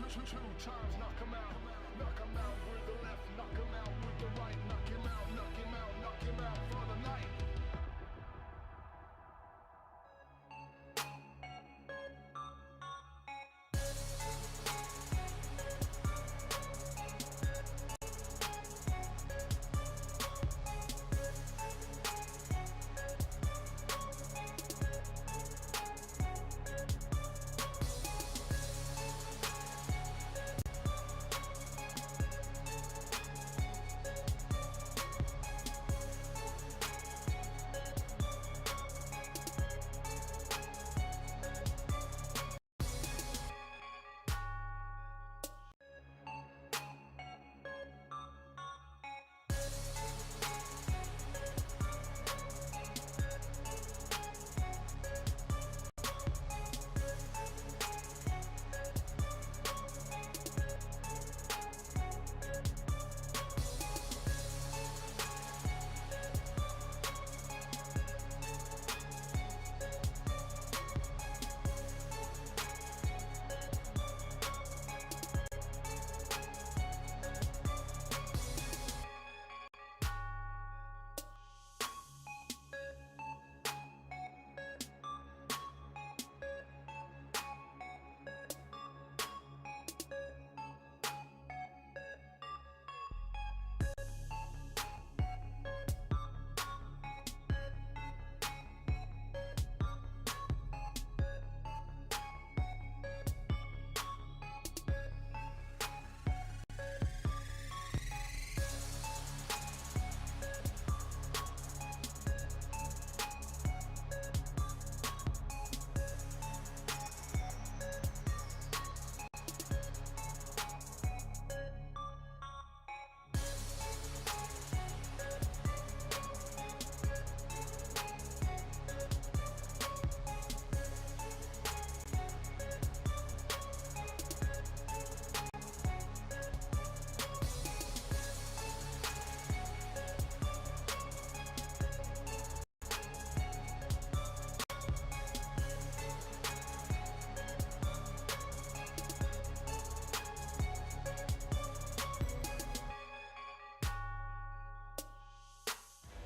Two times, knock him out. Knock him out with the left, knock him out with the right. Knock him out, knock him out, knock him out for the night.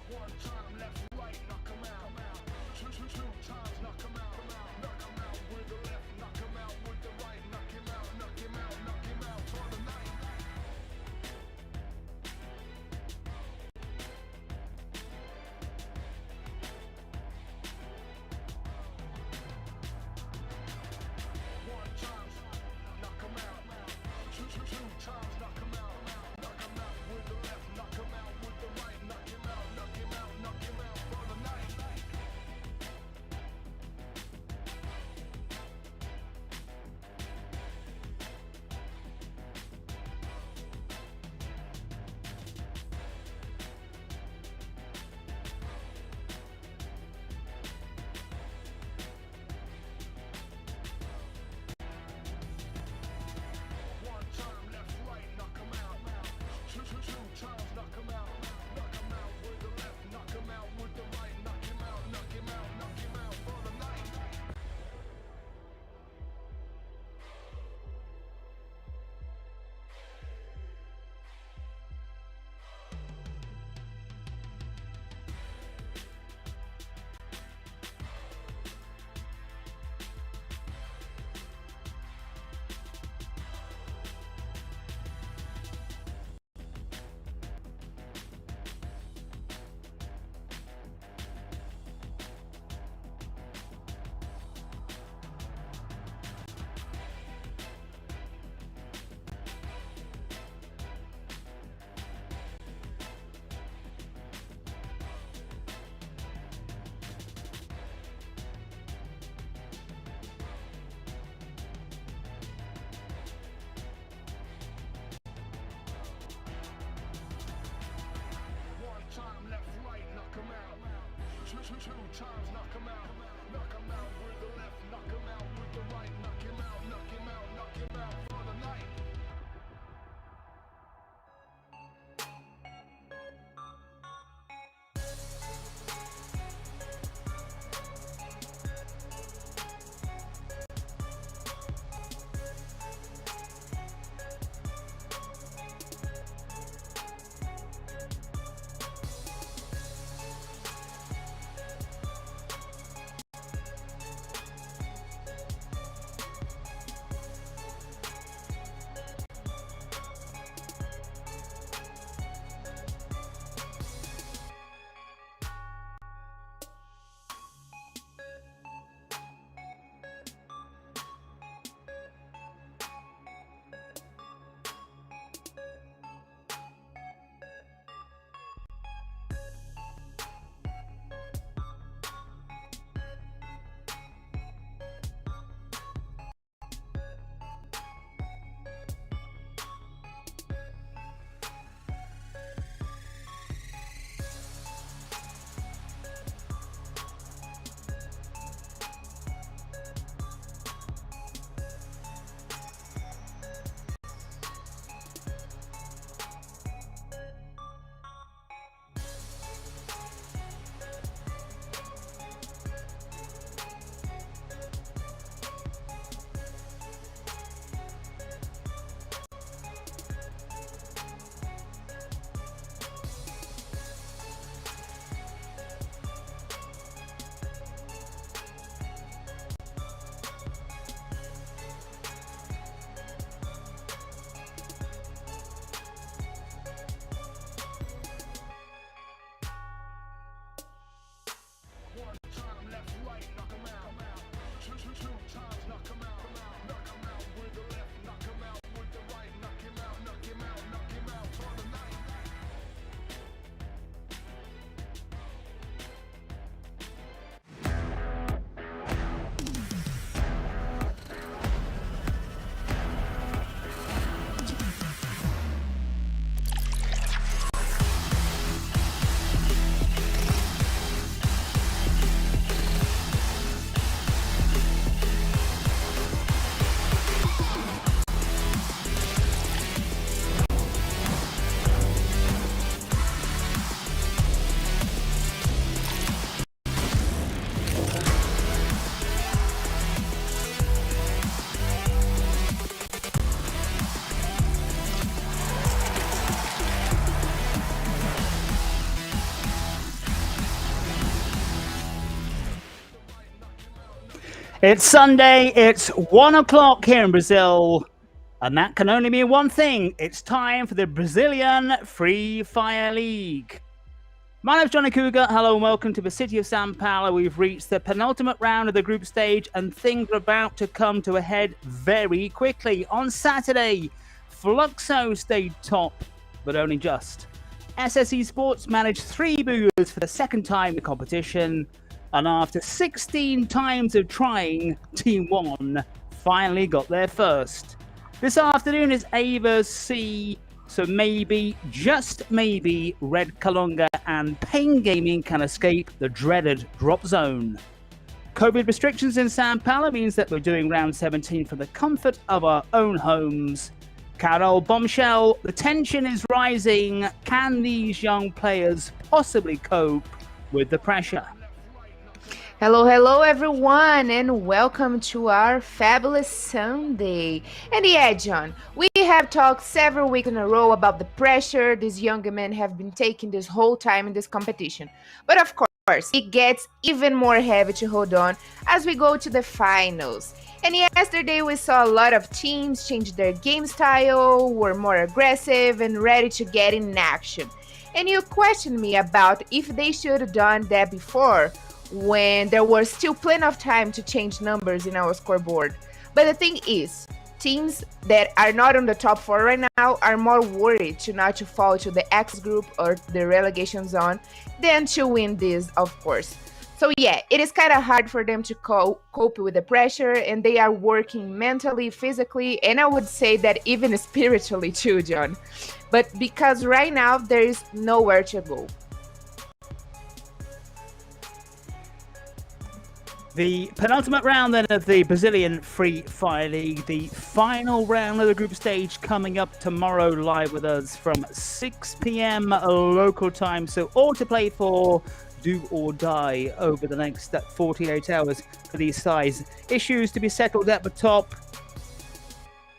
One time left, right, knock him out. Two times, knock him out. Knock him out with the left, knock him out with the right. Knock him out, knock him out, knock him out for the night. One time, knock him out. Two times, knock him out. Knock him out with the left, knock him out with the right. Knock him out, knock him out, knock him out for the night. One time left, right, knock him out. Two times, knock him out. Knock him out with the left, knock him out with the right. Knock him out, knock him out, knock him out for the night. One time left, right, knock him out. Two times, knock him out. Knock him out with the left, knock him out with the right. Knock him out, knock him out, knock him out for the night. It's Sunday, it's 1 o'clock here in Brazil, and that can only mean one thing. It's time for the Brazilian Free Fire League. My name's Johnny Cougar. Hello and welcome to the city of São Paulo. We've reached the penultimate round of the group stage, and things are about to come to a head very quickly. On Saturday, Fluxo stayed top, but only just. Esports managed 3 boogers for the second time in the competition. And after 16 times of trying, Team 1 finally got there first. This afternoon is A vs C, so maybe, just maybe, Red Kalunga and Pain Gaming can escape the dreaded drop zone. COVID restrictions in São Paulo means that we're doing round 17 from the comfort of our own homes. Carol Bombshell, the tension is rising. Can these young players possibly cope with the pressure? Hello everyone, and welcome to our fabulous Sunday. And yeah, John, we have talked several weeks in a row about the pressure these young men have been taking this whole time in this competition. But of course, it gets even more heavy to hold on as we go to the finals. And yesterday we saw a lot of teams change their game style, were more aggressive and ready to get in action. And you questioned me about if they should have done that before, when there was still plenty of time to change numbers in our scoreboard. But the thing is, teams that are not on the top 4 right now are more worried to not to fall to the X group or the relegation zone than to win this, of course. So yeah, it is kind of hard for them to cope with the pressure, and they are working mentally, physically, and I would say that even spiritually too, John. But because right now there is nowhere to go. The penultimate round then of the Brazilian Free Fire League, the final round of the group stage coming up tomorrow live with us from 6 p.m. local time. So all to play for, do or die over the next 48 hours for these sides. Issues to be settled at the top.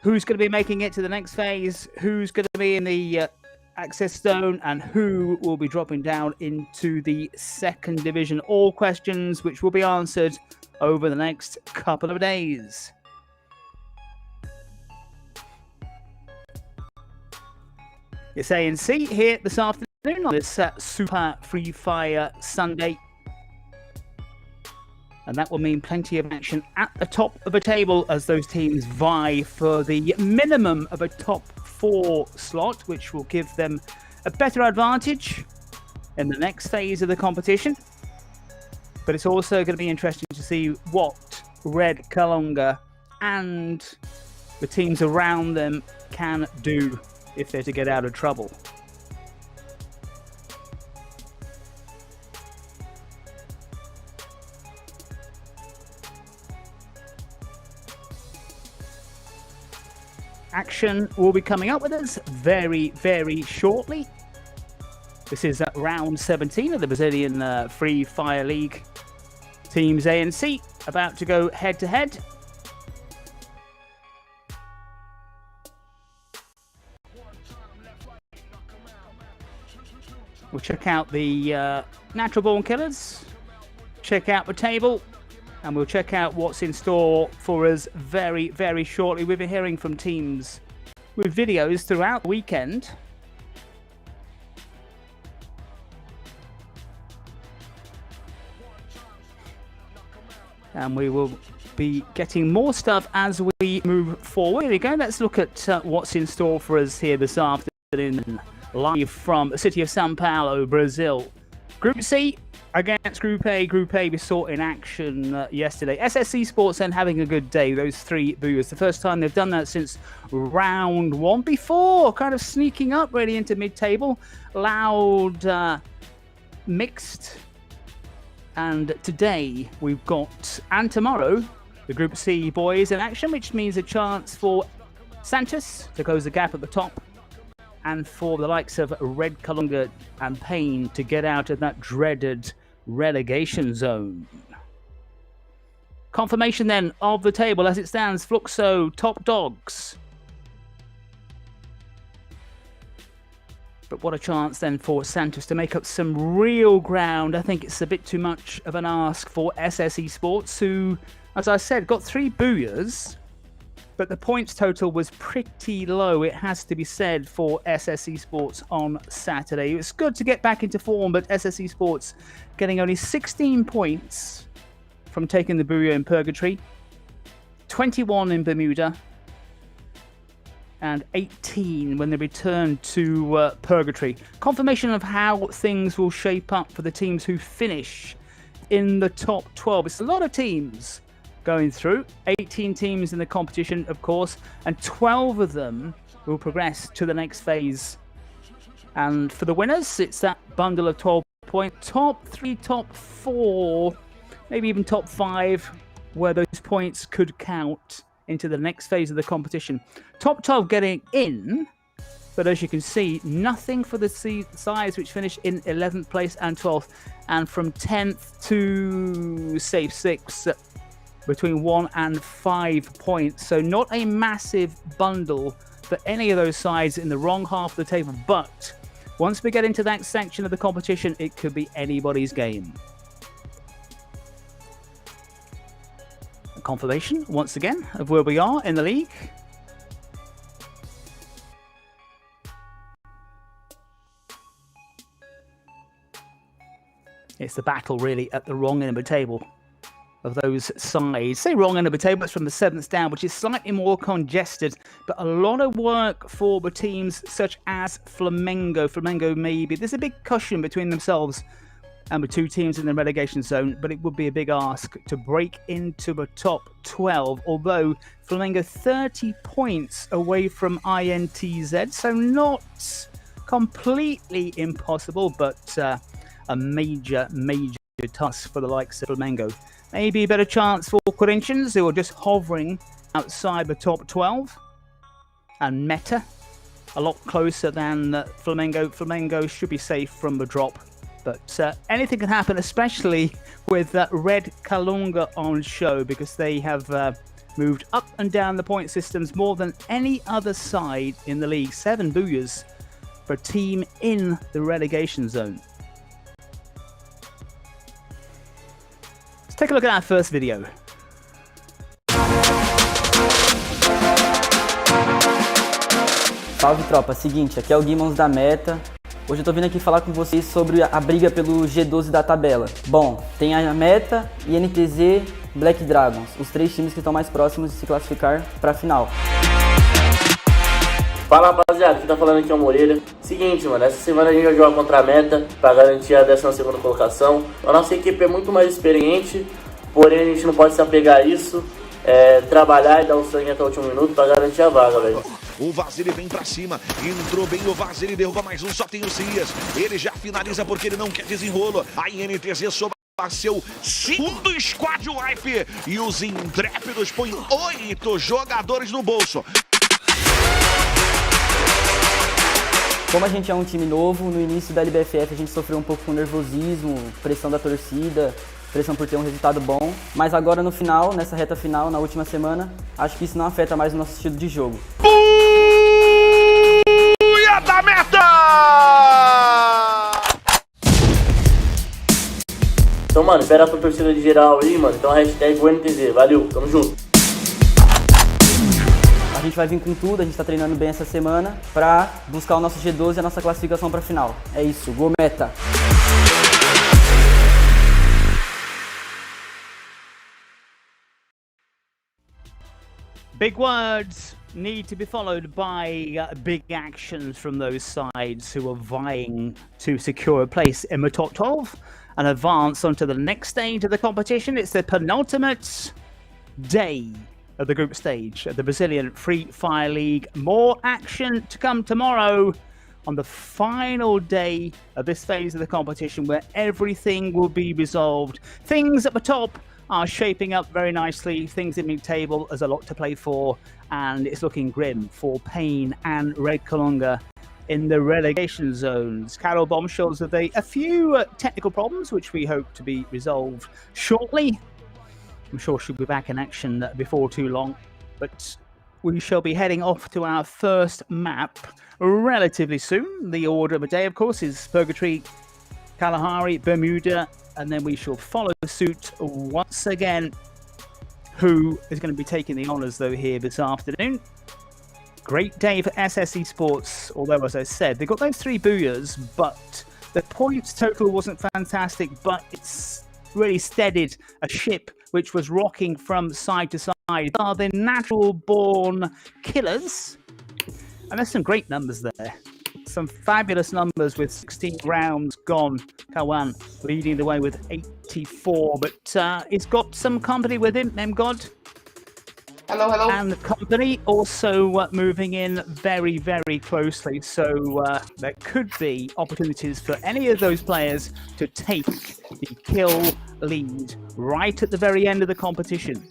Who's going to be making it to the next phase? Who's going to be in the access zone, and who will be dropping down into the second division? All questions which will be answered over the next couple of days. It's ANC here this afternoon on this Super Free Fire Sunday. And that will mean plenty of action at the top of the table as those teams vie for the minimum of a top 4 slot, which will give them a better advantage in the next phase of the competition. But it's also going to be interesting to see what Red Kalunga and the teams around them can do if they're to get out of trouble. Action will be coming up with us very, very shortly. This is round 17 of the Brazilian Free Fire League. Teams A and C about to go head to head. We'll check out the natural born killers, check out the table, and we'll check out what's in store for us very, very shortly. We've been hearing from teams with videos throughout the weekend. And we will be getting more stuff as we move forward. Here we go. Let's look at what's in store for us here this afternoon. Live from the city of São Paulo, Brazil. Group C against Group A. Group A we saw in action yesterday. Esports then having a good day. Those 3 boogers. The first time they've done that since round 1 before. Kind of sneaking up really into mid-table. Loud, mixed. And today we've got, and tomorrow, the Group C boys in action, which means a chance for Santos to close the gap at the top, and for the likes of Red Kalunga and Pain to get out of that dreaded relegation zone. Confirmation then of the table as it stands. Fluxo top dogs. But what a chance then for Santos to make up some real ground. I think it's a bit too much of an ask for Esports, who as I said, got 3 booyahs, but the points total was pretty low, it has to be said, for SS Esports on Saturday. It was good to get back into form, but SS Esports getting only 16 points from taking the booyah in Purgatory, 21 in Bermuda, and 18 when they return to Purgatory. Confirmation of how things will shape up for the teams who finish in the top 12. It's a lot of teams going through. 18 teams in the competition, of course, and 12 of them will progress to the next phase. And for the winners, it's that bundle of 12 points. Top 3, top 4, maybe even top 5, where those points could count into the next phase of the competition. Top 12 getting in, but as you can see, nothing for the sides which finish in 11th place and 12th, and from 10th to safe 6, between 1 and 5 points. So not a massive bundle for any of those sides in the wrong half of the table, but once we get into that section of the competition, it could be anybody's game. A confirmation, once again, of where we are in the league. It's the battle, really, at the wrong end of the table of those sides. Say wrong end of the table, it's from the 7th down, which is slightly more congested, but a lot of work for the teams such as Flamengo. Flamengo maybe. There's a big cushion between themselves and the 2 teams in the relegation zone, but it would be a big ask to break into the top 12, although Flamengo 30 points away from INTZ, so not completely impossible, but a major task for the likes of Flamengo. Maybe a better chance for Corinthians, who are just hovering outside the top 12. And Meta, a lot closer than Flamengo. Flamengo should be safe from the drop. But anything can happen, especially with Red Kalunga on show, because they have moved up and down the point systems more than any other side in the league. 7 booyahs for a team in the relegation zone. Take a look at our first video. Salve tropa, seguinte, aqui é o Guimons da Meta. Hoje eu tô vindo aqui falar com vocês sobre a briga pelo G12 da tabela. Bom, tem a Meta, INTZ, Black Dragons, os 3 times que estão mais próximos de se classificar para a final. Fala rapaziada, quem tá falando aqui é o Moreira. Seguinte, mano, essa semana a gente vai jogar contra a Meta para garantir a 12ª colocação. A nossa equipe é muito mais experiente, porém a gente não pode se apegar a isso. Trabalhar e dar o sangue até o último minuto para garantir a vaga, velho. O Vaz, ele vem pra cima, entrou bem o Vaz, ele derruba mais um, só tem o Cias. Ele já finaliza porque ele não quer desenrolo. A INTZ sobra seu 2º squad life e os intrépidos põem 8 jogadores no bolso. Como a gente é um time novo, no início da LBFF a gente sofreu um pouco com nervosismo, pressão da torcida, pressão por ter um resultado bom, mas agora no final, nessa reta final, na última semana, acho que isso não afeta mais o nosso estilo de jogo. Fúria da Meta! Então, mano, espera a tua torcida de geral aí, mano. Então, hashtag INTZ. Valeu, tamo junto. A gente vai vir com tudo, a gente tá treinando bem essa semana pra buscar o nosso G12 e a nossa classificação pra final. É isso, Go Meta! Big words need to be followed by big actions from those sides who are vying to secure a place in the top 12 and advance onto the next stage of the competition. It's the penultimate day of the group stage of the Brazilian Free Fire League. More action to come tomorrow on the final day of this phase of the competition, where everything will be resolved. Things at the top are shaping up very nicely. Things in mid-table, there's a lot to play for, and it's looking grim for Pain and Red Kalunga in the relegation zones. Carol Bombshells with a few technical problems, which we hope to be resolved shortly. I'm sure she'll be back in action before too long, but we shall be heading off to our first map relatively soon. The order of the day, of course, is Purgatory, Kalahari, Bermuda, and then we shall follow suit once again who is going to be taking the honours, though, here this afternoon. Great day for SS Esports, although, as I said, they got those 3 booyahs, but the points total wasn't fantastic, but it's really steadied a ship which was rocking from side to side. Are the natural-born killers? And there's some great numbers there. Some fabulous numbers with 16 rounds gone. Kawan leading the way with 84, but he's got some company with him, God. Hello, hello. And the company also moving in very, very closely. So there could be opportunities for any of those players to take the kill lead right at the very end of the competition.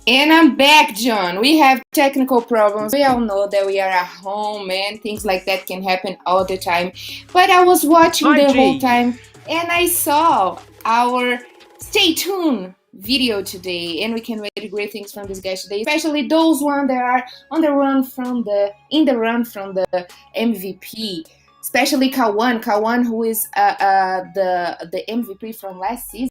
And I'm back, John. We have technical problems. We all know that we are at home and things like that can happen all the time. But I was watching the whole time and I saw our Stay Tuned video today, and we can wait great things from this guy today, especially those ones that are in the run from the MVP, especially Kawan, who is the MVP from last season,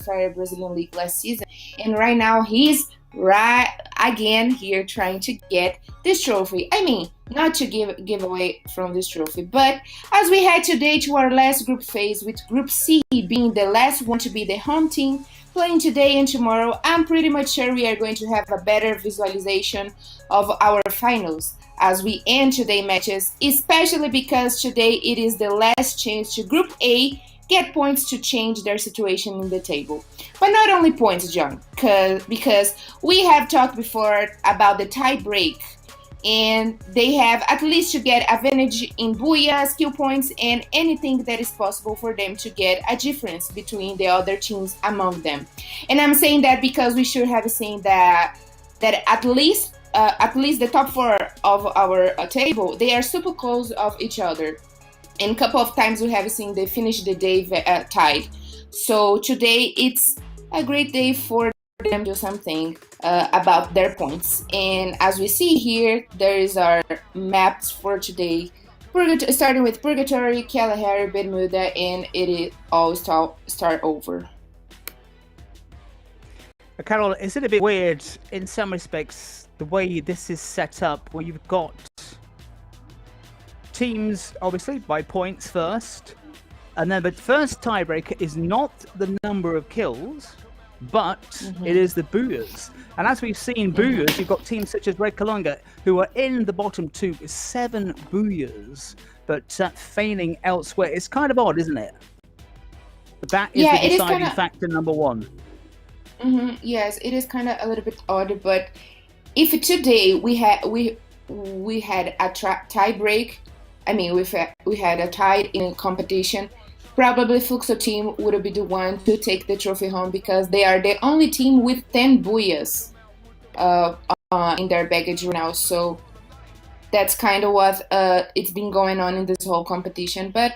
for Brazilian League last season, and right now he's right again here trying to get this trophy. I mean, not to give away from this trophy, but as we head today to our last group phase, with Group C being the last one to be the home team, playing today and tomorrow, I'm pretty much sure we are going to have a better visualization of our finals as we end today's matches, especially because today it is the last chance to Group A get points to change their situation in the table. But not only points, John, because we have talked before about the tie break, and they have at least to get advantage in booyah, skill points, and anything that is possible for them to get a difference between the other teams among them. And I'm saying that because we should have seen that at least the top 4 of our table, they are super close of each other. And a couple of times we have seen they finish the day tied. So today it's a great day for them to do something about their points. And as we see here, there is our maps for today. Starting with Purgatory, Kalahari, Bermuda, and it all start over. Carol, is it a bit weird in some respects the way this is set up, where you've got teams obviously by points first, and then the first tiebreaker is not the number of kills, but it is the booyahs. And as we've seen booyahs, you've got teams such as Red Kalunga who are in the bottom 2 with 7 booyahs, but failing elsewhere. It's kind of odd, isn't it? But that is the deciding factor number 1. Yes, it is kind of a little bit odd, but if today we had a tie break, I mean, we had a tie in competition, probably Fluxo team would be the one to take the trophy home, because they are the only team with 10 booyahs in their baggage right now. So that's kind of what it's been going on in this whole competition. But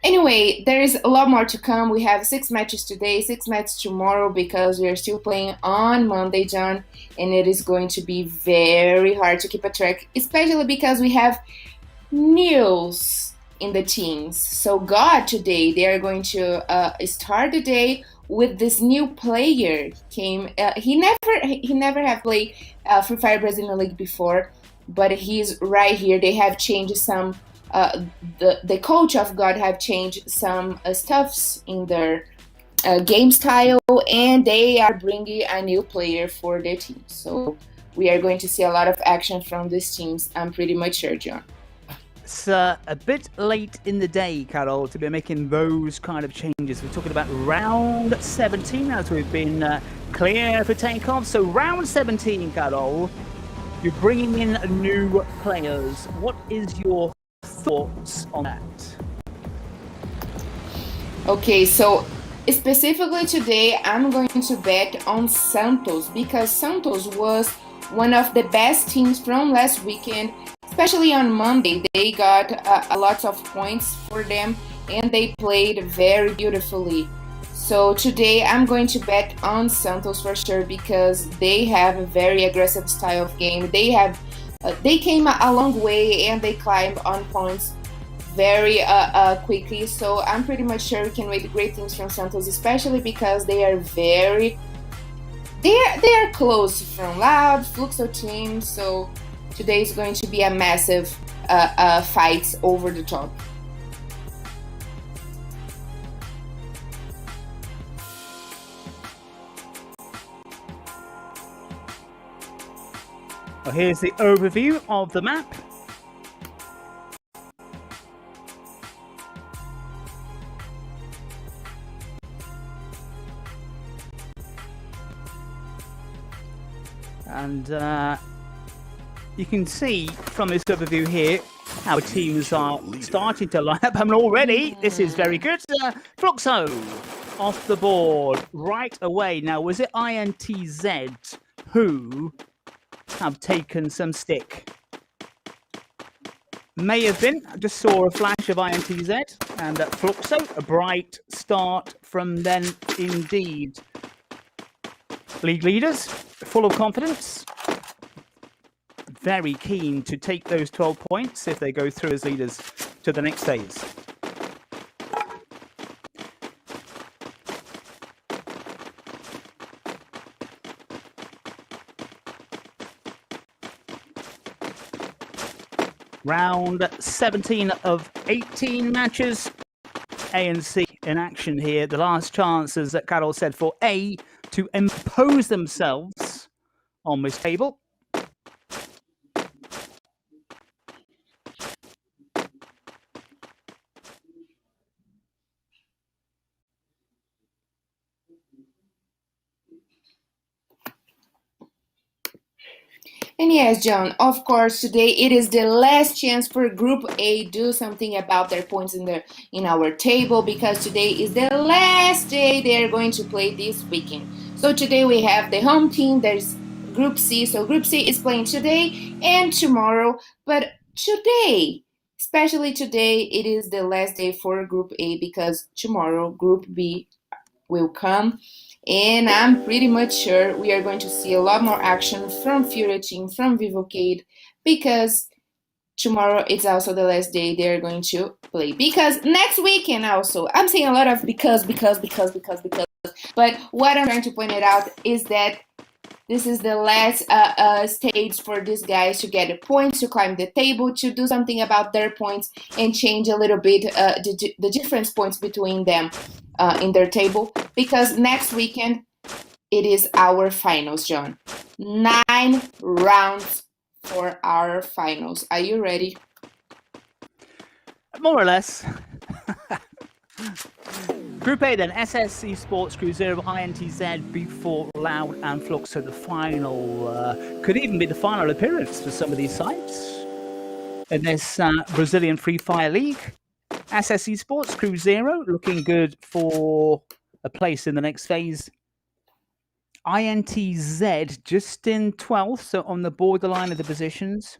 anyway, there is a lot more to come. We have 6 matches today, 6 matches tomorrow, because we are still playing on Monday, John, and it is going to be very hard to keep a track, especially because we have news in the teams. So God, today they are going to start the day with this new player. He never have played Free Fire Brazilian League before, but he's right here. They have changed some the coach of God have changed some stuffs in their game style, and they are bringing a new player for their team. So we are going to see a lot of action from these teams, I'm pretty much sure, John. It's a bit late in the day, Carol, to be making those kind of changes. We're talking about round 17 as we've been clear for takeoff. So round 17, Carol, you're bringing in new players. What is your thoughts on that? Okay, so specifically today, I'm going to bet on Santos, because Santos was one of the best teams from last weekend. Especially on Monday, they got a lot of points for them, and they played very beautifully. So today I'm going to bet on Santos for sure, because they have a very aggressive style of game. They came a long way, and they climbed on points very quickly. So I'm pretty much sure we can wait great things from Santos, especially because they are very they are close from Loud, Fluxo team, so today is going to be a massive fight over the top. Well, here's the overview of the map. And you can see from this overview here how teams are starting to line up. And already, this is very good. Fluxo off the board right away. Now, was it INTZ who have taken some stick? May have been. I just saw a flash of INTZ and Fluxo. A bright start from them indeed. League leaders, full of confidence. Very keen to take those 12 points if they go through as leaders to the next phase. Round 17 of 18 matches. A and C in action here. The last chance, as Carol said, for A to impose themselves on this table. And yes, John, of course, today it is the last chance for Group A do something about their points in our table, because today is the last day they are going to play this weekend. So today we have the home team, there's Group C, so Group C is playing today and tomorrow, but today, especially today, it is the last day for Group A, because tomorrow Group B will come. And I'm pretty much sure we are going to see a lot more action from FURIA team, from Vivo Keyd, because tomorrow it's also the last day they're going to play. Because next weekend also, I'm saying a lot of because, but what I'm trying to point it out is that this is the last stage for these guys to get the points, to climb the table, to do something about their points and change a little bit the difference points between them in their table. Because next weekend, it is our finals, John. 9 rounds for our finals. Are you ready? More or less. Group A then, SS, Esports, Cruzeiro, INTZ, before Loud and Fluxo. So the final could even be the final appearance for some of these sites in this Brazilian Free Fire League. SS Esports, Cruzeiro, looking good for a place in the next phase. INTZ just in 12th, so on the borderline of the positions.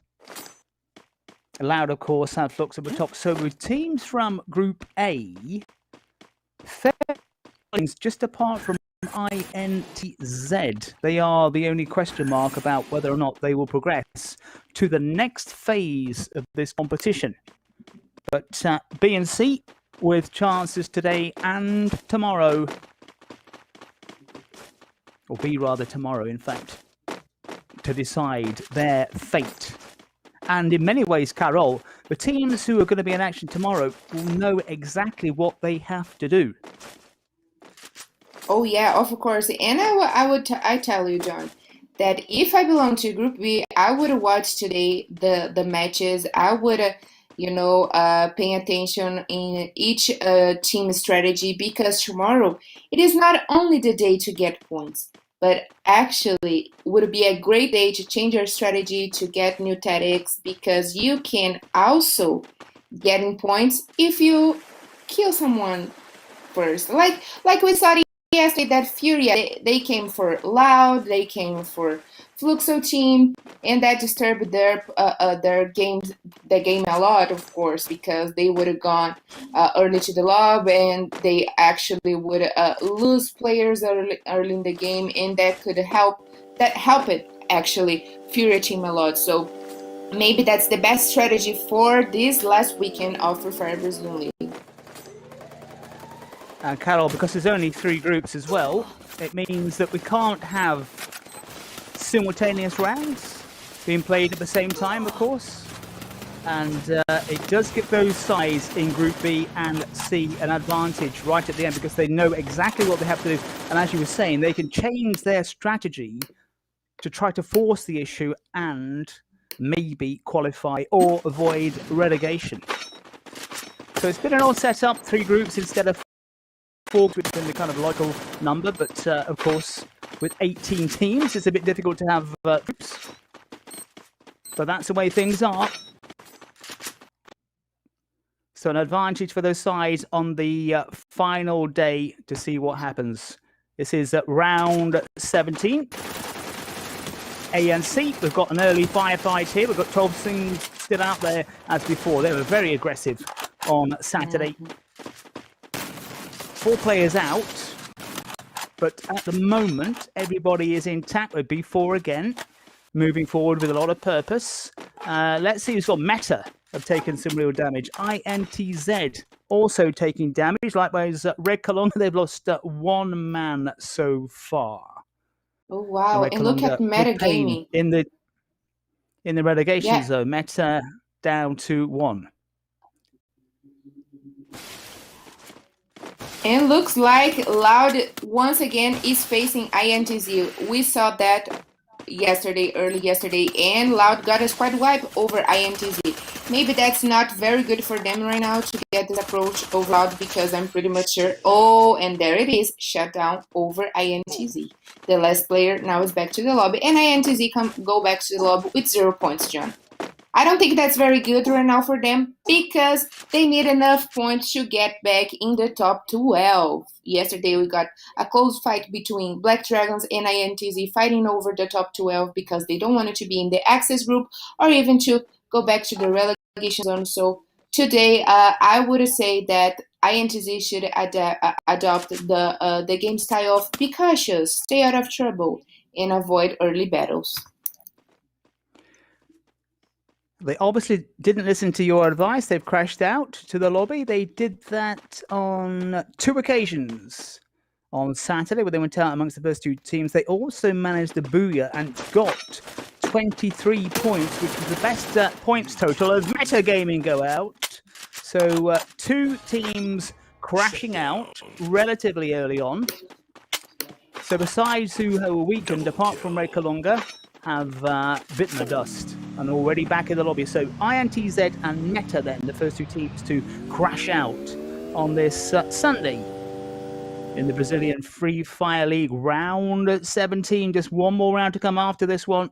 Loud, of course, had Fluxo at the top. So with teams from Group A, just apart from INTZ, they are the only question mark about whether or not they will progress to the next phase of this competition. But B and C with chances today and tomorrow, or B rather tomorrow, in fact, to decide their fate. And in many ways, Carol, the teams who are going to be in action tomorrow will know exactly what they have to do. Oh yeah, of course. And I tell you, John, that if I belong to Group B, I would watch today the matches. I would, pay attention in each team strategy, because tomorrow it is not only the day to get points, but actually would be a great day to change your strategy, to get new tactics, because you can also get in points if you kill someone first. Like we saw yesterday, that FURIA, they came for Loud, they came for Fluxo team, and that disturbed their game a lot, of course, because they would have gone early to the lob, and they actually would lose players early in the game, and that could help it actually FURIA team a lot. So maybe that's the best strategy for this last weekend of Free Fire Brazilian League. Carol, because there's only 3 groups as well, it means that we can't have simultaneous rounds being played at the same time, of course. And it does give those sides in Group B and C an advantage right at the end because they know exactly what they have to do. And as you were saying, they can change their strategy to try to force the issue and maybe qualify or avoid relegation. So it's been an all set up, 3 groups instead of 4, which has been the kind of local number. But of course, with 18 teams, it's a bit difficult to have groups. But that's the way things are. So an advantage for those sides on the final day to see what happens. This is round 17. A and C, we've got an early firefight here. We've got 12 teams still out there as before. They were very aggressive on Saturday. 4 players out. But at the moment, everybody is intact with B4 again. Moving forward with a lot of purpose. Let's see who's got Meta. Have taken some real damage. INTZ also taking damage. Likewise, Red Kalunga, they've lost 1 man so far. Oh wow! And look at metagaming in the relegation zone. Meta down to 1. And looks like Loud once again is facing INTZ. We saw that early yesterday, and Loud got a squad wipe over INTZ. Maybe that's not very good for them right now to get this approach over Loud because I'm pretty much sure. Oh, and there it is, shut down over INTZ. The last player now is back to the lobby, and INTZ go back to the lobby with 0 points, John. I don't think that's very good right now for them because they need enough points to get back in the top 12. Yesterday we got a close fight between Black Dragons and INTZ fighting over the top 12 because they don't want it to be in the access group or even to go back to the relegation zone. So today I would say that INTZ should adopt the game style of be cautious, stay out of trouble, and avoid early battles. They obviously didn't listen to your advice. They've crashed out to the lobby. They did that on 2 occasions. On Saturday, where they went out amongst the first 2 teams. They also managed the Booyah and got 23 points, which was the best points total as Metagaming go out. So 2 teams crashing out relatively early on. So the sides who were weakened, apart from Red Kalunga, have bitten the dust and already back in the lobby. So INTZ and Meta then, the first 2 teams to crash out on this Sunday in the Brazilian Free Fire League round 17. Just 1 more round to come after this one.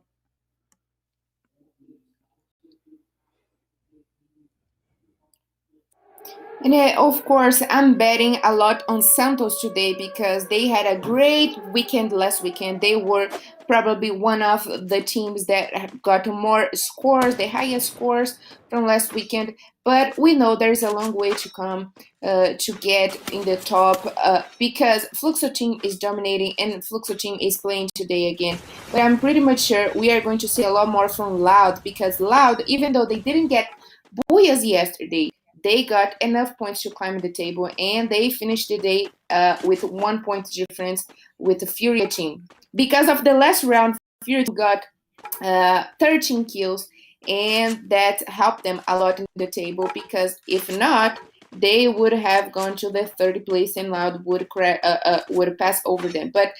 And of course, I'm betting a lot on Santos today because they had a great weekend last weekend. They were probably one of the teams that got more scores, the highest scores from last weekend. But we know there's a long way to come to get in the top because Fluxo team is dominating and Fluxo team is playing today again. But I'm pretty much sure we are going to see a lot more from Loud because Loud, even though they didn't get Booyahs yesterday, they got enough points to climb the table, and they finished the day with 1 point difference with the FURIA team. Because of the last round, FURIA got 13 kills, and that helped them a lot in the table because if not, they would have gone to the third place and Loud would pass over them. But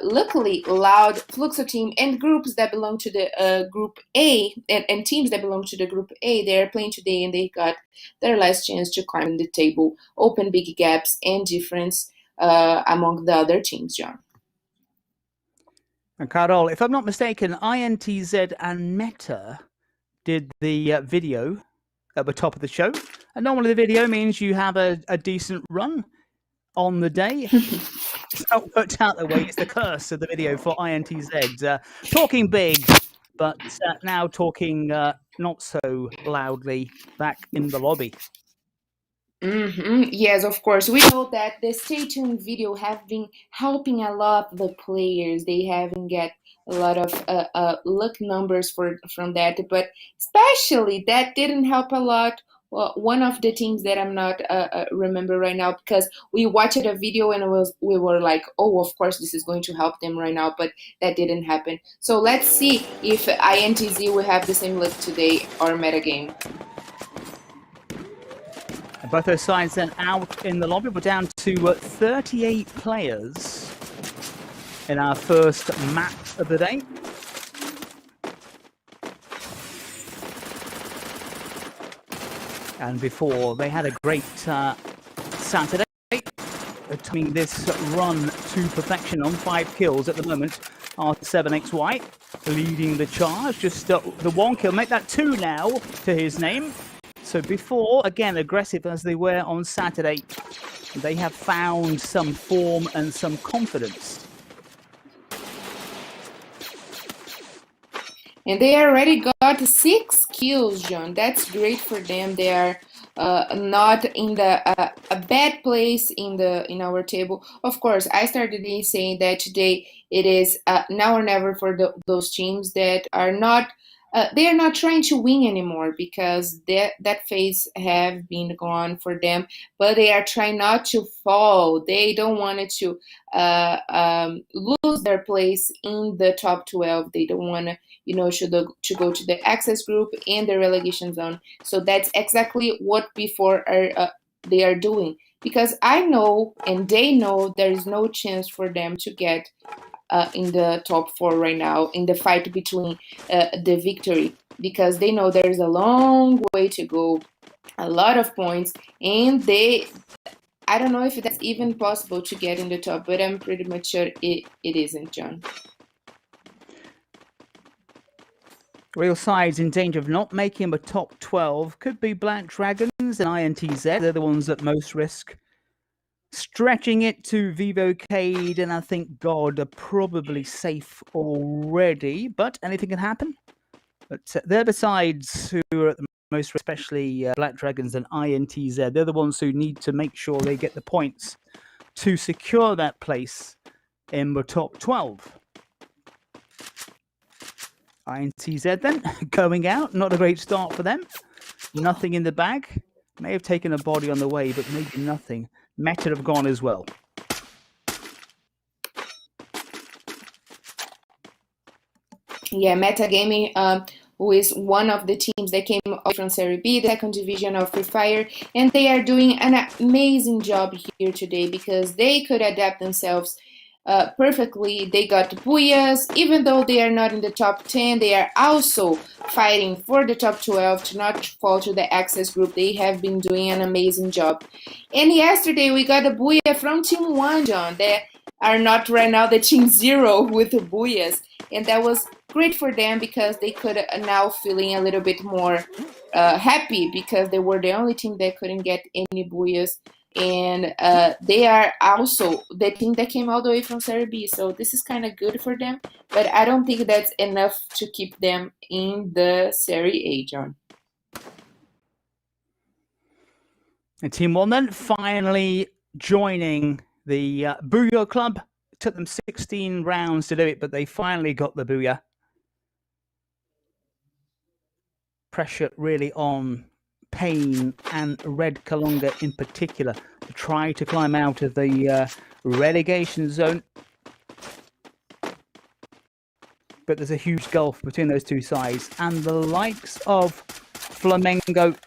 luckily, Loud, Fluxo team, and groups that belong to the Group A, and teams that belong to the Group A, they are playing today and they got their last chance to climb the table, open big gaps and difference among the other teams, John. And Carol, if I'm not mistaken, INTZ and Meta did the video at the top of the show. And normally the video means you have a decent run on the day. It's not worked out that way. It's the curse of the video for INTZ. Talking big, but now talking not so loudly back in the lobby. Yes, of course. We know that the Stay Tuned video have been helping a lot the players. They haven't get a lot of luck numbers from that, but especially that didn't help a lot one of the teams that I'm not remember right now, because we watched a video and we were like, oh, of course this is going to help them right now, but that didn't happen. So let's see if INTZ will have the same luck today or metagame. Both those sides then out in the lobby. We're down to 38 players in our first match of the day. And before, they had a great Saturday, taking this run to perfection on 5 kills at the moment. R7XY leading the charge, just the 1 kill, make that 2 now to his name. So before, again, aggressive as they were on Saturday, they have found some form and some confidence. And they already got 6 kills, John. That's great for them. They are not in a bad place in our table. Of course, I started saying that today it is now or never for those teams that are not. They are not trying to win anymore, because that phase have been gone for them. But they are trying not to fall. They don't want it to lose their place in the top 12. They don't want to, to go to the access group and the relegation zone. So that's exactly what before they are doing. Because I know and they know there is no chance for them to get in the top 4 right now in the fight between the victory, because they know there's a long way to go, a lot of points, and I don't know if that's even possible to get in the top, but I'm pretty much sure it isn't, John. Real sides in danger of not making a top 12 could be Black Dragons and INTZ. They're the ones at most risk. Stretching it to Vivo Keyd and I think God are probably safe already, but anything can happen. But they're the sides who are at the most, especially Black Dragons and INTZ. They're the ones who need to make sure they get the points to secure that place in the top 12. INTZ then going out, not a great start for them. Nothing in the bag. May have taken a body on the way, but maybe nothing. Meta have gone as well. Yeah, Meta Gaming, who is one of the teams that came from Serie B, the second division of Free Fire, and they are doing an amazing job here today, because they could adapt themselves perfectly. They got Buyas. Even though they are not in the top 10, they are also fighting for the top 12 to not fall to the access group. They have been doing an amazing job. And yesterday we got a Buya from Team 1, John. They are not right now the Team 0 with the Buyas. And that was great for them, because they could now feeling a little bit more happy, because they were the only team that couldn't get any Buyas. And they are also the team that came all the way from Serie B. So this is kind of good for them. But I don't think that's enough to keep them in the Serie A, John. And Team 1 then finally joining the Booyah Club. It took them 16 rounds to do it, but they finally got the Booyah. Pressure really on Pain and Red Kalunga in particular to try to climb out of the relegation zone. But there's a huge gulf between those two sides, and the likes of Flamengo.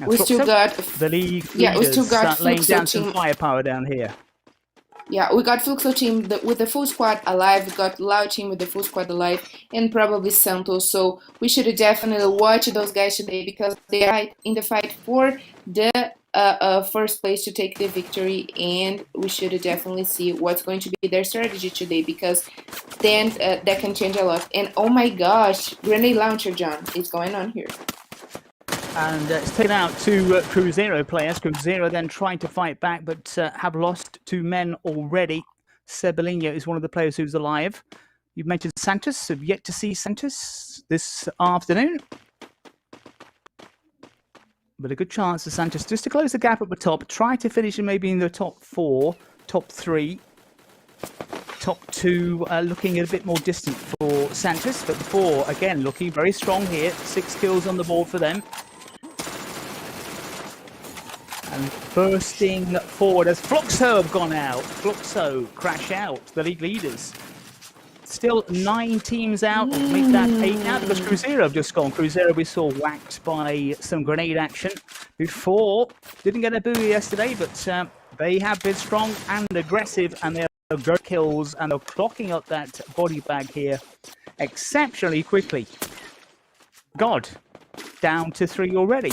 We still got the league yeah, we still got laying down team. some firepower down here. Yeah, we got Fluxo team with the full squad alive. We got Loud team with the full squad alive, and probably Santos. So we should definitely watch those guys today, because they are in the fight for the first place to take the victory, and we should definitely see what's going to be their strategy today, because then that can change a lot. And oh my gosh, grenade launcher, John, is going on here. And it's taken out to Cruzeiro players. Cruzeiro then trying to fight back, but have lost 2 men already. Cebolinha is one of the players who's alive. You've mentioned Santos. Have yet to see Santos this afternoon. But a good chance for Santos just to close the gap at the top. Try to finish maybe in the top 4, top 3. top two looking a bit more distant for Santos, but before, again, looking very strong here. 6 kills on the board for them. And bursting forward as Fluxo have gone out. Fluxo crash out, the league leaders. Still 9 teams out, or make that 8 now, because Cruzeiro have just gone. Cruzeiro we saw whacked by some grenade action before. Didn't get a buoy yesterday, but they have been strong and aggressive, and they're good kills, and they're clocking up that body bag here exceptionally quickly. God, down to 3 already.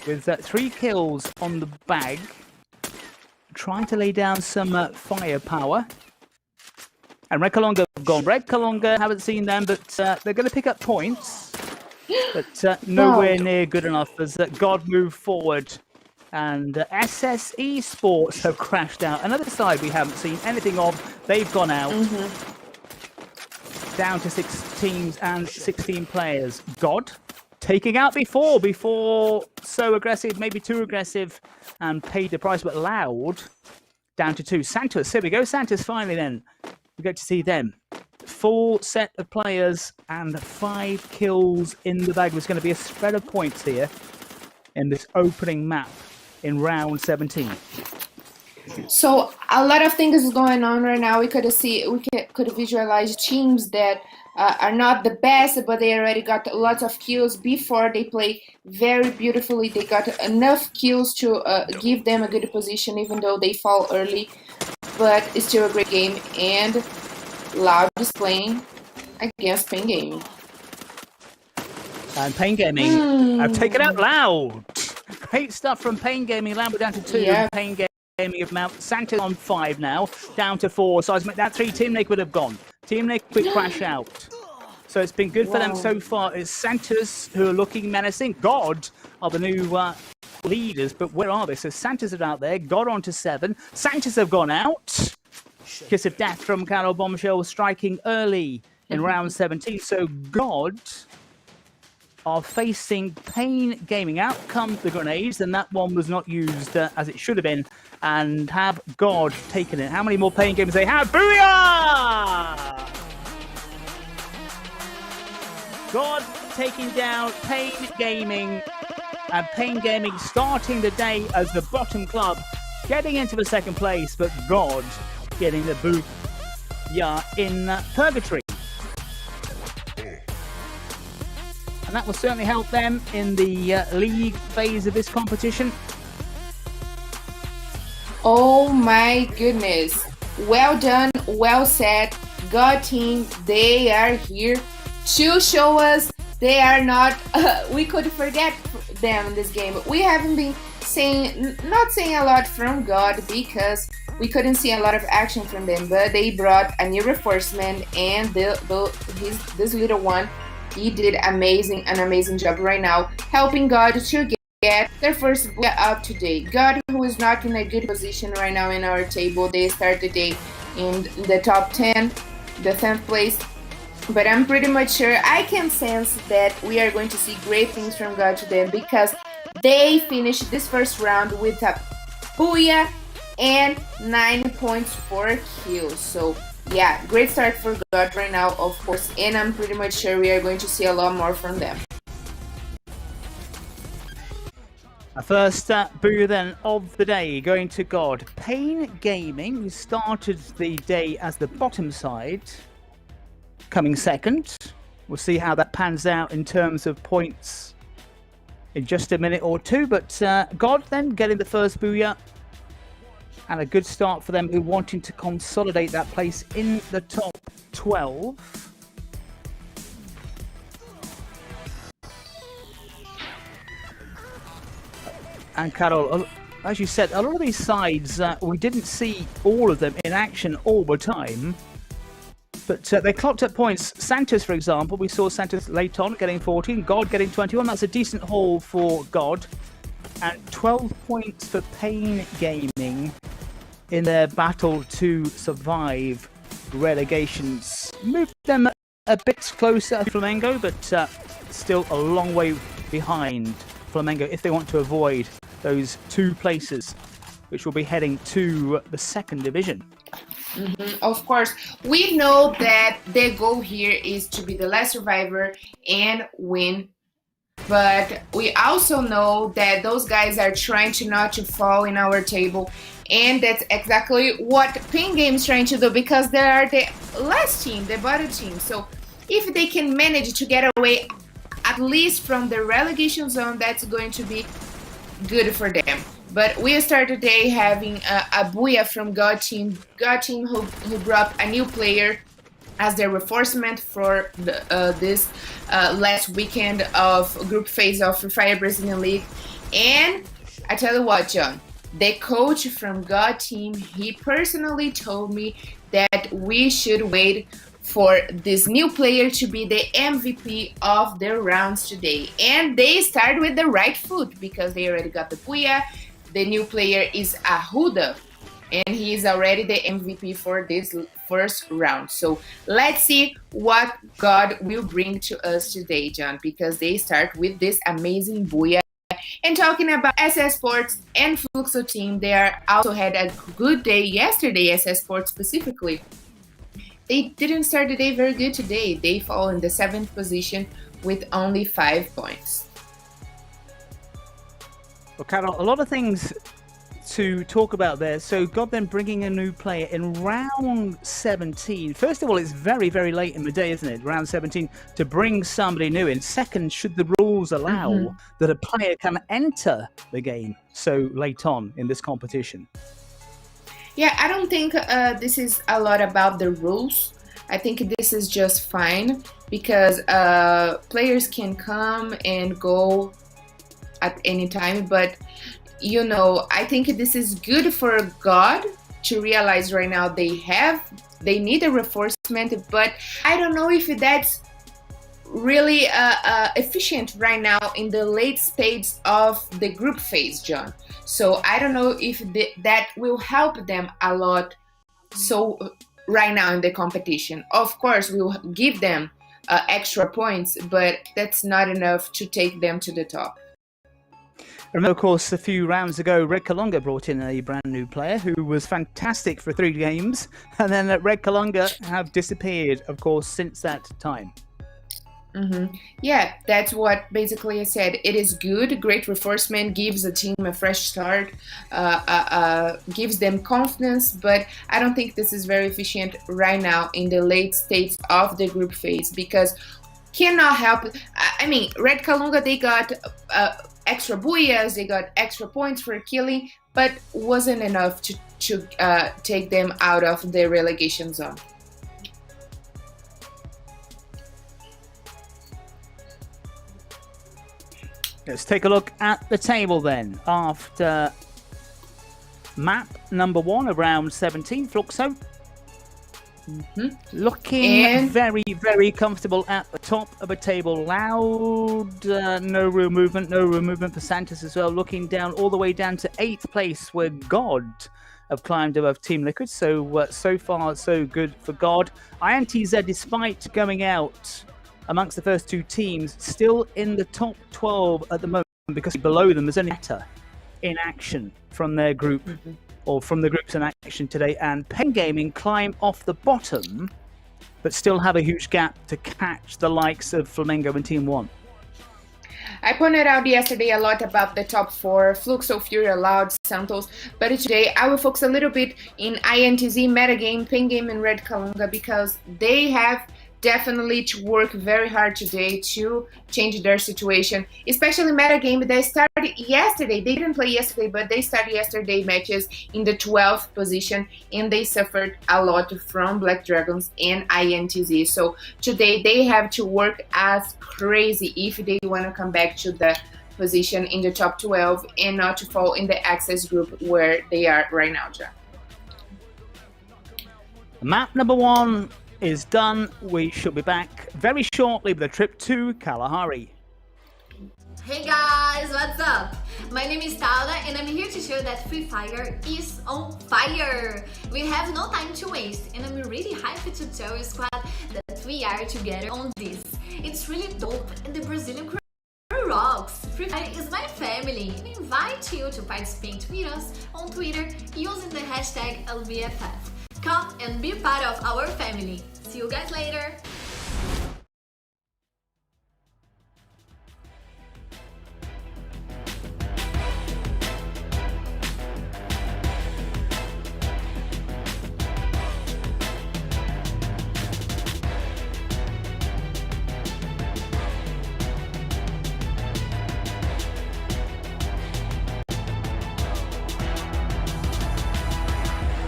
With 3 kills on the bag, trying to lay down some firepower. And Red Kalunga have gone. Red Kalunga, haven't seen them, but they're going to pick up points. But nowhere near good enough as God moved forward. And SS Esports have crashed out. Another side we haven't seen anything of. They've gone out. Down to 6 teams and 16 players. God taking out before so aggressive, maybe too aggressive, and paid the price, but loud. Down to 2. Santos, here we go. Santos finally then. We get to see them. Full set of players and 5 kills in the bag. There's going to be a spread of points here in this opening map in round 17. So a lot of things is going on right now. We could visualize teams that are not the best, but they already got lots of kills before they play very beautifully. They got enough kills to give them a good position, even though they fall early. But it's still a great game, and Loud is playing against Pain Gaming. And Pain Gaming have taken out Loud. Great stuff from Pain Gaming. Loud down to 2. Yeah. Pain Gaming of Mount Santos on 5 now, down to 4. So I'd make that 3. Team Nick would have gone. Team Nick would crash out. So it's been good for them so far. It's Santos who are looking menacing. God are the new leaders, but where are they? So Santos are out there. God on to 7. Santos have gone out. Kiss of death from Carol Bombshell striking early in round 17. So God are facing Pain Gaming. Out come the grenades, and that one was not used as it should have been. And have God taken it? How many more Pain Gamers they have? Booyah! God taking down Pain Gaming. And Pain Gaming starting the day as the bottom club, getting into the 2nd place, but God getting the boot. Yeah, in purgatory. And that will certainly help them in the league phase of this competition. Oh my goodness. Well done, well said. God team, they are here to show us they are not, we could forget them in this game. We haven't been not saying a lot from God because we couldn't see a lot of action from them, but they brought a new reinforcement, and this little one, he did an amazing job right now, helping God to get their first booyah out today. God, who is not in a good position right now in our table, they start the day in the top 10, the 10th place. But I'm pretty much sure, I can sense that we are going to see great things from God to them, because they finished this first round with a booyah and 9 points for kills. So yeah, great start for God right now, of course, and I'm pretty much sure we are going to see a lot more from them. Our first boo then of the day going to God. Pain Gaming, who started the day as the bottom side, coming 2nd. We'll see how that pans out in terms of points in just a minute or 2. But God then getting the first booyah, and a good start for them, who wanting to consolidate that place in the top 12. And Carol, as you said, a lot of these sides, we didn't see all of them in action all the time. But they clocked up points. Santos, for example, we saw Santos late on getting 14, God getting 21. That's a decent haul for God. And 12 points for Pain Gaming in their battle to survive relegations. Moved them a bit closer to Flamengo, but still a long way behind Flamengo if they want to avoid those 2 places, which will be heading to the 2nd division. Of course, we know that the goal here is to be the last survivor and win. But we also know that those guys are trying to not to fall in our table. And that's exactly what Pin Game is trying to do, because they are the last team, the bottom team. So if they can manage to get away at least from the relegation zone, that's going to be good for them. But we start today having a Booyah from God Team who brought a new player as their reinforcement for this last weekend of group phase of Free Fire Brazilian League. And I tell you what, John, the coach from God Team, he personally told me that we should wait for this new player to be the MVP of their rounds today. And they start with the right foot because they already got the Booyah. The new player is Ahuda, and he is already the MVP for this first round. So let's see what God will bring to us today, John, because they start with this amazing Booyah. And talking about SS Sports and Fluxo team, they also had a good day yesterday, SS Sports specifically. They didn't start the day very good today. They fall in the 7th position with only 5 points. Well, Carol, a lot of things to talk about there. So God then bringing a new player in round 17. First of all, it's very, very late in the day, isn't it? Round 17 to bring somebody new in. Second, should the rules allow that a player can enter the game so late on in this competition? Yeah, I don't think this is a lot about the rules. I think this is just fine because players can come and go at any time, but you know, I think this is good for God to realize right now they need a reinforcement, but I don't know if that's really efficient right now in the late stage of the group phase, John. So I don't know if that will help them a lot. So right now in the competition, of course, we will give them extra points, but that's not enough to take them to the top. Remember, of course, a few rounds ago, Red Kalunga brought in a brand new player who was fantastic for 3 games, and then Red Kalunga have disappeared, of course, since that time. Yeah, that's what basically I said. It is good. Great reinforcement gives a team a fresh start, gives them confidence, but I don't think this is very efficient right now in the late stage of the group phase because cannot help. I mean, Red Kalunga, they got extra booyahs, they got extra points for killing, but wasn't enough to take them out of the relegation zone. Let's take a look at the table then. After map number 1 of round 17, Fluxo. Looking very, very comfortable at the top of the table. Loud, no real movement for Santos as well. Looking down all the way down to 8th place where God have climbed above Team Liquid. So, so far, so good for God. INTZ, despite going out amongst the first 2 teams, still in the top 12 at the moment because below them there's only Meta in action from their group. Or from the groups in action today, and Pen Gaming climb off the bottom, but still have a huge gap to catch the likes of Flamengo and Team 1. I pointed out yesterday a lot about the top 4, Fluxo, FURIA, Loud, Santos, but today I will focus a little bit in INTZ, Metagame, Pen Game, and Red Kalunga because they have definitely to work very hard today to change their situation, especially Metagame. They started yesterday. They didn't play yesterday, but they started yesterday matches in the 12th position, and they suffered a lot from Black Dragons and INTZ. So today they have to work as crazy if they want to come back to the position in the top 12 and not to fall in the access group where they are right now, John. Map number 1 is done. We should be back very shortly with a trip to Kalahari. Hey guys, what's up? My name is Tala and I'm here to show that Free Fire is on fire. We have no time to waste and I'm really hyped to tell you, squad, that we are together on this. It's really dope and the Brazilian crew rocks. Free Fire is my family and I invite you to participate with us on Twitter using the hashtag LBFF. Come and be part of our family. See you guys later.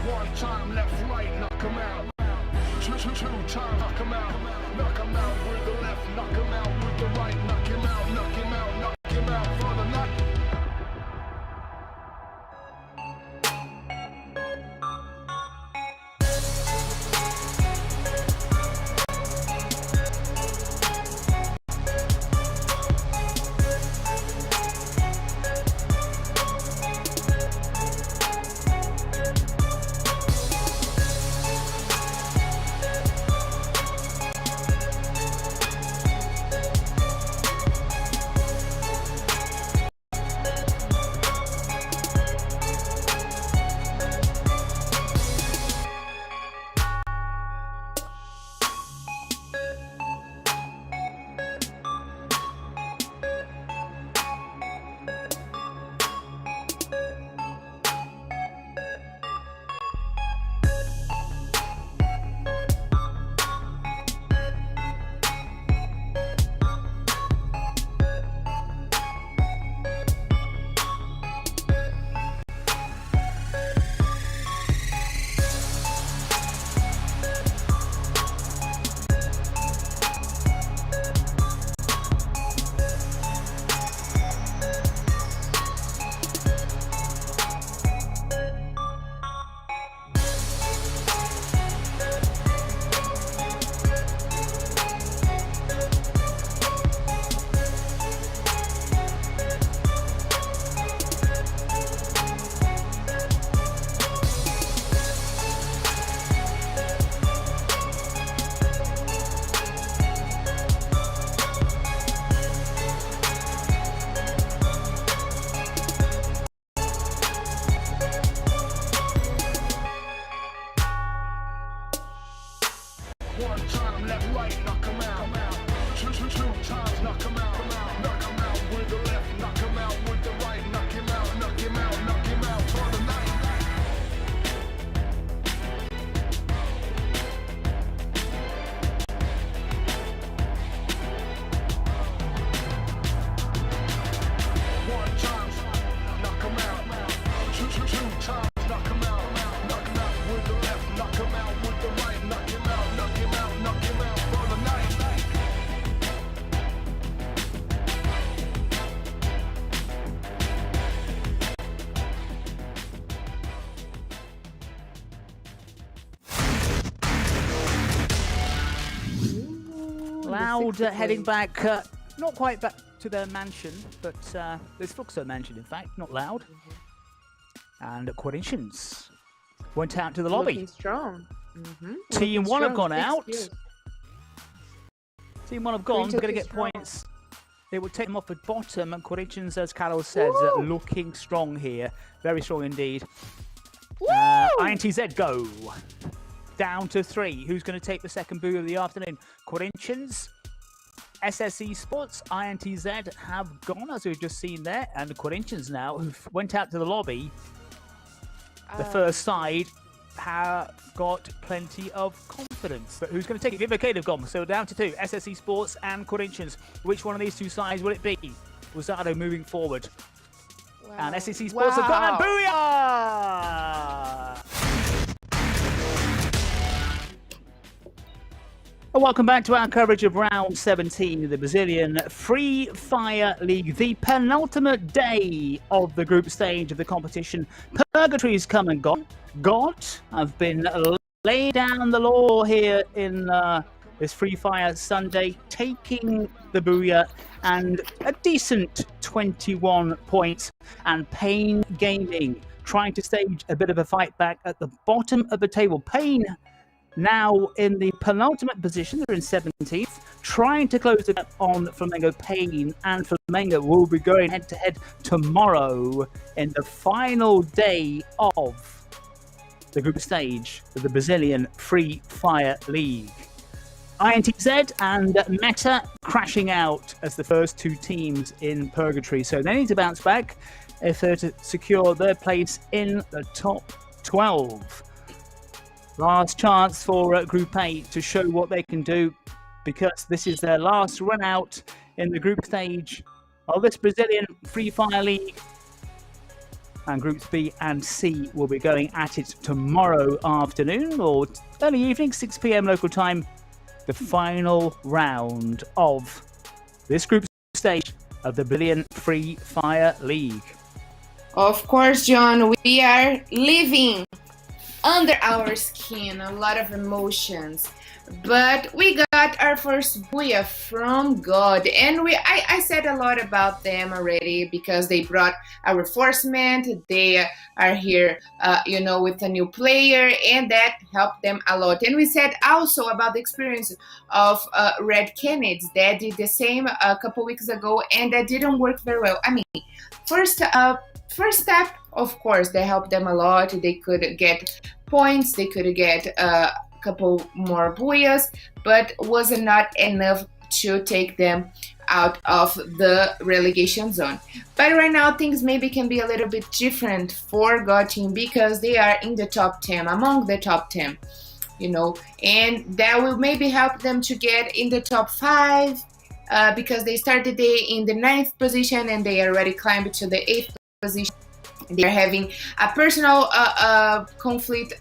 One time left, right, knock 'em out. Two times, knock 'em out. Knock 'em out with the left, knock 'em out with the right. Knock him out, knock him out, knock him out for the night. One time left, right, knock 'em out. Two times, knock 'em out. Knock 'em out with the left, knock 'em out with the right. Knock him out, knock him out, knock him out for the night. One time, knock 'em out. Two times, knock 'em out. Knock 'em out with the left, knock 'em out with the right. Knock him out, knock him out, knock him out for the night. Loud heading back, not quite back to their mansion, but there's Fluxo mansion, in fact, not Loud. And Corinthians went out to the lobby. Looking strong. Team one have gone out. Excuse. Team one have gone. They're going to get strong. points. It would take them off at bottom. And Corinthians, as Carol says, looking strong here. Very strong indeed. INTZ go. Down to 3. Who's going to take the second boo of the afternoon? Corinthians, Esports, INTZ have gone, as we've just seen there. And the Corinthians now, who went out to the lobby, the first side, have got plenty of confidence. But who's going to take it? Vivo Keyd have gone. So down to 2. Esports and Corinthians. Which one of these two sides will it be? Rosado moving forward. Wow. And Esports have gone. And booyah! Welcome back to our coverage of round 17 of the Brazilian Free Fire League, the penultimate day of the group stage of the competition. Purgatory's come and gone. God have been laid down the law here in this Free Fire Sunday, taking the booyah and a decent 21 points. And Pain Gaming trying to stage a bit of a fight back at the bottom of the table. Pain now in the penultimate position, they're in 17th, trying to close the gap on Flamengo. Pain and Flamengo will be going head-to-head tomorrow in the final day of the group stage of the Brazilian Free Fire League. INTZ and Meta crashing out as the first two teams in purgatory. So they need to bounce back if they're to secure their place in the top 12. Last chance for Group A to show what they can do, because this is their last run out in the group stage of this Brazilian Free Fire League. And Groups B and C will be going at it tomorrow afternoon or early evening, 6 p.m. local time. The final round of this group stage of the Brazilian Free Fire League. Of course, John, we are living under our skin, a lot of emotions. But we got our first booyah from God, and I said a lot about them already because they brought a reinforcement. They are here, with a new player, and that helped them a lot. And we said also about the experience of Red Canids that did the same a couple weeks ago, and that didn't work very well. I mean, first step, of course, they helped them a lot. They could get points, they could get couple more booyahs, but was not enough to take them out of the relegation zone. But right now things maybe can be a little bit different for God team because they are in the top 10, among the top 10, and that will maybe help them to get in the top 5 because they started the day in the 9th position and they already climbed to the 8th position. They are having a personal conflict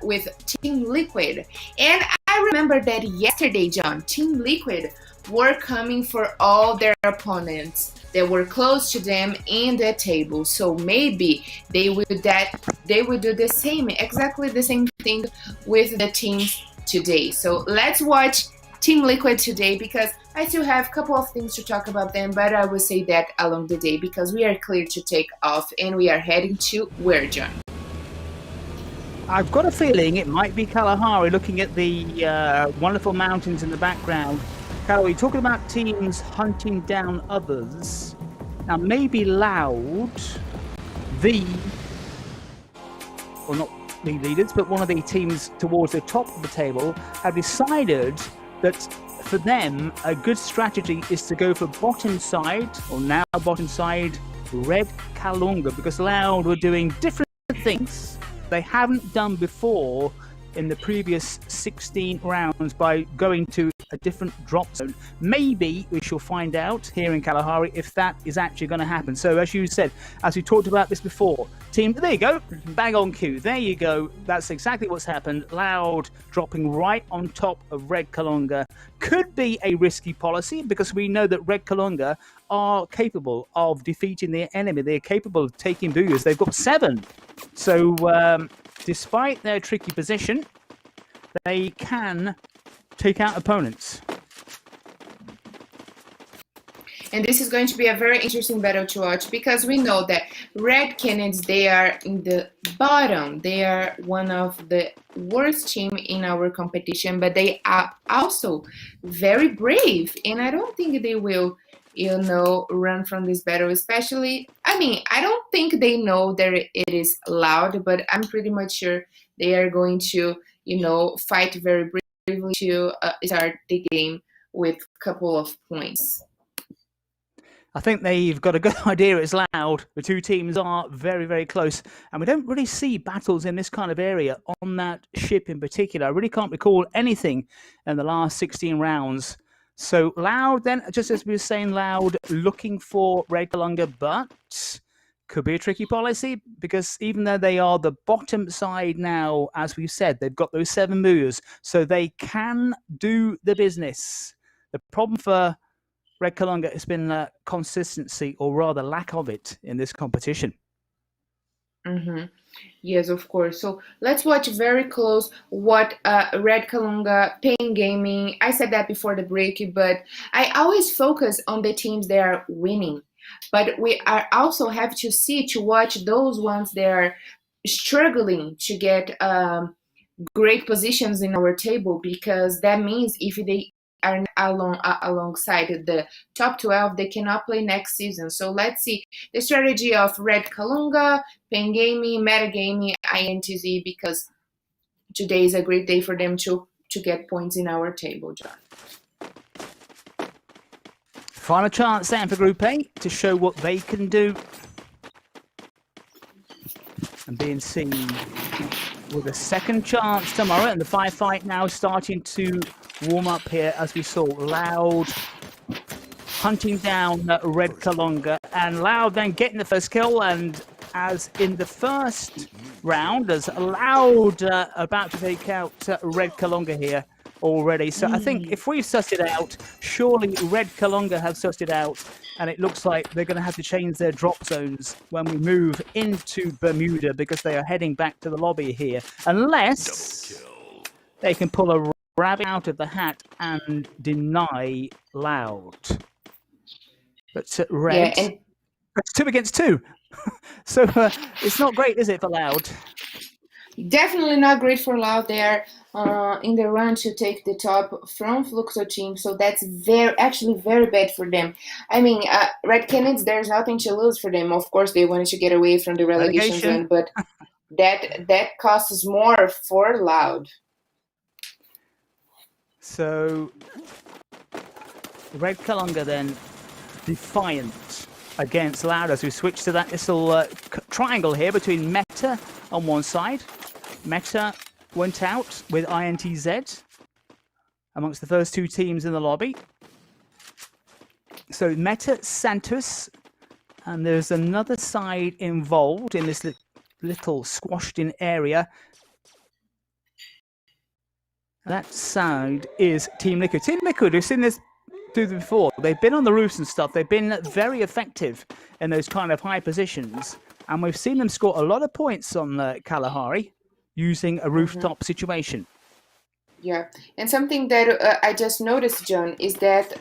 with Team Liquid. And I remember that yesterday, John, Team Liquid were coming for all their opponents that were close to them in the table. So maybe they would do the same, exactly the same thing with the teams today. So let's watch Team Liquid today because I still have a couple of things to talk about them, but I will say that along the day because we are clear to take off and we are heading to where, John? I've got a feeling it might be Kalahari looking at the wonderful mountains in the background. Kalahari, talking about teams hunting down others. Now, maybe Loud, not the leaders, but one of the teams towards the top of the table have decided that for them, a good strategy is to go for bottom side, or now bottom side, Red Kalunga, because Loud were doing different things they haven't done before in the previous 16 rounds by going to a different drop zone. Maybe we shall find out here in Kalahari if that is actually going to happen. So as you said, as we talked about this before, team, there you go, bang on cue. There you go. That's exactly what's happened. Loud dropping right on top of Red Kalunga. Could be a risky policy because we know that Red Kalunga are capable of defeating their enemy. They're capable of taking booyahs. They've got 7. So despite their tricky position, they can take out opponents. And this is going to be a very interesting battle to watch because we know that Red Canids, they are in the bottom. They are one of the worst team in our competition, but they are also very brave. And I don't think they will, run from this battle, especially, I don't think they know that it is Loud, but I'm pretty much sure they are going to, fight very bravely to start the game with a couple of points. I think they've got a good idea. It's Loud. The two teams are very, very close. And we don't really see battles in this kind of area on that ship in particular. I really can't recall anything in the last 16 rounds. So Loud then, just as we were saying, Loud looking for Red Kalunga, but could be a tricky policy because even though they are the bottom side now, as we've said, they've got those 7 moves, so they can do the business. The problem for Red Kalunga has been consistency, or rather lack of it, in this competition. Mm-hmm. Yes, of course. So let's watch very close what Red Kalunga, Pain Gaming. I said that before the break, but I always focus on the teams that are winning. But we are also have to watch those ones that are struggling to get great positions in our table, because that means if they are alongside the top 12, they cannot play next season. So let's see the strategy of Red Kalunga, Pain Gaming, Meta Gaming, INTZ, because today is a great day for them to get points in our table, John. Final chance then for Group A to show what they can do. And being seen with a second chance tomorrow, and the firefight now starting to warm up here as we saw Loud hunting down Red Kalunga, and Loud then getting the first kill, and as in the first round, as Loud about to take out Red Kalunga here already. So I think if we've sussed it out, surely Red Kalunga have sussed it out, and it looks like they're going to have to change their drop zones when we move into Bermuda, because they are heading back to the lobby here, unless they can pull a rabbit out of the hat and deny Loud. But Red, Yeah, and it's 2 against 2. So it's not great, is it, for Loud? definitely not great for Loud. They are in the run to take the top from Fluxo team, so that's actually very bad for them. I mean, Red Canids, there's nothing to lose for them. Of course, they wanted to get away from the relegation zone, but that costs more for Loud. So Red Kalunga then defiant against Loud as we switch to that little triangle here between Meta on one side. Meta went out with INTZ amongst the first 2 teams in the lobby. So Meta, Santos, and there's another side involved in this little squashed in area. That side is Team Liquid. Team Liquid, we've seen this do before. They've been on the roofs and stuff. They've been very effective in those kind of high positions. And we've seen them score a lot of points on Kalahari using a rooftop situation. Yeah, and something that I just noticed, John, is that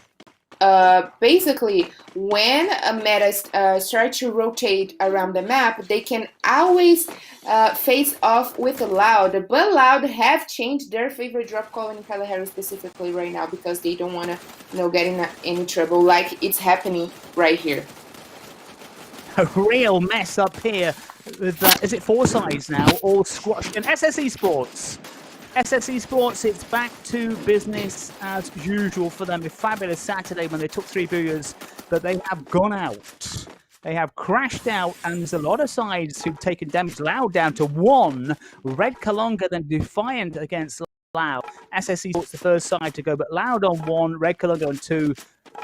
basically when a meta start to rotate around the map, they can always face off with Loud, but Loud have changed their favorite drop call in Kalahari specifically right now, because they don't want to get in any trouble like it's happening right here. A real mess up here with is it 4 sides now, all squashed. And SS Esports, it's back to business as usual for them. A fabulous Saturday when they took 3 boogers, but they have gone out. They have crashed out, and there's a lot of sides who've taken damage. Loud down to 1. Red Kalunga then defiant against Loud. SS Esports the first side to go, but Loud on 1, Red Kalunga on 2.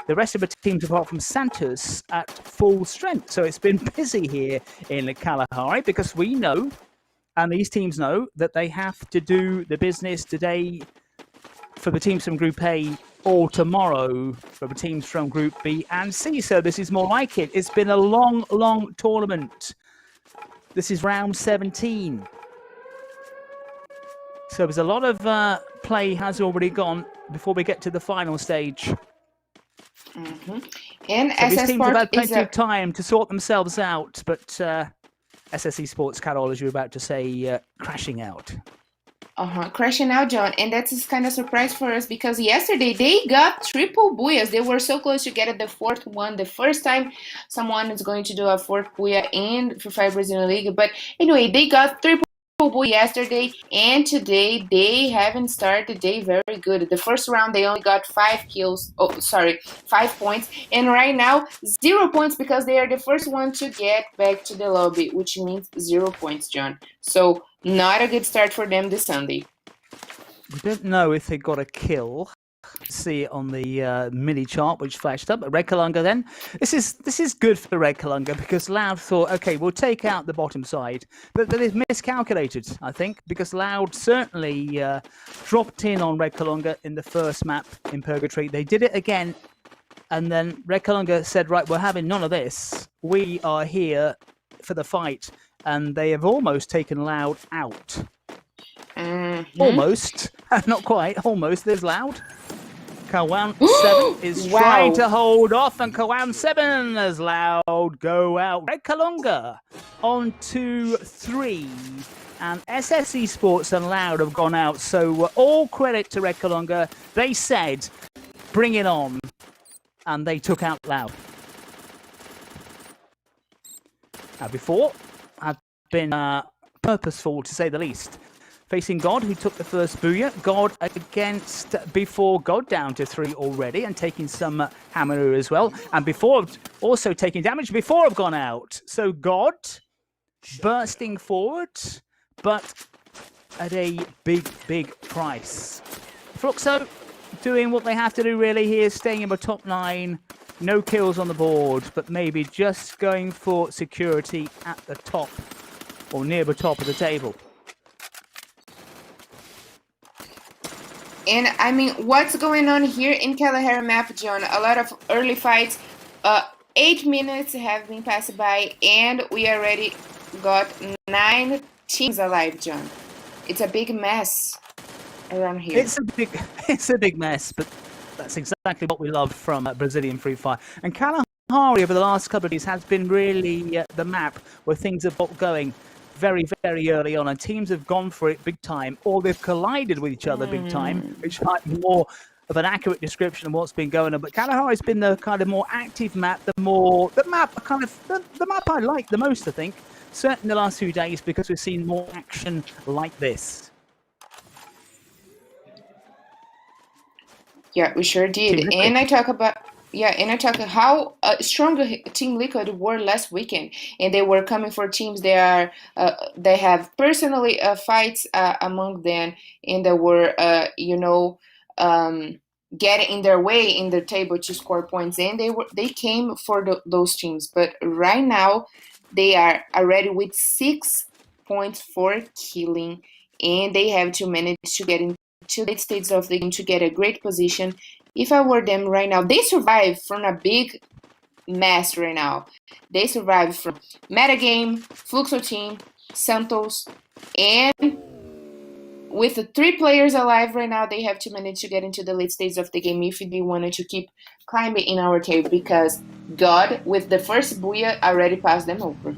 The rest of the teams, apart from Santos, at full strength. So it's been busy here in the Kalahari, because we know, and these teams know, that they have to do the business today for the teams from Group A, or tomorrow for the teams from Group B and C. So this is more like it. It's been a long, long tournament. This is round 17. So there's a lot of play has already gone before we get to the final stage. And so these teams have had Esports plenty of time to sort themselves out, but SS Esports, Carol, as you were about to say, crashing out. Crashing out, John. And that's kind of surprise for us, because yesterday they got triple booyahs. They were so close to get the 4th one. The first time someone is going to do a 4th booyah in Free Fire Brazilian League. But anyway, they got triple booyah yesterday, and today they haven't started the day very good. The first round they only got 5 points, and right now 0 points, because they are the first one to get back to the lobby, which means 0 points, John. So not a good start for them this Sunday. We don't know if they got a kill. See it on the mini chart which flashed up. But Red Kalunga then, this is good for Red Kalunga, because Loud thought, okay, we'll take out the bottom side, but they've miscalculated, I think, because Loud certainly dropped in on Red Kalunga in the first map in Purgatory. They did it again, and then Red Kalunga said, right, we're having none of this. We are here for the fight, and they have almost taken Loud out. Almost, not quite, almost. There's Loud. Kawan 7 is trying to hold off, and Kawan 7 as Loud go out. Red Kalunga on 2-3, and SS Esports and Loud have gone out. So all credit to Red Kalunga. They said, bring it on, and they took out Loud. Now before, I've been purposeful to say the least. facing God, who took the first booyah. God against before God down to 3 already and taking some hammer as well. And before also taking damage before I've gone out. So God bursting forward, but at a big, big price. Fluxo doing what they have to do really here, staying in the top 9. No kills on the board, but maybe just going for security at the top or near the top of the table. And I mean, what's going on here in Kalahari map, John? A lot of early fights. 8 minutes have been passed by, and we already got 9 teams alive, John. It's a big mess around here. It's a big mess, but that's exactly what we love from Brazilian Free Fire. And Kalahari over the last couple of days has been really the map where things have got going very, very early on, and teams have gone for it big time, or they've collided with each other big time, which might be more of an accurate description of what's been going on. But Kalahari's been the kind of more active map, the map I like the most, I think, certainly in the last few days, because we've seen more action like this. Yeah, we sure did. And I talk about how stronger Team Liquid were last weekend, and they were coming for teams. They have personally fights among them, and they were getting in their way in the table to score points, and they came for those teams. But right now, they are already with 6 points for killing, and they have to manage to get into late stages of the game to get a great position. If I were them right now, they survived from a big mess right now. They survived from Metagame, Fluxo team, Santos, and with the 3 players alive right now, they have to manage to get into the late stages of the game if they wanted to keep climbing in our table, because God, with the first booyah, already passed them over.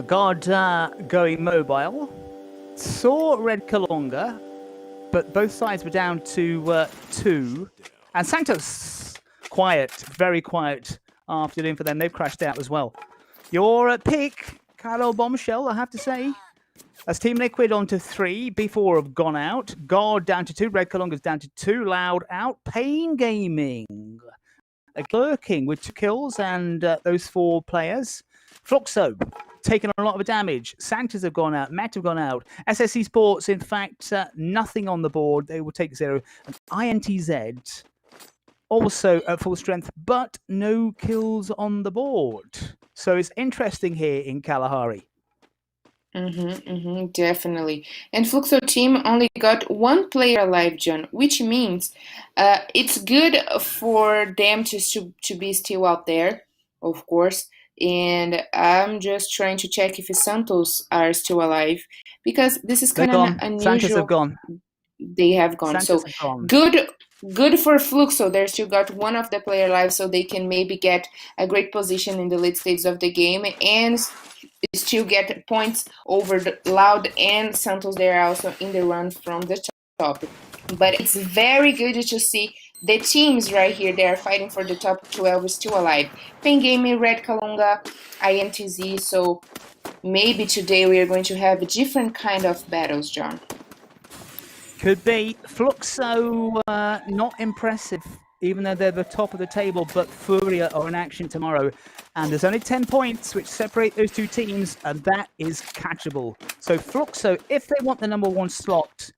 God going mobile. Saw Red Kalunga, but both sides were down to 2. And Santos, quiet, very quiet afternoon for them. They've crashed out as well. Your pick, Carlo Bombshell, I have to say. As Team Liquid on to 3, B4 have gone out. God down to 2, Red Kalunga's down to 2, Loud out. Pain Gaming, lurking with 2 kills and those 4 players. Fluxo taken a lot of damage. Santos have gone out. Met have gone out. SSC Sports, in fact, nothing on the board. They will take 0. And INTZ also at full strength, but no kills on the board. So it's interesting here in Kalahari. Definitely. And Fluxo team only got 1 player alive, John, which means it's good for them to be still out there, of course. And I'm just trying to check if Santos are still alive, because this is kind of unusual. Santos have gone. They have gone. Santos so have gone. Good for Fluxo. They still got 1 of the player alive, so they can maybe get a great position in the late stages of the game and still get points over the Loud and Santos. They're also in the run from the top. But it's very good to see the teams right here. They are fighting for the top 12 still alive. Pain Gaming, Red Kalunga, INTZ. So maybe today we are going to have a different kind of battles, John. Could be. Fluxo, not impressive, even though they're the top of the table, but FURIA are in action tomorrow. And there's only 10 points which separate those 2 teams, and that is catchable. So Fluxo, if they want the number 1 slot,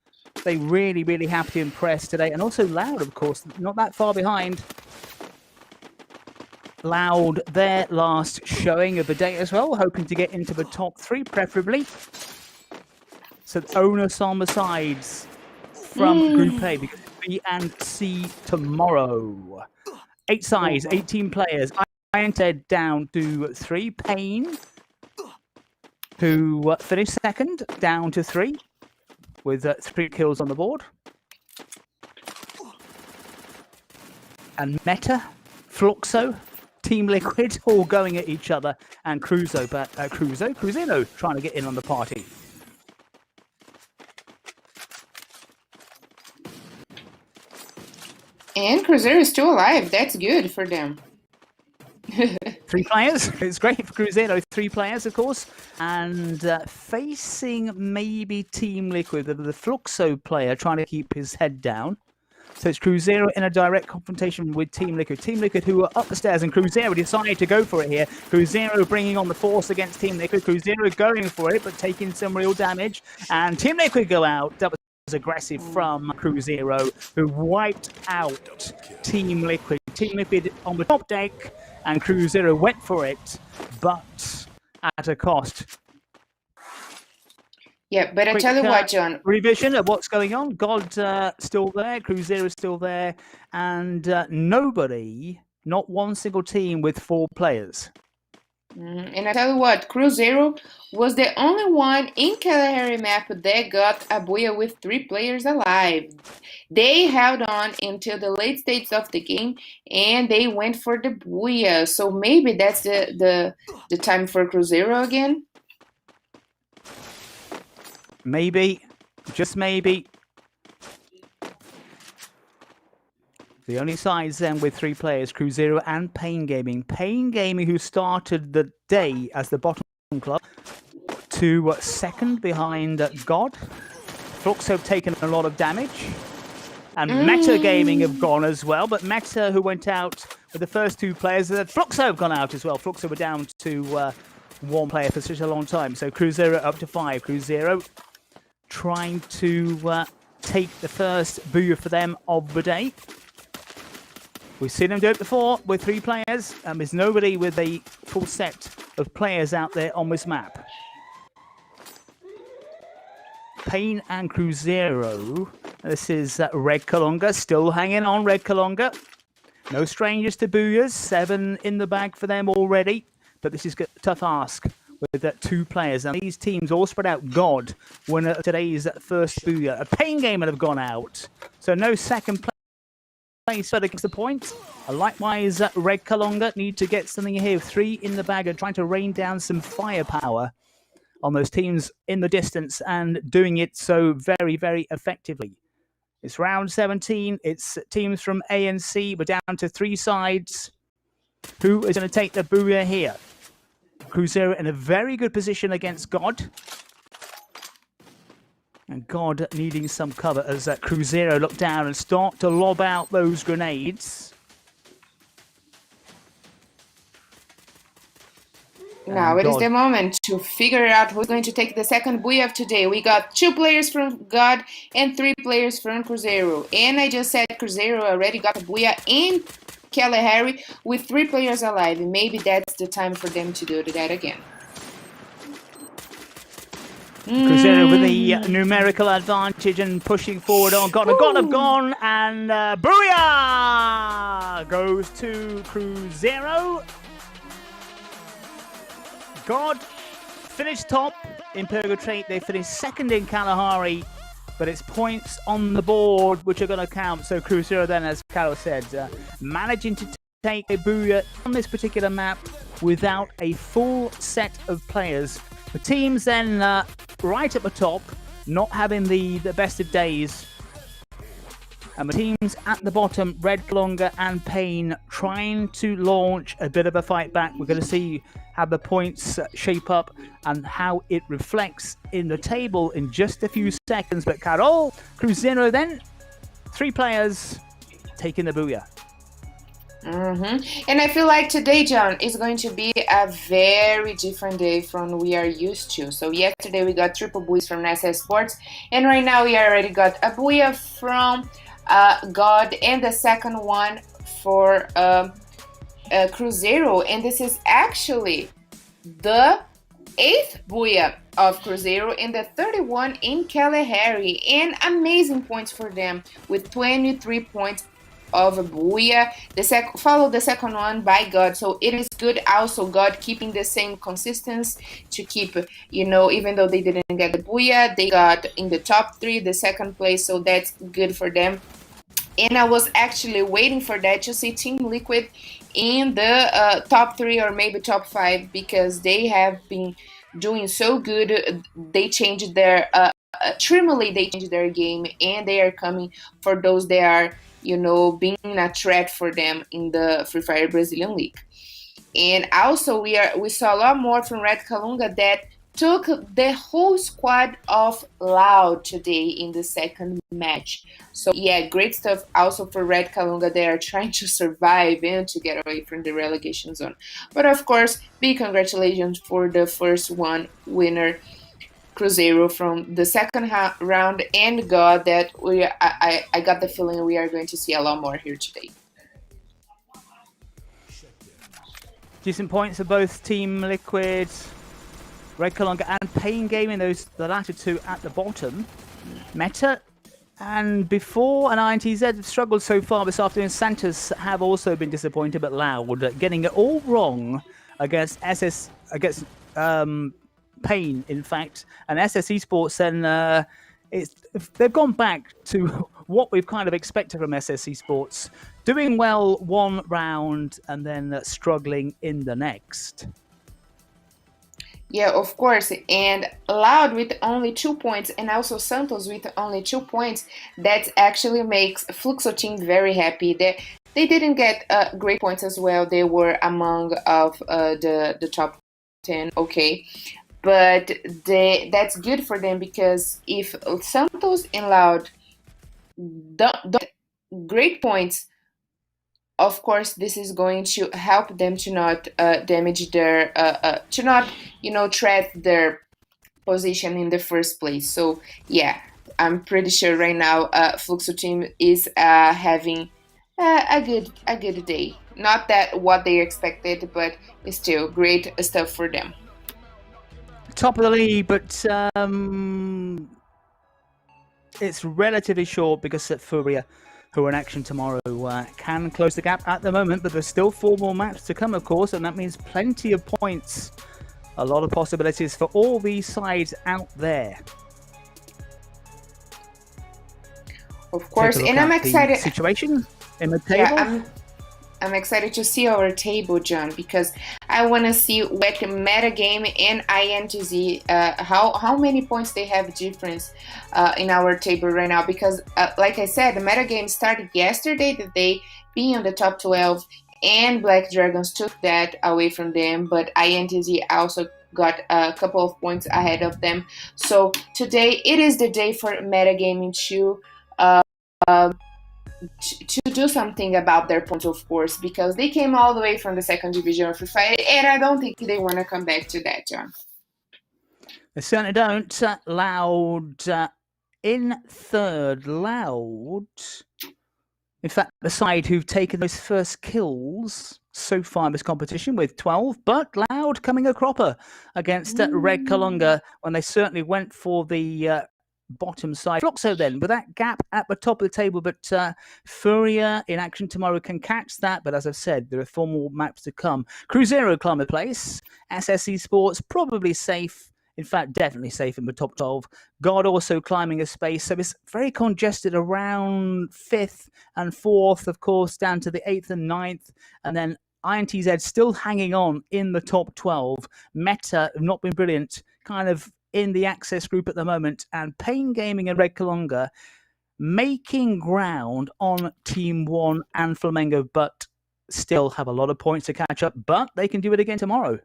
they really, really have to impress today. And also Loud, of course, not that far behind. Loud, their last showing of the day as well, hoping to get into the top 3, preferably. So onus on the sides from Group A, because B and C tomorrow. 8 sides, 18 players. INTZ down to 3. Pain, who finished second, down to 3. With 3 kills on the board. And Meta, Fluxo, Team Liquid, all going at each other. And Cruzeiro trying to get in on the party. And Cruzeiro is still alive. That's good for them. 3 players. It's great for Cruzeiro. 3 players, of course. And facing maybe Team Liquid, the Fluxo player trying to keep his head down. So it's Cruzeiro in a direct confrontation with Team Liquid. Team Liquid who are up the stairs, and Cruzeiro decided to go for it here. Cruzeiro bringing on the force against Team Liquid. Cruzeiro going for it, but taking some real damage. And Team Liquid go out. That was aggressive from Cruzeiro, who wiped out Team Liquid. Team Liquid on the top deck, and Cruzeiro went for it, but at a cost. Yeah, but I tell you what, John. Revision of what's going on. God still there, Cruzeiro still there, and nobody, not one single team with 4 players. And I tell you what, Cruzeiro was the only one in Kalahari map that got a Booyah with 3 players alive. They held on until the late stages of the game, and they went for the Booyah. So maybe that's the time for Cruzeiro again. Maybe, just maybe. The only sides then with 3 players, Cruzeiro and Pain Gaming. Pain Gaming, who started the day as the bottom club, to second behind God. Fluxo have taken a lot of damage. And Meta Gaming have gone as well. But Meta, who went out with the first 2 players, Fluxo have gone out as well. Fluxo were down to 1 player for such a long time. So Cruzeiro up to 5. Cruzeiro trying to take the first Booyah for them of the day. We've seen them do it before with 3 players, and there's nobody with a full set of players out there on this map. Pain and Cruzeiro. This is Red Kalunga, still hanging on, Red Kalunga. No strangers to Booyahs, 7 in the bag for them already, but this is a tough ask with 2 players. And these teams all spread out. God won today's first Booyah. A Pain Gamer have gone out, so no second place further against the point. Likewise, Red Kalunga need to get something here. 3 in the bag and trying to rain down some firepower on those teams in the distance, and doing it so very, very effectively. It's round 17. It's teams from A and C. We're down to 3 sides. Who is going to take the Booyah here? Cruzeiro in a very good position against God. And God needing some cover as Cruzeiro look down and start to lob out those grenades. Now it is the moment to figure out who's going to take the second Booyah of today. We got 2 players from God and 3 players from Cruzeiro. And I just said Cruzeiro already got a Booyah in Kalahari with 3 players alive. And maybe that's the time for them to do that again. Cruzeiro with the numerical advantage and pushing forward on God. God have gone, and Booyah goes to Cruzeiro. God finished top in Purgatory. They finished second in Kalahari, but it's points on the board which are going to count. So Cruzeiro then, as Carol said, managing to take a Booyah on this particular map without a full set of players. The teams then right at the top, not having the best of days. And the teams at the bottom, Red Kalunga and Pain, trying to launch a bit of a fight back. We're going to see how the points shape up and how it reflects in the table in just a few seconds. But Carol, Cruzeiro then, 3 players taking the Booyah. And I feel like today, John, is going to be a very different day from we are used to. So yesterday we got triple Booyahs from Esports, and right now we already got a Booyah from God and the second one for Cruzeiro. And this is actually the 8th Booyah of Cruzeiro and the 31 in Kalahari. And amazing points for them with 23 points of a Booyah. Follow the second one by God. So it is good also God keeping the same consistency to keep, even though they didn't get the Booyah, they got in the top 3, the second place. So that's good for them. And I was actually waiting for that to see Team Liquid in the top 3 or maybe top 5, because they have been doing so good. They changed their extremely, they changed their game, and they are coming for those that are being a threat for them in the Free Fire Brazilian League. And also we saw a lot more from Red Kalunga that took the whole squad of Loud today in the second match. So yeah, great stuff also for Red Kalunga. They are trying to survive and to get away from the relegation zone. But of course, big congratulations for the first one winner, Cruzeiro, from the second round. And God, that I got the feeling we are going to see a lot more here today. Decent points for both Team Liquid, Red Kalunga and Pain Gaming, the latter two at the bottom. Meta and Before and INTZ have struggled so far this afternoon. Santos have also been disappointed, but Loud getting it all wrong against Pain, in fact. And SS Esports then they've gone back to what we've kind of expected from SS Esports, doing well one round and then struggling in the next. Yeah, of course. And Loud with only 2 points, and also Santos with only 2 points, that actually makes Fluxo team very happy. They didn't get great points as well. They were among of the top 10, okay. But that's good for them, because if Santos and Loud don't get great points, of course, this is going to help them to not damage their, to not, threat their position in the first place. So yeah, I'm pretty sure right now Fluxo team is having a good day. Not that what they expected, but it's still great stuff for them. Top of the league, but it's relatively short because FURIA, who are in action tomorrow, can close the gap at the moment, but there's still 4 more maps to come, of course, and that means plenty of points. A lot of possibilities for all these sides out there. Of course, and I'm excited. Situation in the table. Yeah, I'm excited to see our table, John, because I want to see what metagame and INTZ, how many points they have difference in our table right now. Because, like I said, the metagame started yesterday, the day being on the top 12, and Black Dragons took that away from them, but INTZ also got a couple of points ahead of them. So today, it is the day for metagaming to do something about their points, of course, because they came all the way from the second division of Free Fire, and I don't think they want to come back to that, John. They certainly don't. Loud in third. Loud, in fact, the side who've taken those first kills so far in this competition with 12, but Loud coming a cropper against Red Kalunga when they certainly went for the bottom side. Fluxo then with that gap at the top of the table, but FURIA in action tomorrow can catch that. But as I've said, there are 4 more maps to come. Cruzeiro climb a place. SS Esports probably safe. In fact, definitely safe in the top 12. God also climbing a space. So it's very congested around 5th and 4th, of course, down to the 8th and 9th. And then INTZ still hanging on in the top 12. Meta have not been brilliant, kind of in the access group at the moment, and Pain Gaming and Red Kalunga making ground on Team 1 and Flamengo, but still have a lot of points to catch up, but they can do it again tomorrow.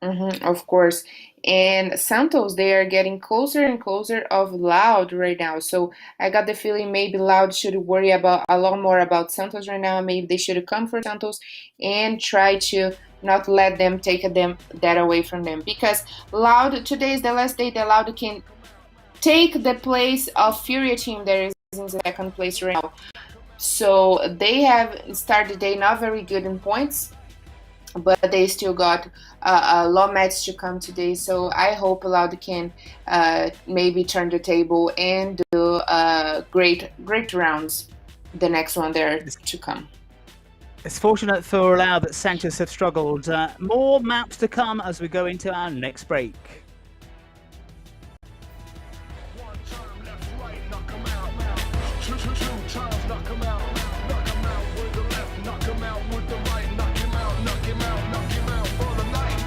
Of course. And Santos, they are getting closer and closer of Loud right now. So I got the feeling maybe Loud should worry about a lot more about Santos right now. Maybe they should come for Santos and try to not let them take that away from them. Because Loud, today is the last day that Loud can take the place of FURIA team that is in the second place right now. So they have started the day not very good in points, but they still got a lot of matches to come today. So I hope Loud can maybe turn the table and do great rounds the next one there to come. It's fortunate for Loud that Santos have struggled. More maps to come as we go into our next break. One time left, right, knock 'em out. Two times knock 'em out. Knock 'em out with the left, knock 'em out with the right. Knock him out, knock him out, knock him out for the night.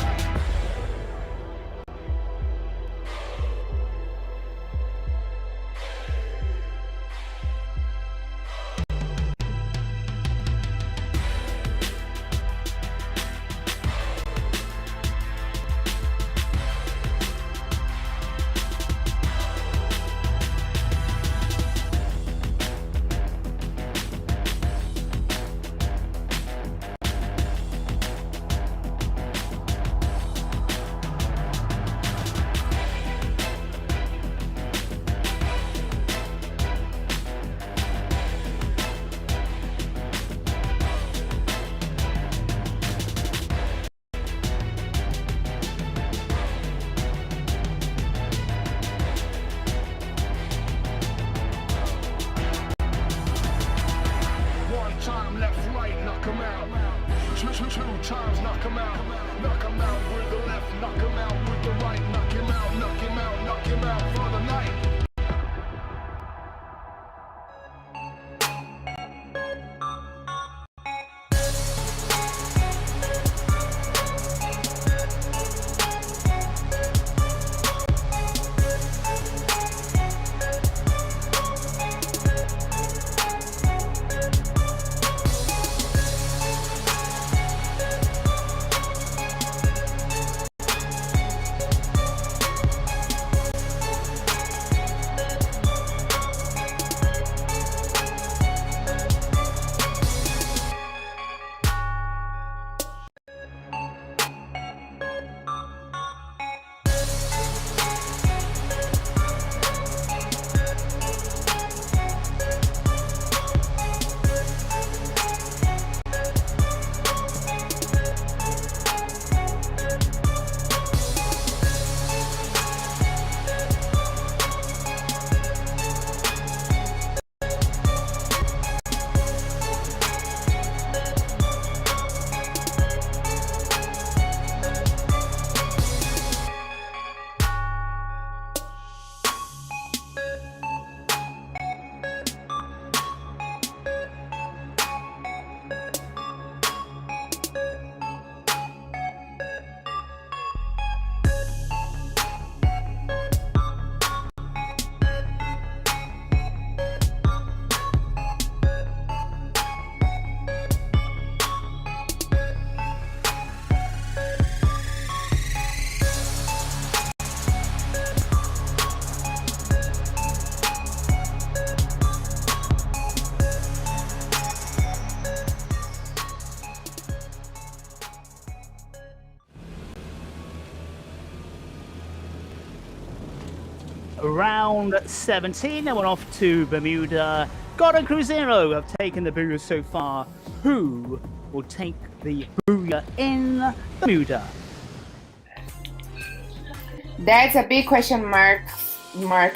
round 17. Then we're off to Bermuda. God and Cruzeiro have taken the Booyah so far. Who will take the Booyah in Bermuda? That's a big question mark,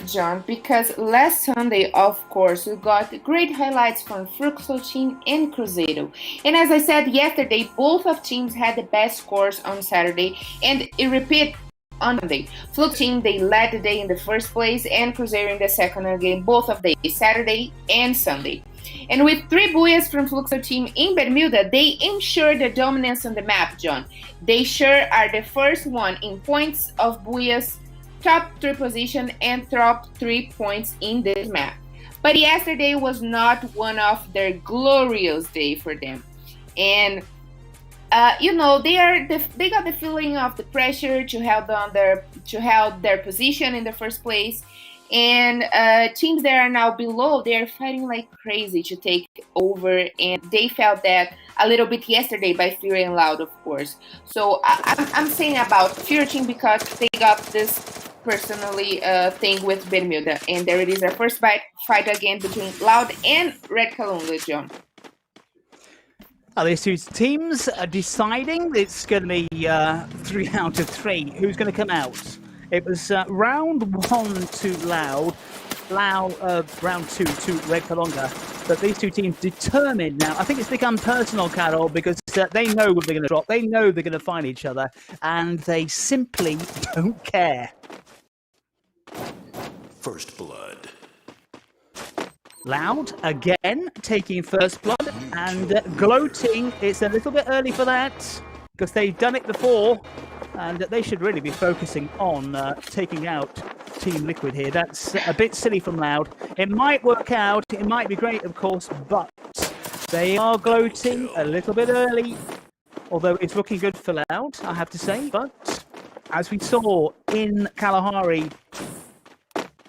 John, because last Sunday, of course, we got great highlights from Fluxo team and Cruzeiro. And as I said yesterday, both of teams had the best scores on Saturday, and it repeated on Sunday. Fluxo team, they led the day in the first place, and Cruzeiro in the second game, both of days, Saturday and Sunday. And with 3 Booyahs from Fluxo team in Bermuda, they ensure the dominance on the map, John. They sure are the first one in points of Booyahs, top 3 position, and top 3 points in this map. But yesterday was not one of their glorious day for them. And they got the feeling of the pressure to hold their position in the first place. And teams that are now below, they're fighting like crazy to take over, and they felt that a little bit yesterday by FURIA and Loud, of course. So I'm saying about FURIA team because they got this personally thing with Bermuda, and there it is, our first fight again between Loud and Red Kalunga, John. These two teams are deciding. It's going to be 3 out of 3. Who's going to come out? It was round 1 to Loud, round 2 to Red Kalunga. But these two teams determined now. I think it's become personal, Carol, because they know what they're going to drop. They know they're going to find each other, and they simply don't care. First blood. Loud again taking first blood and gloating. It's a little bit early for that because they've done it before, and they should really be focusing on taking out Team Liquid here. That's a bit silly from Loud. It might work out, it might be great, of course, but they are gloating a little bit early, although it's looking good for Loud, I have to say. But as we saw in Kalahari,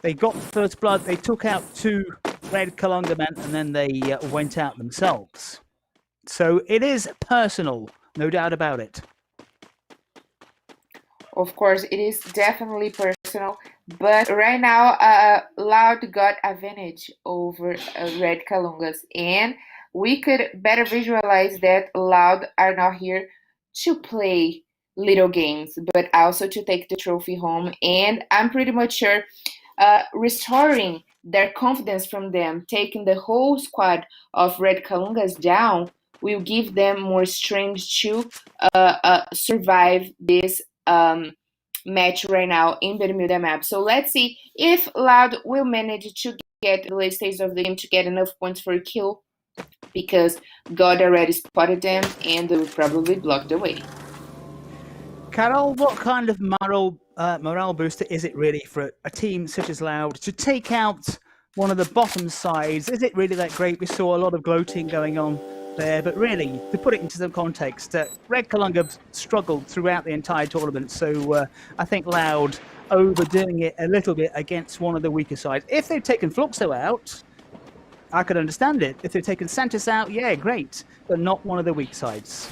they got first blood, they took out 2 Red Kalunga men, and then they went out themselves. So it is personal, no doubt about it. Of course, it is definitely personal, but right now, Loud got advantage over Red Kalungas, and we could better visualize that Loud are not here to play little games, but also to take the trophy home. And I'm pretty much sure restoring their confidence from them, taking the whole squad of Red Kalungas down, will give them more strength to survive this match right now in Bermuda map. So let's see if Loud will manage to get the late stage of the game to get enough points for a kill, because God already spotted them and they will probably block the way. Carol, what kind of morale booster is it really for a team such as Loud to take out one of the bottom sides? Is it really that great? We saw a lot of gloating going on there, but really, to put it into some context, Red Kalunga struggled throughout the entire tournament, so I think Loud overdoing it a little bit against one of the weaker sides. If they've taken Fluxo out, I could understand it. If they've taken Santos out, yeah, great, but not one of the weak sides.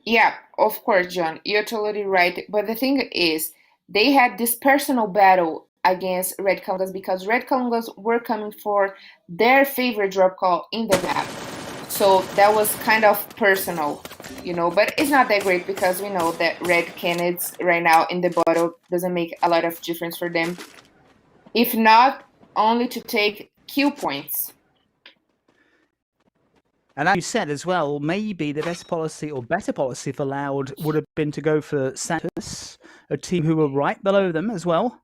Yeah, of course, John, you're totally right. But the thing is, they had this personal battle against Red Kalungas because Red Kalungas were coming for their favorite drop call in the map. So that was kind of personal, but it's not that great because we know that Red Canids right now in the bottle doesn't make a lot of difference for them. If not, only to take kill points. And as you said as well, maybe the best policy or better policy for Loud would have been to go for Santos, a team who were right below them as well.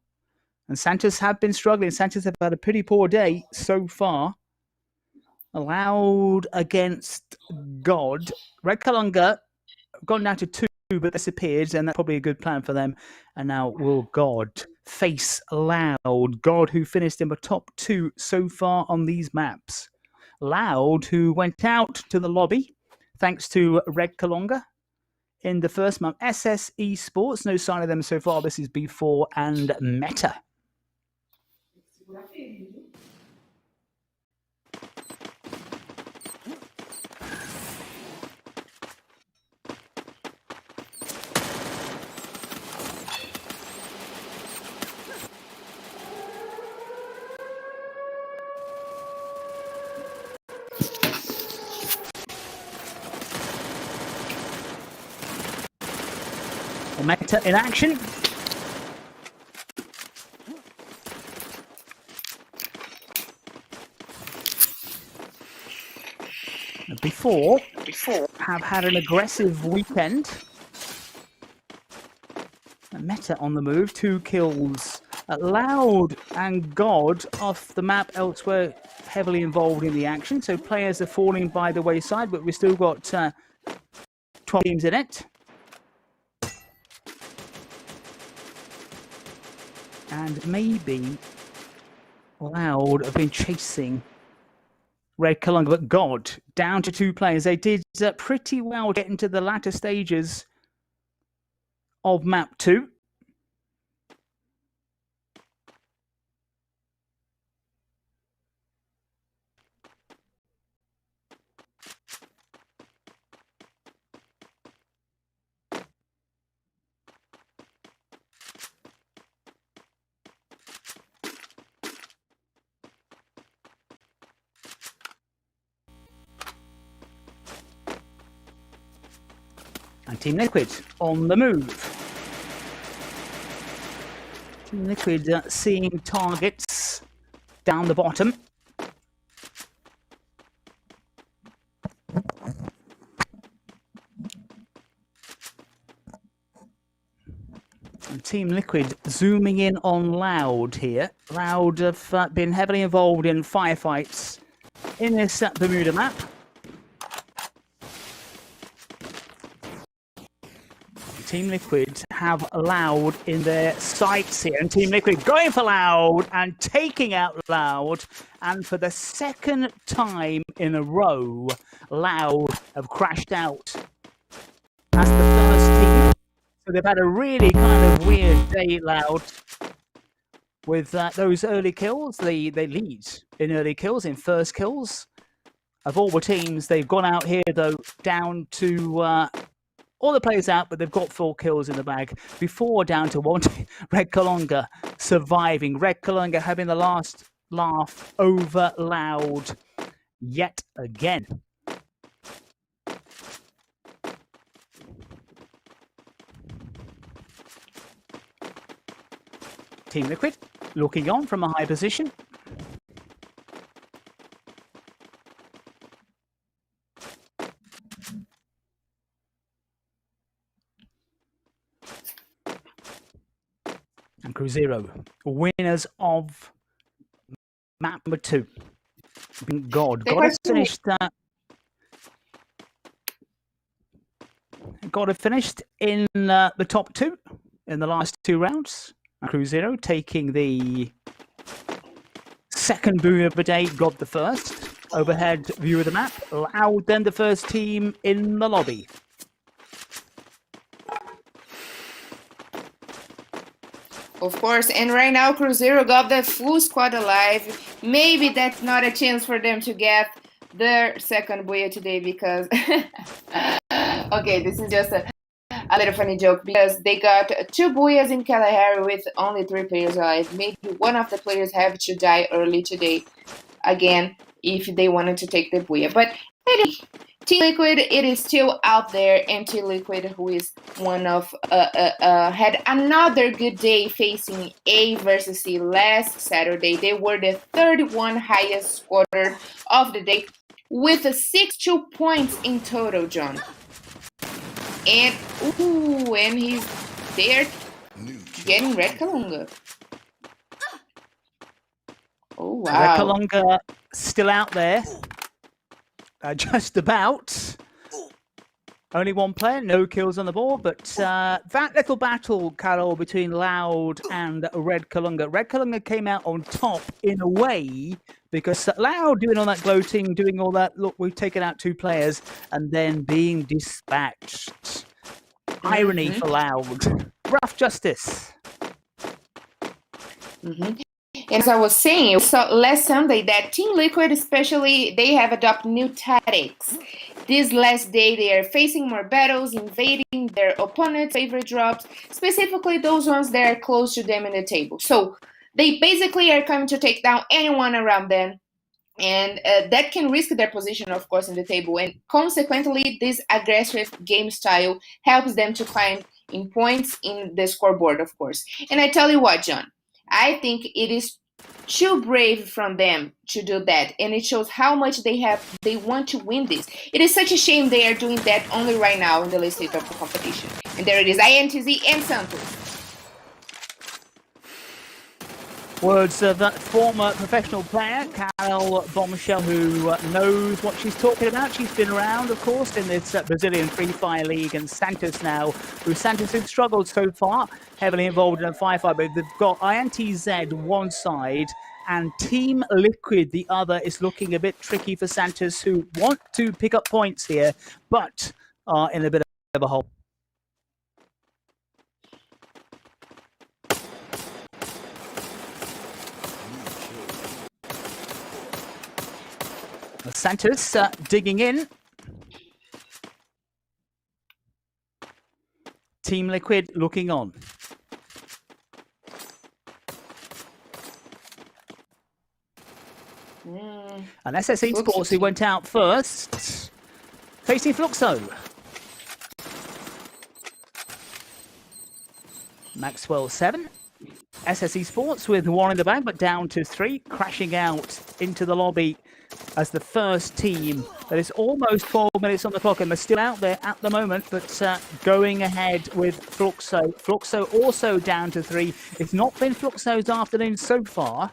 And Santos have been struggling. Santos have had a pretty poor day so far. Loud against God. Red Kalunga gone down to 2, but disappeared, and that's probably a good plan for them. And now will God face Loud? God, who finished in the top 2 so far on these maps. Loud, who went out to the lobby thanks to Red Kalunga in the first month. SS Esports, no sign of them so far. This is B4 and Meta. Meta in action. Before have had an aggressive weekend. Meta on the move, 2 kills. Loud and God off the map elsewhere, heavily involved in the action. So players are falling by the wayside, but we've still got 12 teams in it. And maybe Loud have been chasing Red Kalunga, but God, down to 2 players. They did pretty well getting to the latter stages of map 2. And Team Liquid on the move. Team Liquid seeing targets down the bottom. And Team Liquid zooming in on Loud here. Loud have been heavily involved in firefights in this Bermuda map. Team Liquid have Loud in their sights here, and Team Liquid going for Loud and taking out Loud, and for the second time in a row, Loud have crashed out as the first team. So they've had a really kind of weird day, Loud, with those early kills. They lead in early kills, in first kills. Of all the teams, they've gone out here, though, down to... all the players out, but they've got 4 kills in the bag. Before down to 1, Red Kalunga surviving. Red Kalunga having the last laugh over Loud yet again. Team Liquid looking on from a high position. And Cruzeiro, winners of map number 2. God have finished. God have finished in the top 2 in the last 2 rounds. And Cruzeiro taking the second boom of the day. God the first. Overhead view of the map. Loud then the first team in the lobby. Of course, and right now Cruzeiro got the full squad alive. Maybe that's not a chance for them to get their second buoy today because... okay, this is just a little funny joke because they got 2 buoys in Kalahari with only 3 players alive. Maybe one of the players have to die early today again if they wanted to take the buoy. But Team Liquid, it is still out there, and Team Liquid, who is one of had another good day facing A versus C last Saturday. They were the 31 highest scorer of the day with 62 points in total, John. And and he's there getting Red Kalunga. Oh wow! Red Kalunga still out there. Just about. Only 1 player, no kills on the board, but that little battle, Carol, between Loud and Red Kalunga. Red Kalunga came out on top in a way because Loud doing all that gloating, doing all that, look, we've taken out 2 players, and then being dispatched. Irony for Loud. Rough justice. As I was saying, so last Sunday that Team Liquid, especially, they have adopted new tactics. This last day, they are facing more battles, invading their opponent's favorite drops, specifically those ones that are close to them in the table. So they basically are coming to take down anyone around them, and that can risk their position, of course, in the table. And consequently, this aggressive game style helps them to climb in points, in the scoreboard, of course. And I tell you what, John, I think it is too brave from them to do that, and it shows how much they want to win this. It is such a shame they are doing that only right now in the late stage of the competition. And there it is, INTZ and Santos. Words of former professional player Carol Bombshell, who knows what she's talking about. She's been around, of course, in this Brazilian Free Fire League, and Santos now, Santos has struggled so far, heavily involved in a firefight, but they've got INTZ one side and Team Liquid the other. Is looking a bit tricky for Santos, who want to pick up points here, but are in a bit of a hole. Santos digging in. Team Liquid looking on. And SS Esports, who went out first, facing Fluxo. Maxwell 7. SS Esports with 1 in the bag, but down to 3, crashing out into the lobby as the first team. That is almost 12 minutes on the clock, and they're still out there at the moment, but going ahead with Fluxo. Fluxo also down to 3. It's not been Fluxo's afternoon so far,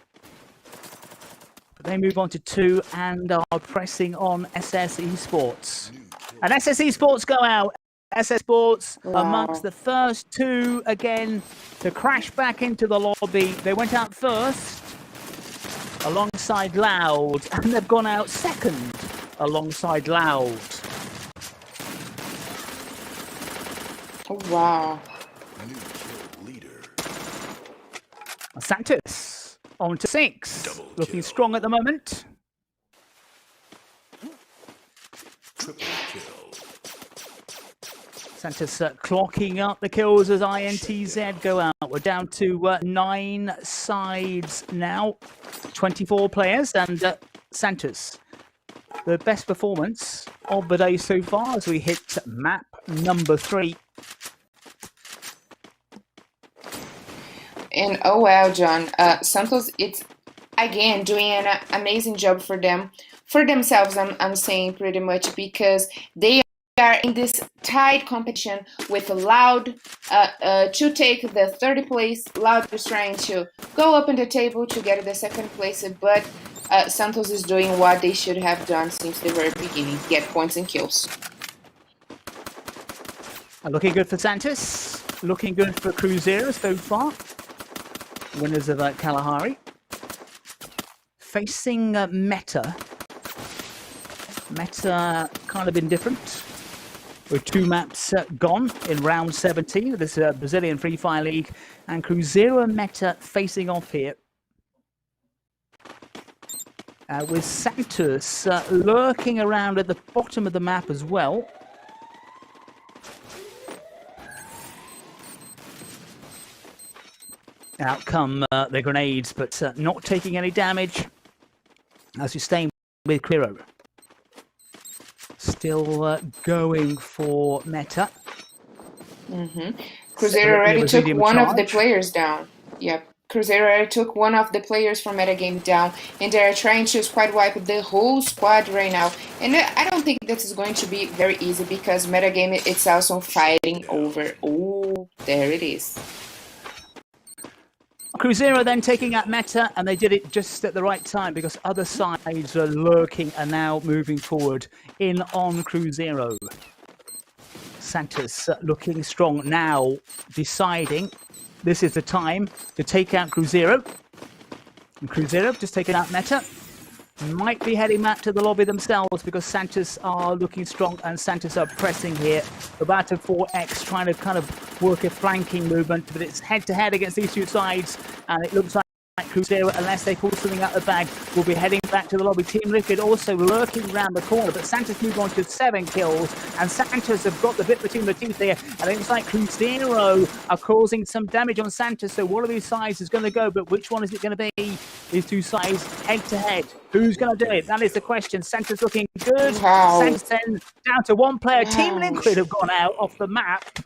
but they move on to 2 and are pressing on SS Esports. And SS Esports go out. SS Sports amongst the first 2 again to crash back into the lobby. They went out first alongside Loud, and they've gone out second alongside Loud. Oh, wow. Santos on to 6, looking strong at the moment. Triple kill. Santos clocking up the kills as INTZ go out. We're down to 9 sides now, 24 players, and Santos, the best performance of the day so far as we hit map number 3. And oh wow, John, Santos, it's again doing an amazing job for themselves. I'm saying pretty much, because they are in this tight competition with Loud to take the 3rd place. Loud is trying to go up in the table to get the 2nd place, but Santos is doing what they should have done since the very beginning: get points and kills. Looking good for Santos, looking good for Cruzeiro so far. Winners of Kalahari. Facing Meta. Meta kind of indifferent. With 2 maps gone in round 17 of this Brazilian Free Fire League, and Cruzeiro and Meta facing off here. With Santos lurking around at the bottom of the map as well. Out come the grenades, but not taking any damage as you stay with Cruzeiro. Still going for Meta. Cruzeiro already took one of the players down. Yep. Cruzeiro already took one of the players from Metagame down, and they're trying to squad wipe the whole squad right now. And I don't think this is going to be very easy, because Metagame it's also fighting over. Oh, there it is. Cruzeiro then taking out Meta, and they did it just at the right time, because other sides are lurking and now moving forward in on Cruzeiro. Santos looking strong now, deciding this is the time to take out Cruzeiro. And Cruzeiro just taking out Meta. Might be heading back to the lobby themselves, because Santos are looking strong, and Santos are pressing here. About a 4x, trying to kind of work a flanking movement, but it's head-to-head against these 2 sides, and it looks like Cruzeiro, unless they pull something out the bag, will be heading back to the lobby. Team Liquid also lurking around the corner, but Santos move on to 7 kills, and Santos have got the bit between the teeth there, and it looks like Cruzeiro are causing some damage on Santos. So one of these sides is going to go, but which one is it going to be? These 2 sides head-to-head. Who's going to do it? That is the question. Santos looking good. Wow. Santos down to 1 player. Wow. Team Liquid have gone out off the map.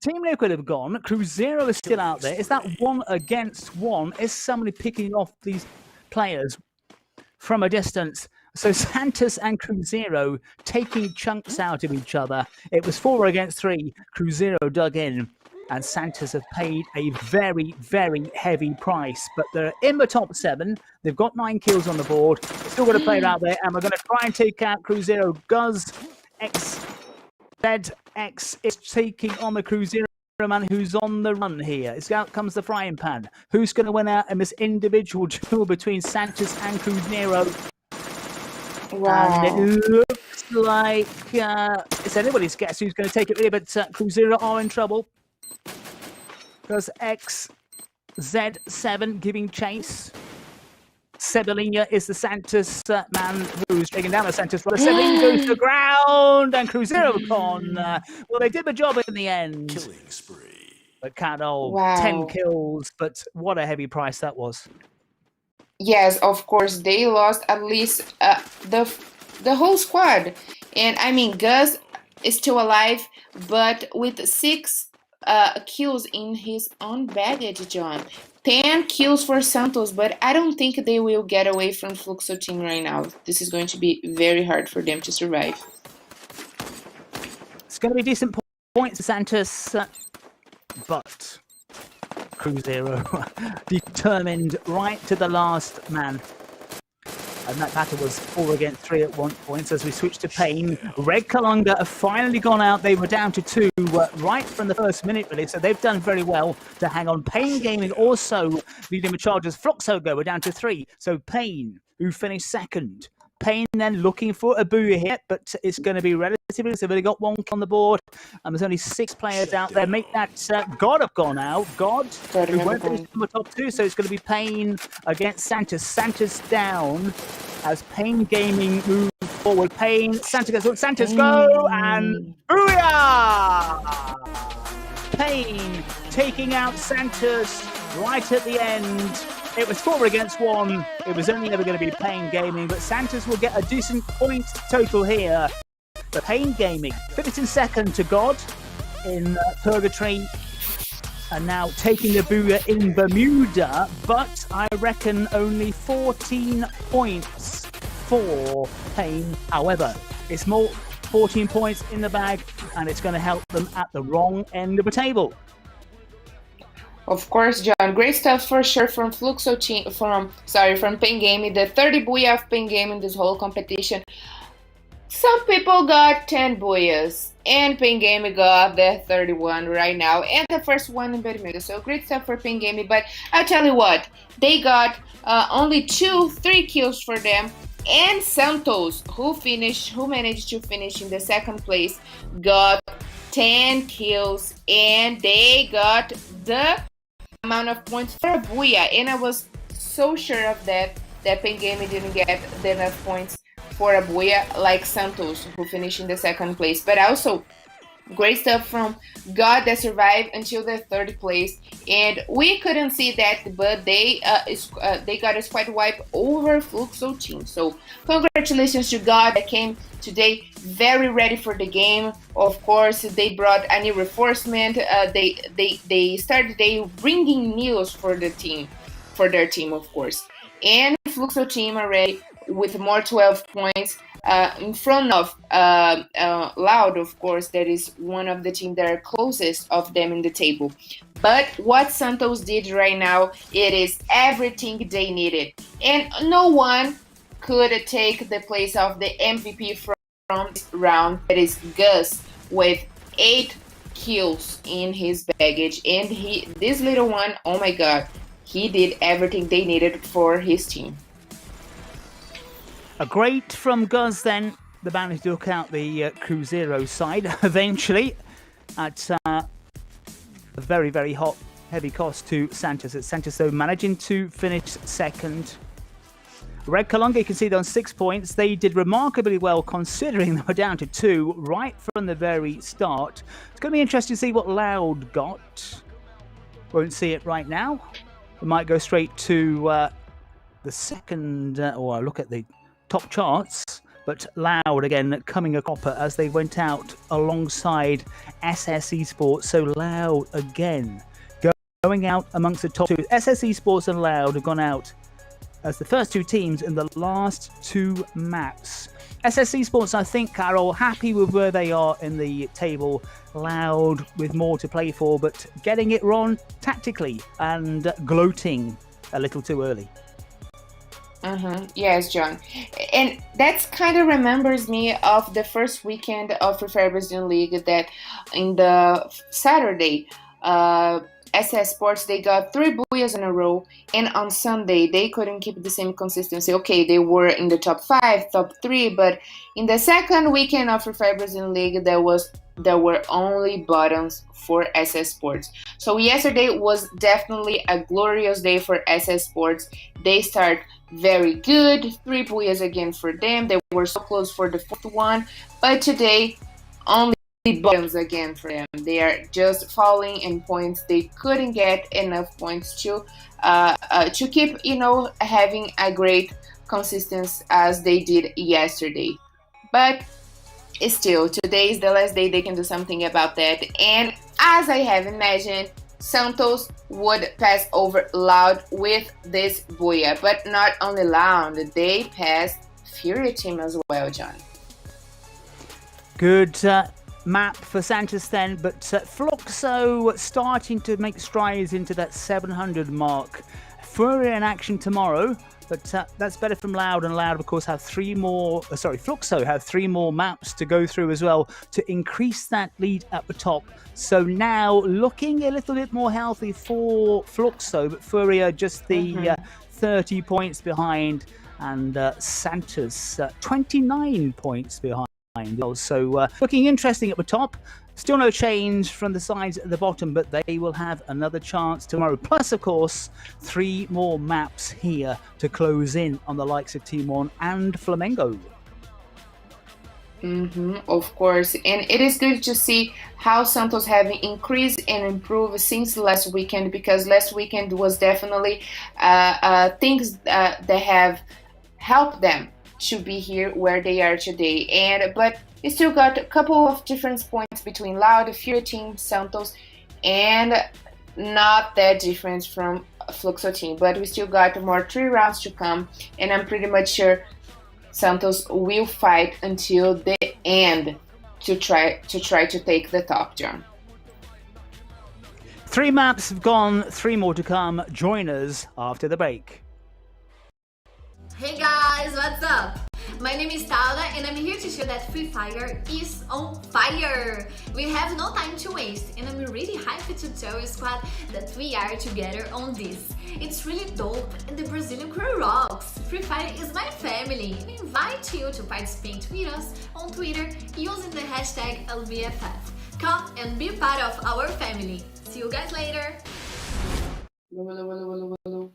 Team Liquid have gone. Cruzeiro is still out there. Is that 1 against 1? Is somebody picking off these players from a distance? So Santos and Cruzeiro taking chunks out of each other. It was 4 against 3. Cruzeiro dug in, and Santos have paid a very, very heavy price. But they're in the top 7. They've got 9 kills on the board. Still got a player out there, and we're going to try and take out Cruzeiro. Guz ZX is taking on the Cruzeiro man who's on the run here. Out comes the frying pan. Who's going to win out in this individual duel between Santos and Cruzeiro? Wow. And it looks like it's anybody's guess who's going to take it really, but Cruzeiro are in trouble because XZ7 giving chase. Cebolinha is the Santos man who's taking down the Santos runner. Cebolinha goes to the ground, and Cruzeiro gone. Well, they did the job in the end. Killing spree. But Cano, Wow. 10 kills, but what a heavy price that was. Yes, of course, they lost at least the whole squad. And I mean, Gus is still alive, but with 6 kills in his own baggage, John. 10 kills for Santos, but I don't think they will get away from Fluxo team right now. This is going to be very hard for them to survive. It's going to be decent points for Santos, but Cruzeiro determined right to the last man. And that battle was 4 against 3 at one point as we switched to Pain. Red Kalunga have finally gone out. They were down to 2 right from the first minute, really. So they've done very well to hang on. Pain Gaming also leading the charges. Fluxo go, we're down to 3. So Pain, who finished second. Pain then looking for a booyah hit, but it's going to be relatively. So they've got 1 kill on the board, and there's only 6 players out there. Make that God have gone out. God, who won't finish in the top 2, so it's going to be Pain against Santos. Santos down as Pain Gaming move forward. Pain, Santos goes, Santos go, and booyah! Pain taking out Santos right at the end. It was 4 against 1. It was only ever going to be Pain Gaming, but Santos will get a decent point total here. But Pain Gaming finishing second to God in Purgatory, and now taking the booyah in Bermuda, but I reckon only 14 points for Pain. However, it's more 14 points in the bag, and it's going to help them at the wrong end of the table. Of course, John. Great stuff for sure from Fluxo team, from Pain Gaming. The 30 booyah of Pain Gaming this whole competition. Some people got 10 booyahs, and Pain Gaming got the 31 right now, and the first one in Bermuda. So great stuff for Pain Gaming. But I'll tell you what, they got only 2-3 kills for them. And Santos, who managed to finish in the second place, got 10 kills, and they got the amount of points for a booyah. And I was so sure of that Pain Gaming didn't get enough points for a booyah like Santos, who finished in the second place. But also great stuff from God that survived until the third place, and we couldn't see that, but they got a squad wipe over Fluxo team. So congratulations to God that came today very ready for the game. Of course, they brought a new reinforcement. They started bringing news for their team, of course. And Fluxo team already with more 12 points. In front of Loud, of course, that is one of the teams that are closest of them in the table. But what Santos did right now, it is everything they needed. And no one could take the place of the MVP from this round, that is Gus, with 8 kills in his baggage. And this little one, oh my god, he did everything they needed for his team. A great from Guz then, the man who took out the Cruzeiro side eventually at a very, very hot, heavy cost to Santos. At Santos, though, managing to finish second. Red Kalunga, you can see they're on 6 points. They did remarkably well considering they were down to 2 right from the very start. It's going to be interesting to see what Loud got. Won't see it right now. We might go straight to the second, or look at the top charts. but Loud again coming a copper as they went out alongside SS Esports. So Loud again going out amongst the top two. SS Esports and Loud have gone out as the first two teams in the last two maps. SS Esports, I think, are all happy with where they are in the table. Loud with more to play for, but getting it wrong tactically and gloating a little too early. Yes, John. And that kind of remembers me of the first weekend of Free Fire Brazilian League, that in the Saturday, SS Sports, they got 3 booyahs in a row, and on Sunday they couldn't keep the same consistency. Okay, they were in the top 5, top 3, but in the second weekend of Free Fire Brazilian League, there were only bottoms for SS Sports. So yesterday was definitely a glorious day for SS Sports. They start very good, 3 booyahs again for them. They were so close for the 4th one, but today only bottoms again for them. They are just falling in points. They couldn't get enough points to keep, having a great consistency as they did yesterday. But still, today is the last day they can do something about that. And as I have imagined, Santos would pass over Loud with this booyah. But not only Loud, they passed FURIA team as well, John. Good map for Santos then, but Fluxo starting to make strides into that 700 mark. FURIA in action tomorrow, but that's better from Loud, and Loud of course have Fluxo have 3 more maps to go through as well to increase that lead at the top. So now looking a little bit more healthy for Fluxo, but FURIA just the 30 points behind, and Santos 29 points behind. So looking interesting at the top. Still no change from the sides at the bottom, but they will have another chance tomorrow. Plus, of course, 3 more maps here to close in on the likes of Team 1 and Flamengo. Of course. And it is good to see how Santos have increased and improved since last weekend, because last weekend was definitely things that have helped them to be here where they are today. But we still got a couple of difference points between Loud, FURIA team, Santos, and not that difference from Fluxo team. But we still got more 3 rounds to come, and I'm pretty much sure Santos will fight until the end to try to take the top, John. 3 maps have gone, 3 more to come. Join us after the break. Hey guys, what's up? My name is Talda and I'm here to show that Free Fire is on fire! We have no time to waste and I'm really hyped to tell you, squad, that we are together on this. It's really dope and the Brazilian crew rocks! Free Fire is my family and I invite you to participate with us on Twitter using the hashtag LBFF. Come and be part of our family. See you guys later! Hello.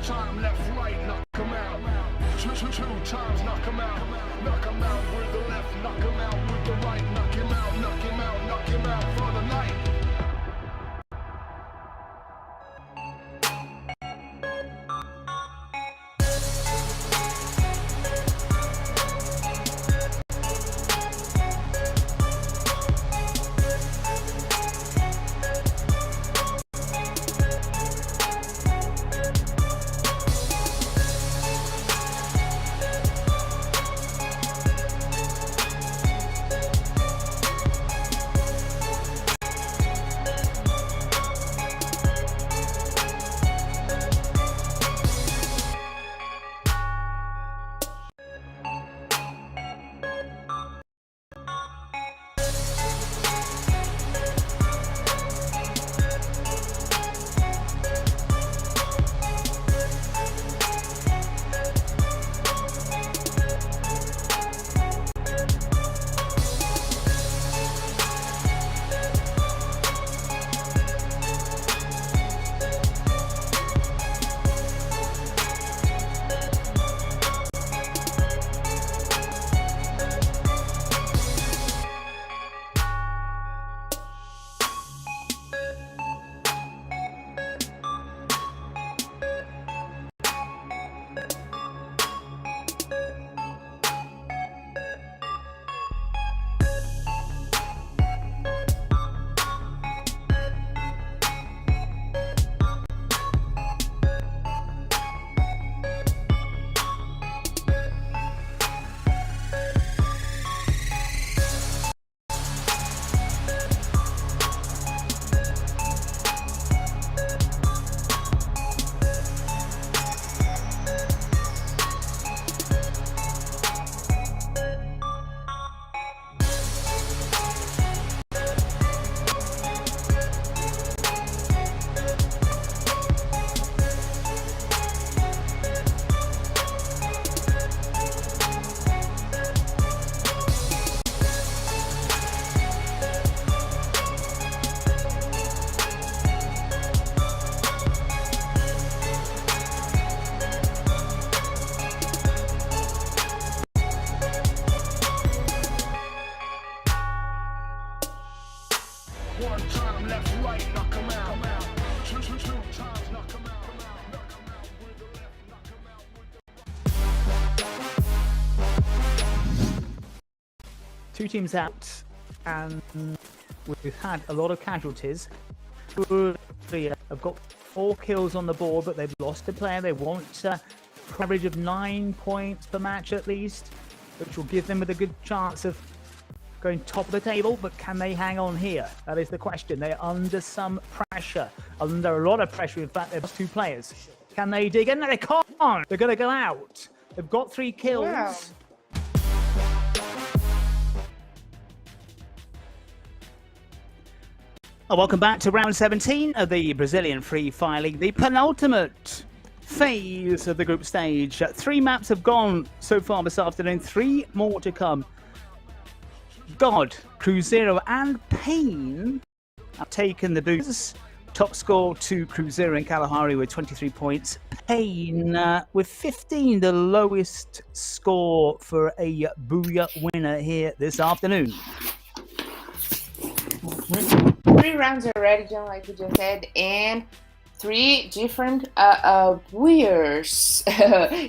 Time left, right, knock 'em out. Two times, knock 'em out. Knock 'em out with the left, knock left, right, knock 'em out. Two times, knock 'em out. Knock 'em out with the left, knock 'em out with the... Two teams out, and we've had a lot of casualties. FURIA have got 4 kills on the board, but they've lost a player. They want an average of 9 points per match at least, which will give them with a good chance of going top of the table. But can they hang on here? That is the question. They're under some pressure, under a lot of pressure. In fact, they've lost 2 players. Can they dig in? No, they can't. They're going to go out. They've got 3 kills. Wow. Welcome back to round 17 of the Brazilian Free Fire League, the penultimate phase of the group stage. 3 maps have gone so far this afternoon, 3 more to come. God, Cruzeiro and Pain have taken the boost. Top score to Cruzeiro and Kalahari with 23 points. Pain with 15, the lowest score for a Booyah winner here this afternoon. 3 rounds already, John, like we just said, and 3 different booyers.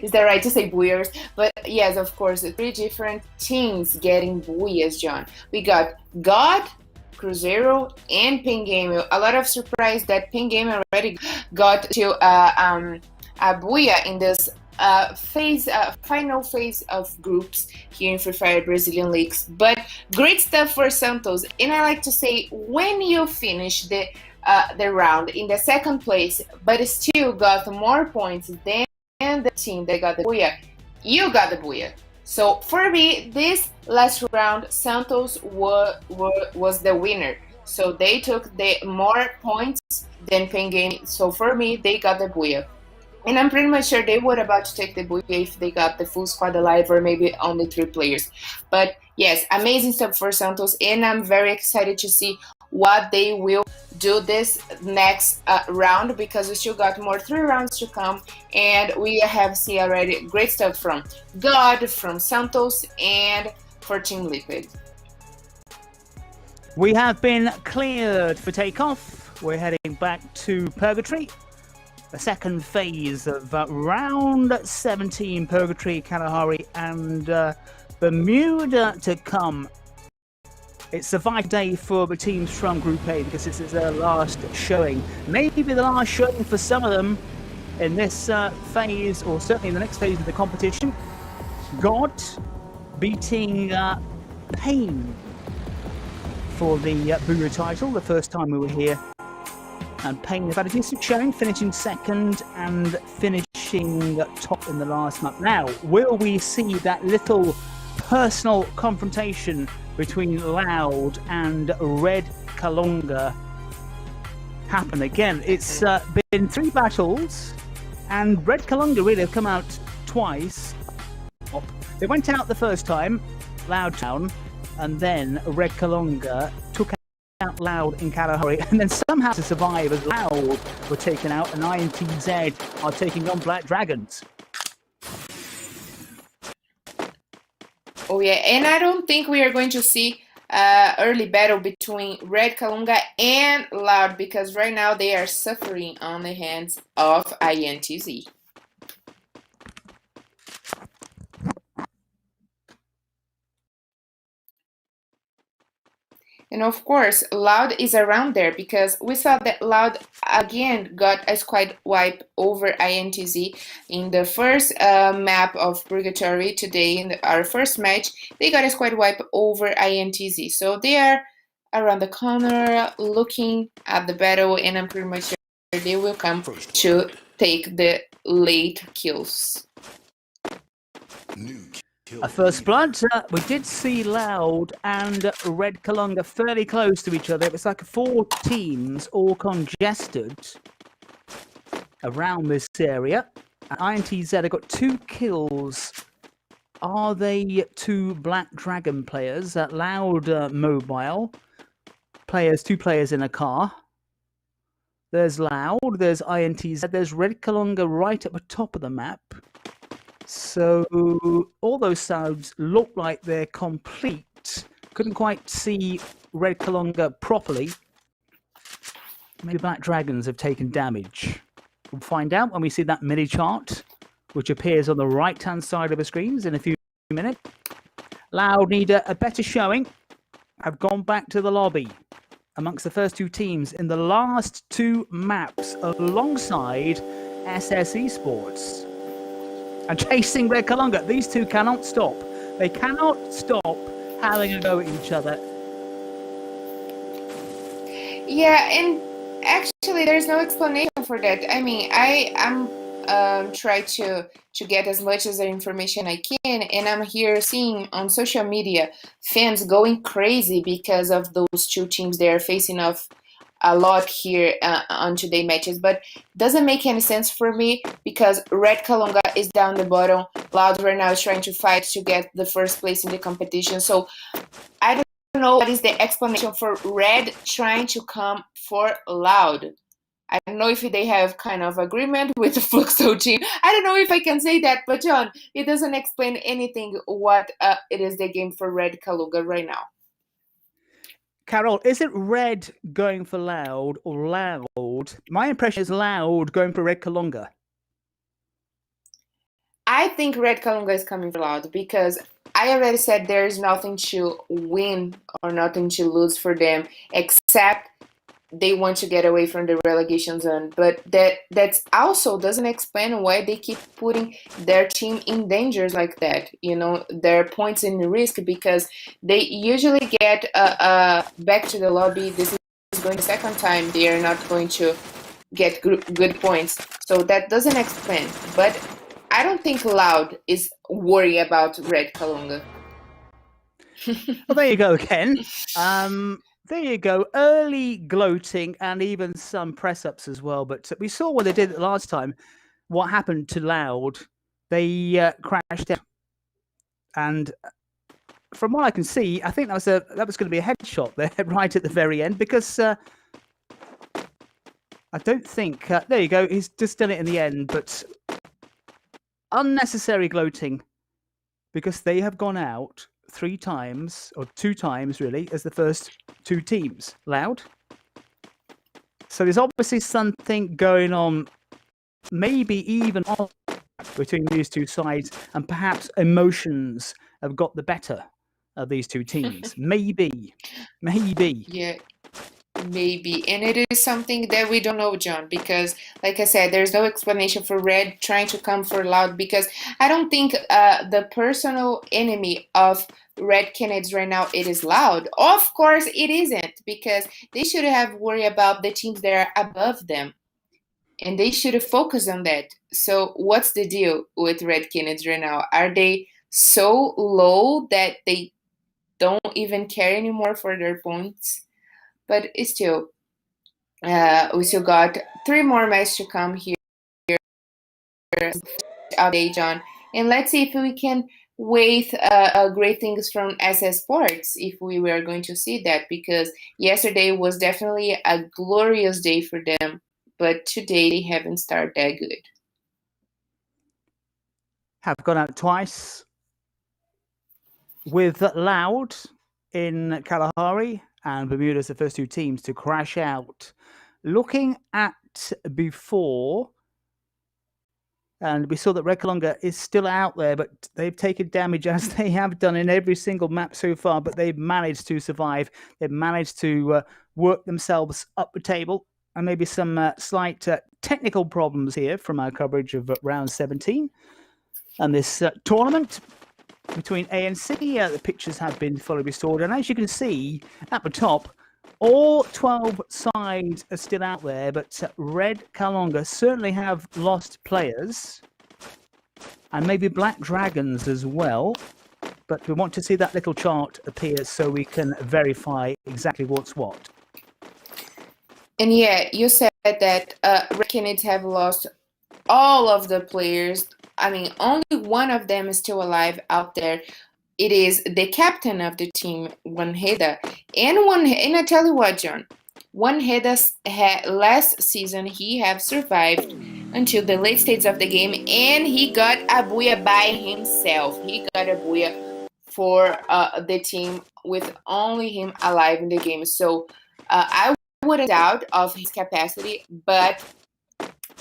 Is that right to say booyers? But yes, of course, 3 different teams getting booyahs, John. We got God, Cruzeiro, and Pain Game. A lot of surprise that Pain Game already got to a booyah in this final phase of groups here in Free Fire Brazilian Leagues. But great stuff for Santos. And I like to say, when you finish the round in the 2nd place, but still got more points than the team that got the booyah, you got the booyah. So for me, this last round, Santos was the winner. So they took the more points than Pain Game. So for me, they got the booyah. And I'm pretty much sure they were about to take the booyah if they got the full squad alive or maybe only 3 players. But yes, amazing stuff for Santos, and I'm very excited to see what they will do this next round, because we still got more 3 rounds to come, and we have seen already great stuff from God, from Santos, and for Team Liquid. We have been cleared for takeoff. We're heading back to Purgatory. The 2nd phase of round 17, Purgatory, Kalahari, and Bermuda to come. It's a vital day for the teams from Group A because this is their last showing. Maybe the last showing for some of them in this phase, or certainly in the next phase of the competition. God beating Pain for the Booyah title, the first time we were here. And Pain have had a decent showing, finishing 2nd and finishing top in the last map. Now, will we see that little personal confrontation between Loud and Red Kalunga happen again? It's been 3 battles, and Red Kalunga really have come out twice. They went out the first time, Loud down, and then Red Kalunga took out Loud in Kalahari, and then somehow to survive as Loud were taken out, and INTZ are taking on Black Dragons. Oh yeah, and I don't think we are going to see early battle between Red Kalunga and Loud, because right now they are suffering on the hands of INTZ. And of course, Loud is around there, because we saw that Loud again got a squad wipe over INTZ in the first map of Purgatory today. In our first match, they got a squad wipe over INTZ. So they are around the corner looking at the battle, and I'm pretty much sure they will come to take the late kills. A first blood. We did see Loud and Red Kalunga fairly close to each other. It was like 4 teams all congested around this area. And INTZ have got 2 kills. Are they 2 Black Dragon players? Loud mobile players, 2 players in a car. There's Loud, there's INTZ, there's Red Kalunga right at the top of the map. So all those sounds look like they're complete. Couldn't quite see Red Kalunga properly. maybe Black Dragons have taken damage. We'll find out when we see that mini chart, which appears on the right-hand side of the screens in a few minutes. Loud need a better showing. Have gone back to the lobby amongst the first two teams in the last two maps alongside SS Esports. And chasing Red Kalunga, these two cannot stop. They cannot stop having a go at each other. Yeah, and actually, there's no explanation for that. I mean, I'm trying to get as much as the information I can, and I'm here seeing on social media fans going crazy because of those two teams they are facing off a lot here on today matches, but doesn't make any sense for me because Red Kalunga is down the bottom. Loud right now is trying to fight to get the first place in the competition. So I don't know what is the explanation for Red trying to come for Loud. I don't know if they have kind of agreement with the Fluxo team. I don't know if I can say that, but John, it doesn't explain anything what it is the game for Red Kalunga right now. Carol, is it Red going for Loud or Loud? My impression is Loud going for Red Kalunga. I think Red Kalunga is coming for Loud because I already said there's nothing to win or nothing to lose for them except they want to get away from the relegation zone. But that's also doesn't explain why they keep putting their team in dangers like that. You know, their points in risk because they usually get back to the lobby. This is going the second time they are not going to get good points. So that doesn't explain. But I don't think Loud is worried about Red Kalunga. Well, there you go, Ken. There you go. Early gloating and even some press-ups as well. But we saw what they did last time. What happened to Loud? They crashed out. And from what I can see, I think that was going to be a headshot there right at the very end because I don't think... there you go. He's just done it in the end. But unnecessary gloating because they have gone out 3 times, or 2 times really, as the first 2 teams. Loud. So there's obviously something going on, maybe even on between these two sides, and perhaps emotions have got the better of these two teams. Maybe. Yeah, maybe. And it is something that we don't know, John, because like I said, there's no explanation for Red trying to come for Loud because I don't think the personal enemy of Red Canids right now, it is Loud. Of course it isn't, because they should have worried about the teams that are above them. And they should have focused on that. So what's the deal with Red Canids right now? Are they so low that they don't even care anymore for their points? But it's still, we still got 3 more matches to come here update, John. And let's see if we can wait great things from SS Sports, if we were going to see that, because yesterday was definitely a glorious day for them, but today they haven't started that good. Have gone out twice with Loud in Kalahari and Bermuda's the first 2 teams to crash out. Looking at before, and we saw that Red Kalunga is still out there, but they've taken damage as they have done in every single map so far, but they've managed to survive. They've managed to work themselves up the table, and maybe some slight technical problems here from our coverage of round 17 and this tournament between A and C. The pictures have been fully restored, and as you can see at the top, all 12 sides are still out there, but Red Kalunga certainly have lost players, and maybe Black Dragons as well. But we want to see that little chart appear so we can verify exactly what's what. And yeah, you said that Red Canids have lost all of the players. I mean, only one of them is still alive out there. It is the captain of the team, Wanheda. And I tell you what, John, Wanheda last season he have survived until the late stages of the game, and he got a booyah by himself. He got a booyah for the team with only him alive in the game. So I wouldn't doubt of his capacity, but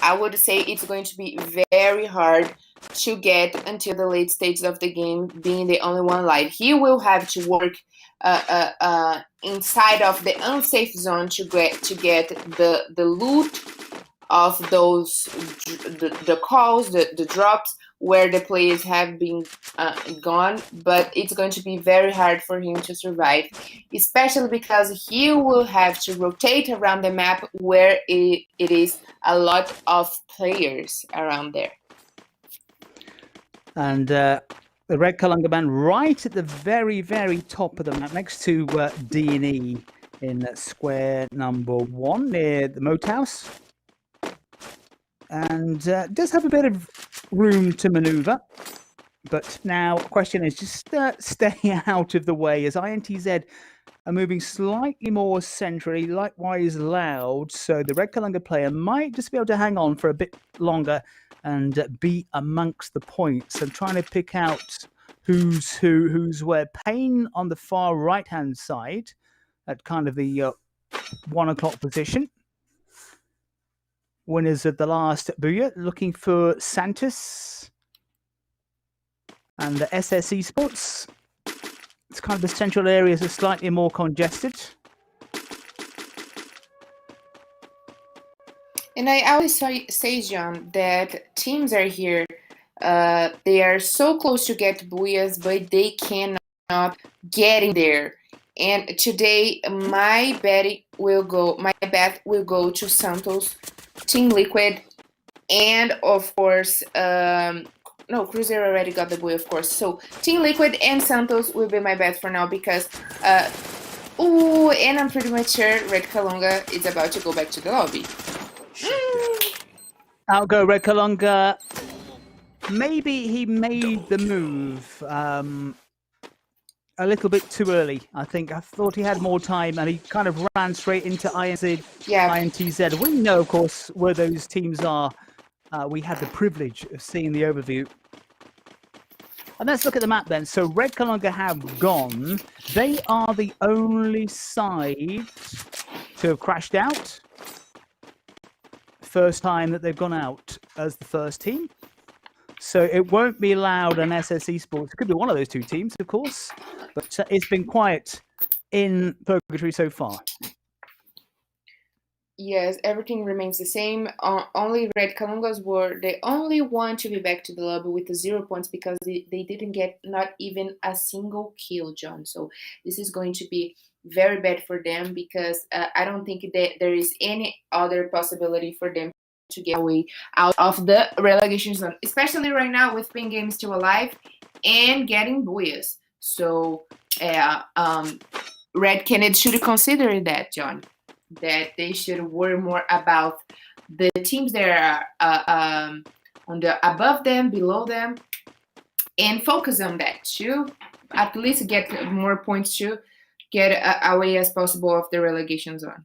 I would say it's going to be very hard to get until the late stages of the game, being the only one live. He will have to work inside of the unsafe zone to get the loot of those the calls, the drops where the players have been gone, but it's going to be very hard for him to survive, especially because he will have to rotate around the map where it is a lot of players around there. And the Red Kalunga man right at the very, very top of the map, next to D&E in square number 1 near the moat house. And does have a bit of room to maneuver. But now the question is just stay out of the way as INTZ are moving slightly more centrally, likewise loud. So the Red Kalunga player might just be able to hang on for a bit longer and be amongst the points. I'm trying to pick out who's who, who's where. Payne on the far right-hand side at kind of the 1 o'clock position. Winners of the last Booyah, looking for Santos and the SS Esports. It's kind of the central areas are slightly more congested. And I always say, John, that teams are here. They are so close to get Booyahs, but they cannot get in there. And today, my bet will go to Santos, Team Liquid, and of course, no, Cruzeiro already got the Booyah, of course. So Team Liquid and Santos will be my bet for now because, and I'm pretty much sure Red Kalunga is about to go back to the lobby. Out go Red Kalunga. Maybe he made the move a little bit too early. I thought he had more time and he kind of ran straight into INTZ. We know, of course, where those teams are. We had the privilege of seeing the overview. And let's look at the map then. So Red Kalunga have gone. They are the only side to have crashed out. First time that they've gone out as the first team. So it won't be Loud and SS Esports. It could be one of those two teams, of course. But it's been quiet in Purgatory so far. Yes, everything remains the same. Only Red Kalungas were the only one to be back to the lobby with the 0 points because they didn't get not even a single kill, John. So this is going to be very bad for them because I don't think that there is any other possibility for them to get away out of the relegation zone, especially right now with Ping Games still alive and getting Booyahs. So Red Canids should consider that, John, that they should worry more about the teams that are on the above them, below them, and focus on that to at least get more points to get away as possible of the relegation zone.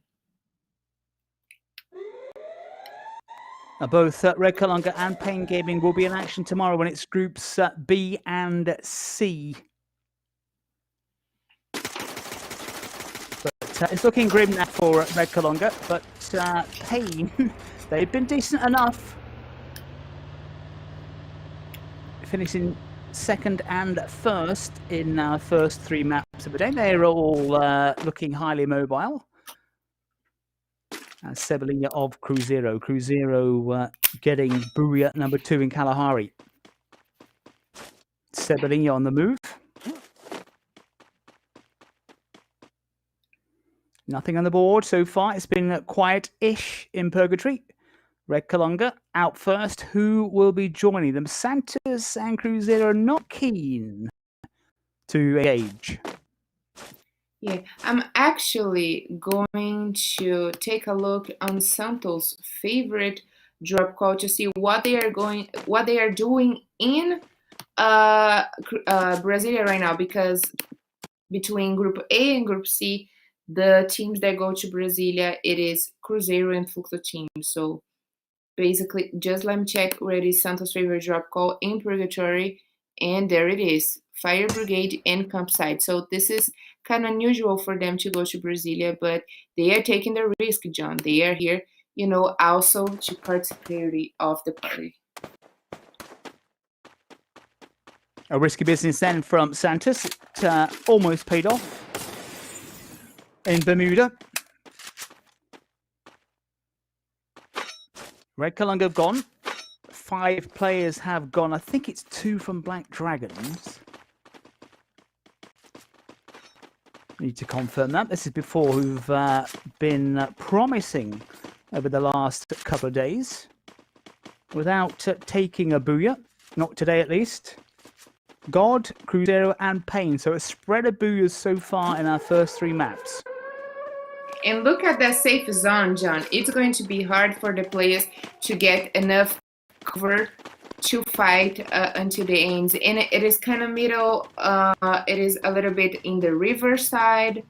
Both Red Kalunga and Payne Gaming will be in action tomorrow when it's groups B and C. But it's looking grim now for Red Kalunga, but Payne, they've been decent enough. Finishing second and first in our first 3 maps of the day. They're all looking highly mobile. Sebelinia of Cruzeiro. Cruzeiro getting Booyah number 2 in Kalahari. Sebelinia on the move. Nothing on the board so far. It's been quiet-ish in Purgatory. Red Kalunga out first. Who will be joining them? Santos and Cruzeiro are not keen to engage. Yeah, I'm actually going to take a look on Santos' favorite drop call to see what they are doing in Brasilia right now, because between Group A and Group C, the teams that go to Brasilia, it is Cruzeiro and Fluxo team. So basically, just let me check where it is Santos' favorite drop call in Purgatory, and there it is. Fire Brigade, and Campsite. So this is kind of unusual for them to go to Brasilia, but they are taking the risk, John. They are here, also to participate of the party. A risky business then from Santos. It almost paid off in Bermuda. Red Kalunga have gone. 5 players have gone. I think it's 2 from Black Dragons. Need to confirm that. This is before who've been promising over the last couple of days without taking a booyah. Not today, at least. God, Cruzeiro, and Pain. So a spread of booyahs so far in our first 3 maps. And look at that safe zone, John. It's going to be hard for the players to get enough cover to fight until the ends. And it is kind of middle. It is a little bit in the river side,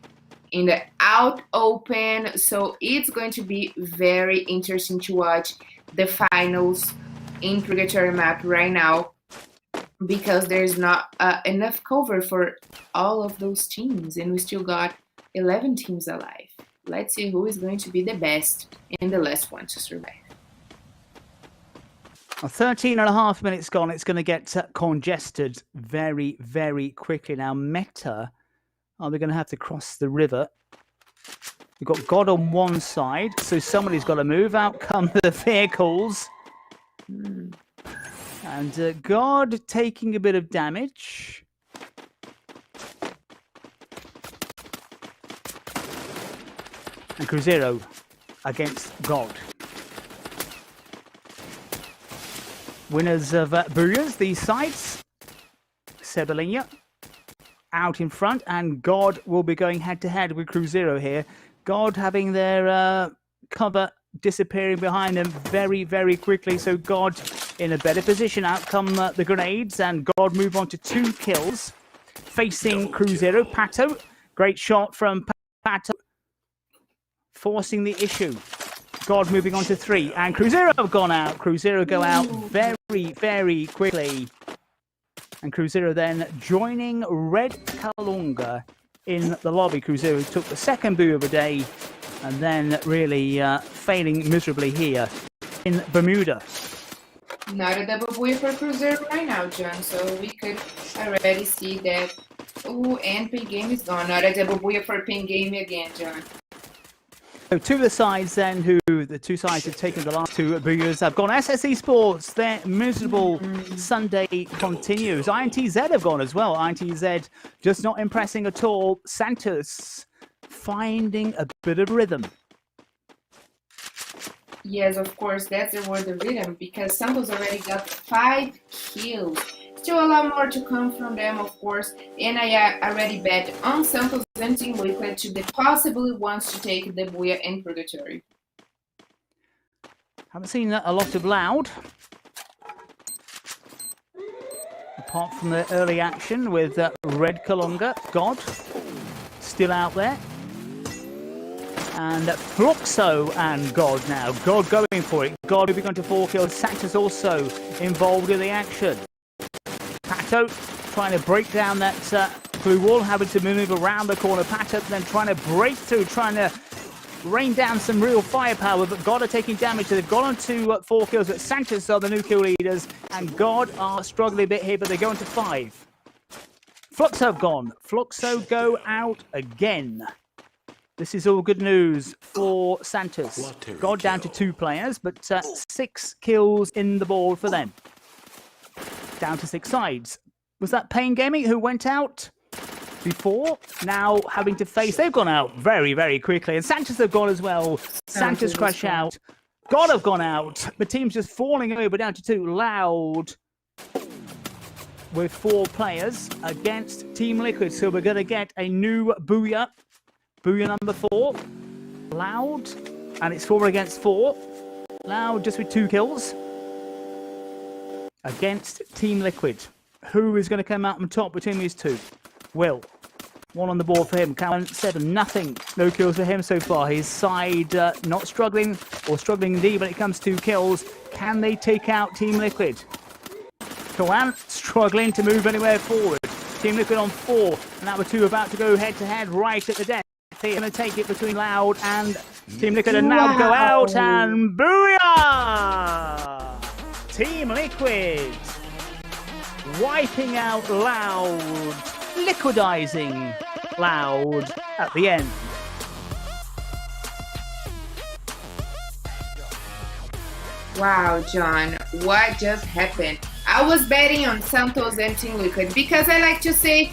in the out open. So it's going to be very interesting to watch the finals in Purgatory map right now, because there's not enough cover for all of those teams. And we still got 11 teams alive. Let's see who is going to be the best and the last one to survive. 13.5 minutes gone. It's going to get congested very, very quickly. Now, Meta, are they going to have to cross the river? We've got God on one side, so somebody's got to move. Out come the vehicles. And God taking a bit of damage. And Cruzeiro against God. Winners of booyahs, these sides. Cebolinha out in front, and God will be going head-to-head with Cruzeiro here. God having their cover disappearing behind them very, very quickly. So God in a better position. Out come the grenades, and God move on to 2 kills. Facing Cruzeiro. Pato, great shot from Pato. Forcing the issue. God moving on to 3, and Cruzeiro have gone out. Cruzeiro go out very, very quickly. And Cruzeiro then joining Red Kalunga in the lobby. Cruzeiro took the second boo of the day, and then really failing miserably here in Bermuda. Not a double booyah for Cruzeiro right now, John. So we could already see that. Oh, and Pin Game is gone. Not a double booyah for Pin Game again, John. So 2 of the sides then, the 2 sides have taken the last 2 booyahs have gone. SS Esports, their miserable Sunday continues. INTZ have gone as well. INTZ just not impressing at all. Santos finding a bit of rhythm. Yes, of course, that's the word of rhythm, because Santos already got 5 kills. Still a lot more to come from them, of course, and I already bet on Santos and Team Liquid to the possibly ones to take the booyah in Purgatory. Haven't seen a lot of Loud. Apart from the early action with Red Kalunga. God still out there. And Fluxo and God now. God going for it. God moving on to 4 kills. Santos also involved in the action. Pato trying to break down that blue wall, having to move around the corner. Pato then trying to break through, trying to rain down some real firepower, but God are taking damage. They've gone on to 4 kills, but Santos are the new kill leaders, and God are struggling a bit here, but they're going to 5. Fluxo have gone. Fluxo go out again. This is all good news for Santos. God down to 2 players, but 6 kills in the board for them. Down to 6 sides. Was that Pain Gaming who went out before? Now having to face, they've gone out very, very quickly. And Santos have gone as well. Santos crash out. God have gone out. The team's just falling over down to 2. Loud with 4 players against Team Liquid. So we're going to get a new booyah. Booyah number 4. Loud. And it's 4 against 4. Loud just with 2 kills. Against Team Liquid. Who is going to come out on top between these 2? Will. 1 on the board for him. Count 7. Nothing. No kills for him so far. His side not struggling, or struggling indeed when it comes to kills. Can they take out Team Liquid? Kawan struggling to move anywhere forward. Team Liquid on 4. And now the two about to go head-to-head right at the death. They're going to take it between Loud and Team Liquid, and now go out and booyah! Team Liquid wiping out Loud, liquidizing Loud at the end. Wow, John, what just happened? I was betting on Santos and Team Liquid because I like to say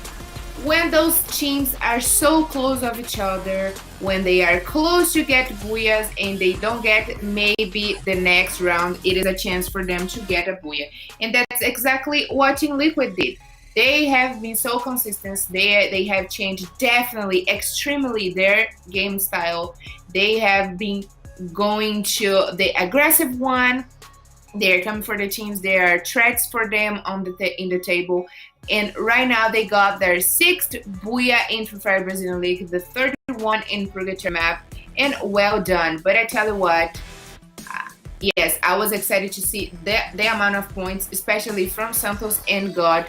when those teams are so close of each other, when they are close to get booyahs and they don't get maybe the next round, it is a chance for them to get a booyah. And that's exactly what Team Liquid did. They have been so consistent. They have changed definitely, extremely their game style. They have been going to the aggressive one. They're coming for the teams. There are threats for them on in the table. And right now they got their 6th booyah in Free Fire Brazilian League, the 31 in Purgatory map, and well done. But I tell you what, yes, I was excited to see the amount of points, especially from Santos and God.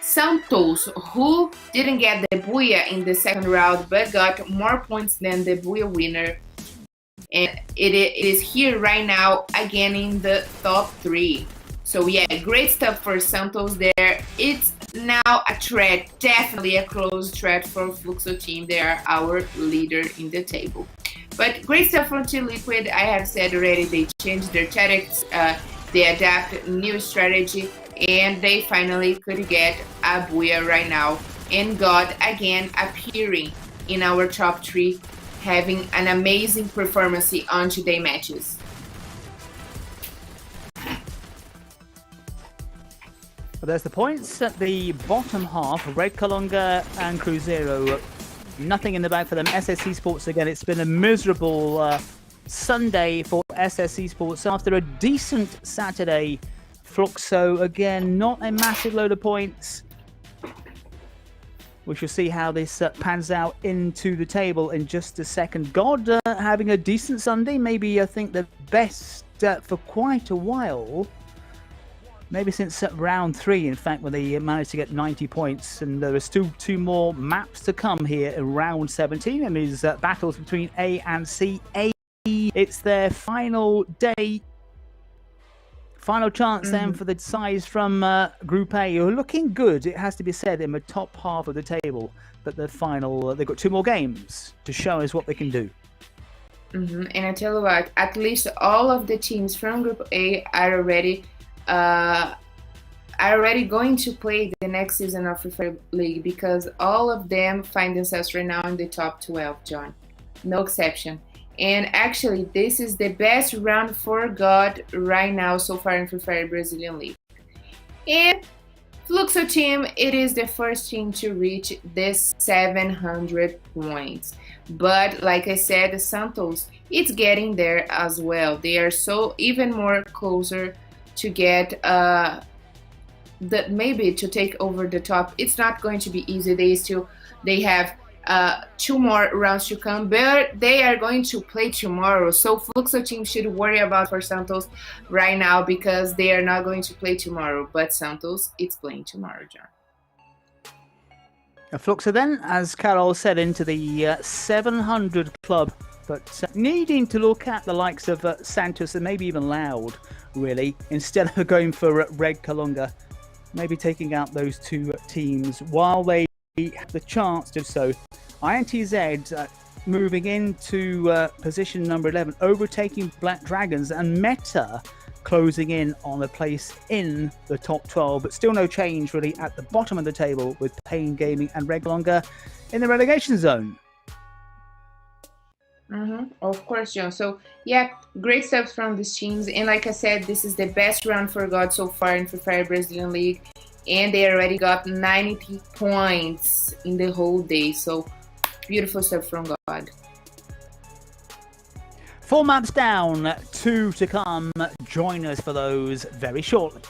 Santos, who didn't get the booyah in the second round, but got more points than the booyah winner. And it is here right now again in the top 3. So yeah, great stuff for Santos there. It's now a threat, definitely a close threat for Fluxo team. They are our leader in the table. But great stuff from Team Liquid. I have said already, they changed their tactics, they adapt new strategy, and they finally could get a booyah right now. And God again appearing in our top 3, having an amazing performance on today's matches. Well, there's the points at the bottom half. Red Kalunga and Cruzeiro, nothing in the bag for them. SS Esports again, it's been a miserable Sunday for SS Esports after a decent Saturday. Fluxo again, not a massive load of points. We shall see how this pans out into the table in just a second. God having a decent Sunday, maybe I think the best for quite a while. Maybe since round 3, in fact, when they managed to get 90 points. And there are still 2 more maps to come here in round 17. And these battles between A and C. A, it's their final day. Final chance then for the sides from Group A, who are looking good, it has to be said, in the top half of the table. But the final, they've got 2 more games to show us what they can do. And I tell you what, at least all of the teams from Group A are already going to play the next season of Free Fire League, because all of them find themselves right now in the top 12, John. No exception. And actually, this is the best round for God right now so far in Free Fire Brazilian League. And Fluxo team, it is the first team to reach this 700 points. But like I said, Santos, it's getting there as well. They are so even more closer to get maybe to take over the top. It's not going to be easy. They have 2 more rounds to come, but they are going to play tomorrow. So Fluxo team should worry about for Santos right now, because they are not going to play tomorrow. But Santos, it's playing tomorrow, John. Fluxo then, as Carol said, into the 700 club, but needing to look at the likes of Santos and maybe even Loud, really, instead of going for Red Kalunga, maybe taking out those 2 teams while they have the chance to do so. INTZ moving into position number 11, overtaking Black Dragons, and Meta closing in on a place in the top 12, but still no change really at the bottom of the table with Pain Gaming and Red Kalunga in the relegation zone. Of course, John. So yeah, great stuff from these teams. And like I said, this is the best round for God so far in Free Fire Brazilian League. And they already got 90 points in the whole day. So beautiful stuff from God. 4 maps down, 2 to come. Join us for those very shortly.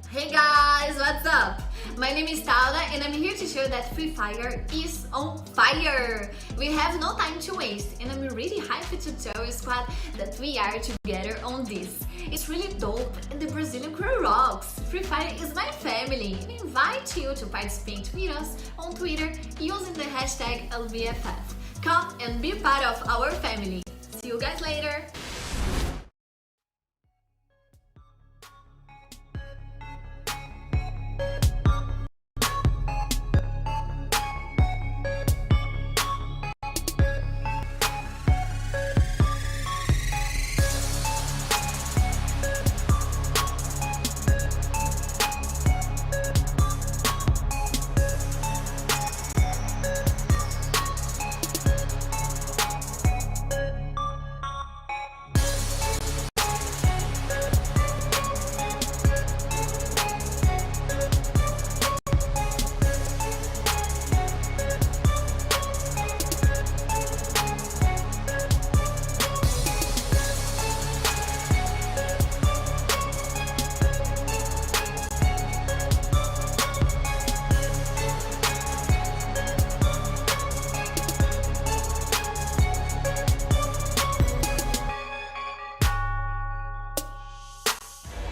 Hey guys, what's up? My name is Taula and I'm here to show that Free Fire is on fire. We have no time to waste and I'm really hyped to tell you squad that we are together on this. It's really dope and the Brazilian crew rocks. Free Fire is my family. We invite you to participate with us on Twitter using the hashtag LBFF. Come and be part of our family. See you guys later.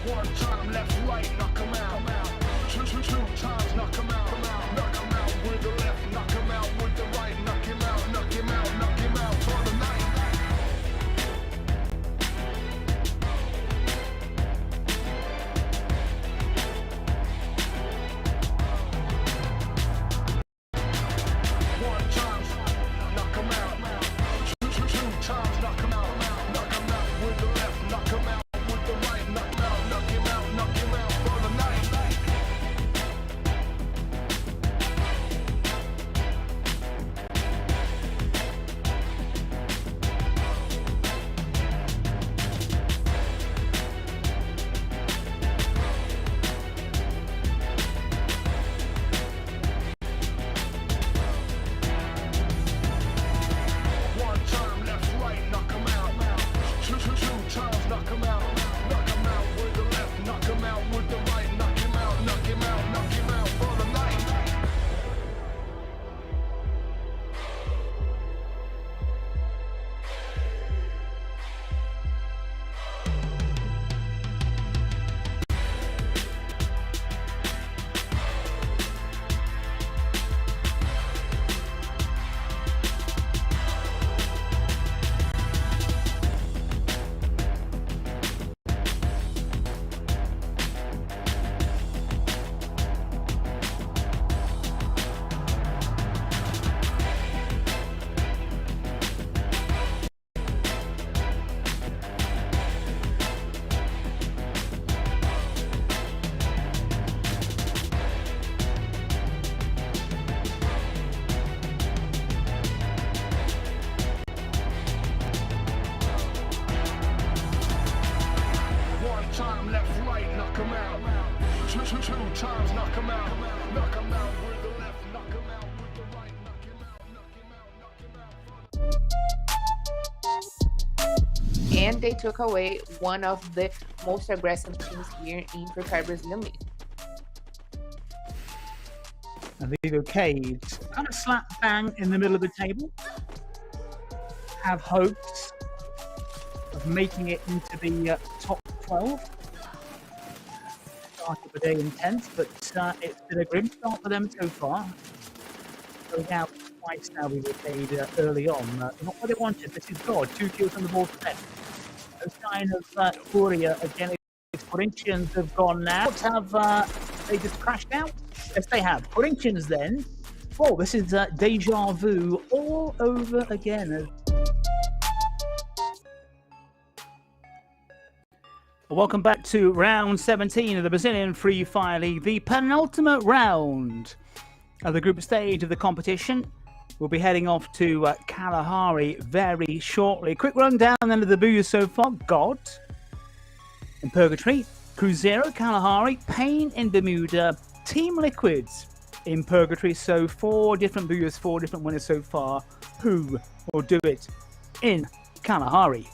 One time left, right, knock him out. Two times, knock him out. Knock him out with the left, knock him out with the right. Knock him out, knock him out, knock him out for the night. One time, knock him out. Two times, knock him out. Knock him out with the left, knock him out with the right. Knock him out, knock him out, knock him out for the night. One time left, right, knock him out. Two times, knock him out. Knock him out with the left, knock him out with the right. Knock him out, knock him out, knock him out for the night. One time left, right, knock him out. Two times, knock him out. Knock him out with the left, knock him out with the right. Knock him out, knock him out, knock him out. And they took away one of the most aggressive teams here in Free Fire Brazilian League. And Vivo Keyd kind of slap bang in the middle of the table. Have hopes of making it into the top 12. Started the day intense, but it's been a grim start for them so far. Going out twice now, Vivo Keyd early on. Not what they wanted. This is God. 2 kills on the board for them. No sign of FURIA again. Corinthians have gone now. Have they just crashed out? Yes, they have. Corinthians then. Well, this is deja vu all over again. Welcome back to round 17 of the Brazilian Free Fire League, the penultimate round of the group stage of the competition. We'll be heading off to Kalahari very shortly. Quick rundown then of the booths so far. God in Purgatory, Cruzeiro, Kalahari, Pain in Bermuda, Team Liquids in Purgatory. So 4 different booths, 4 different winners so far. Who will do it in Kalahari?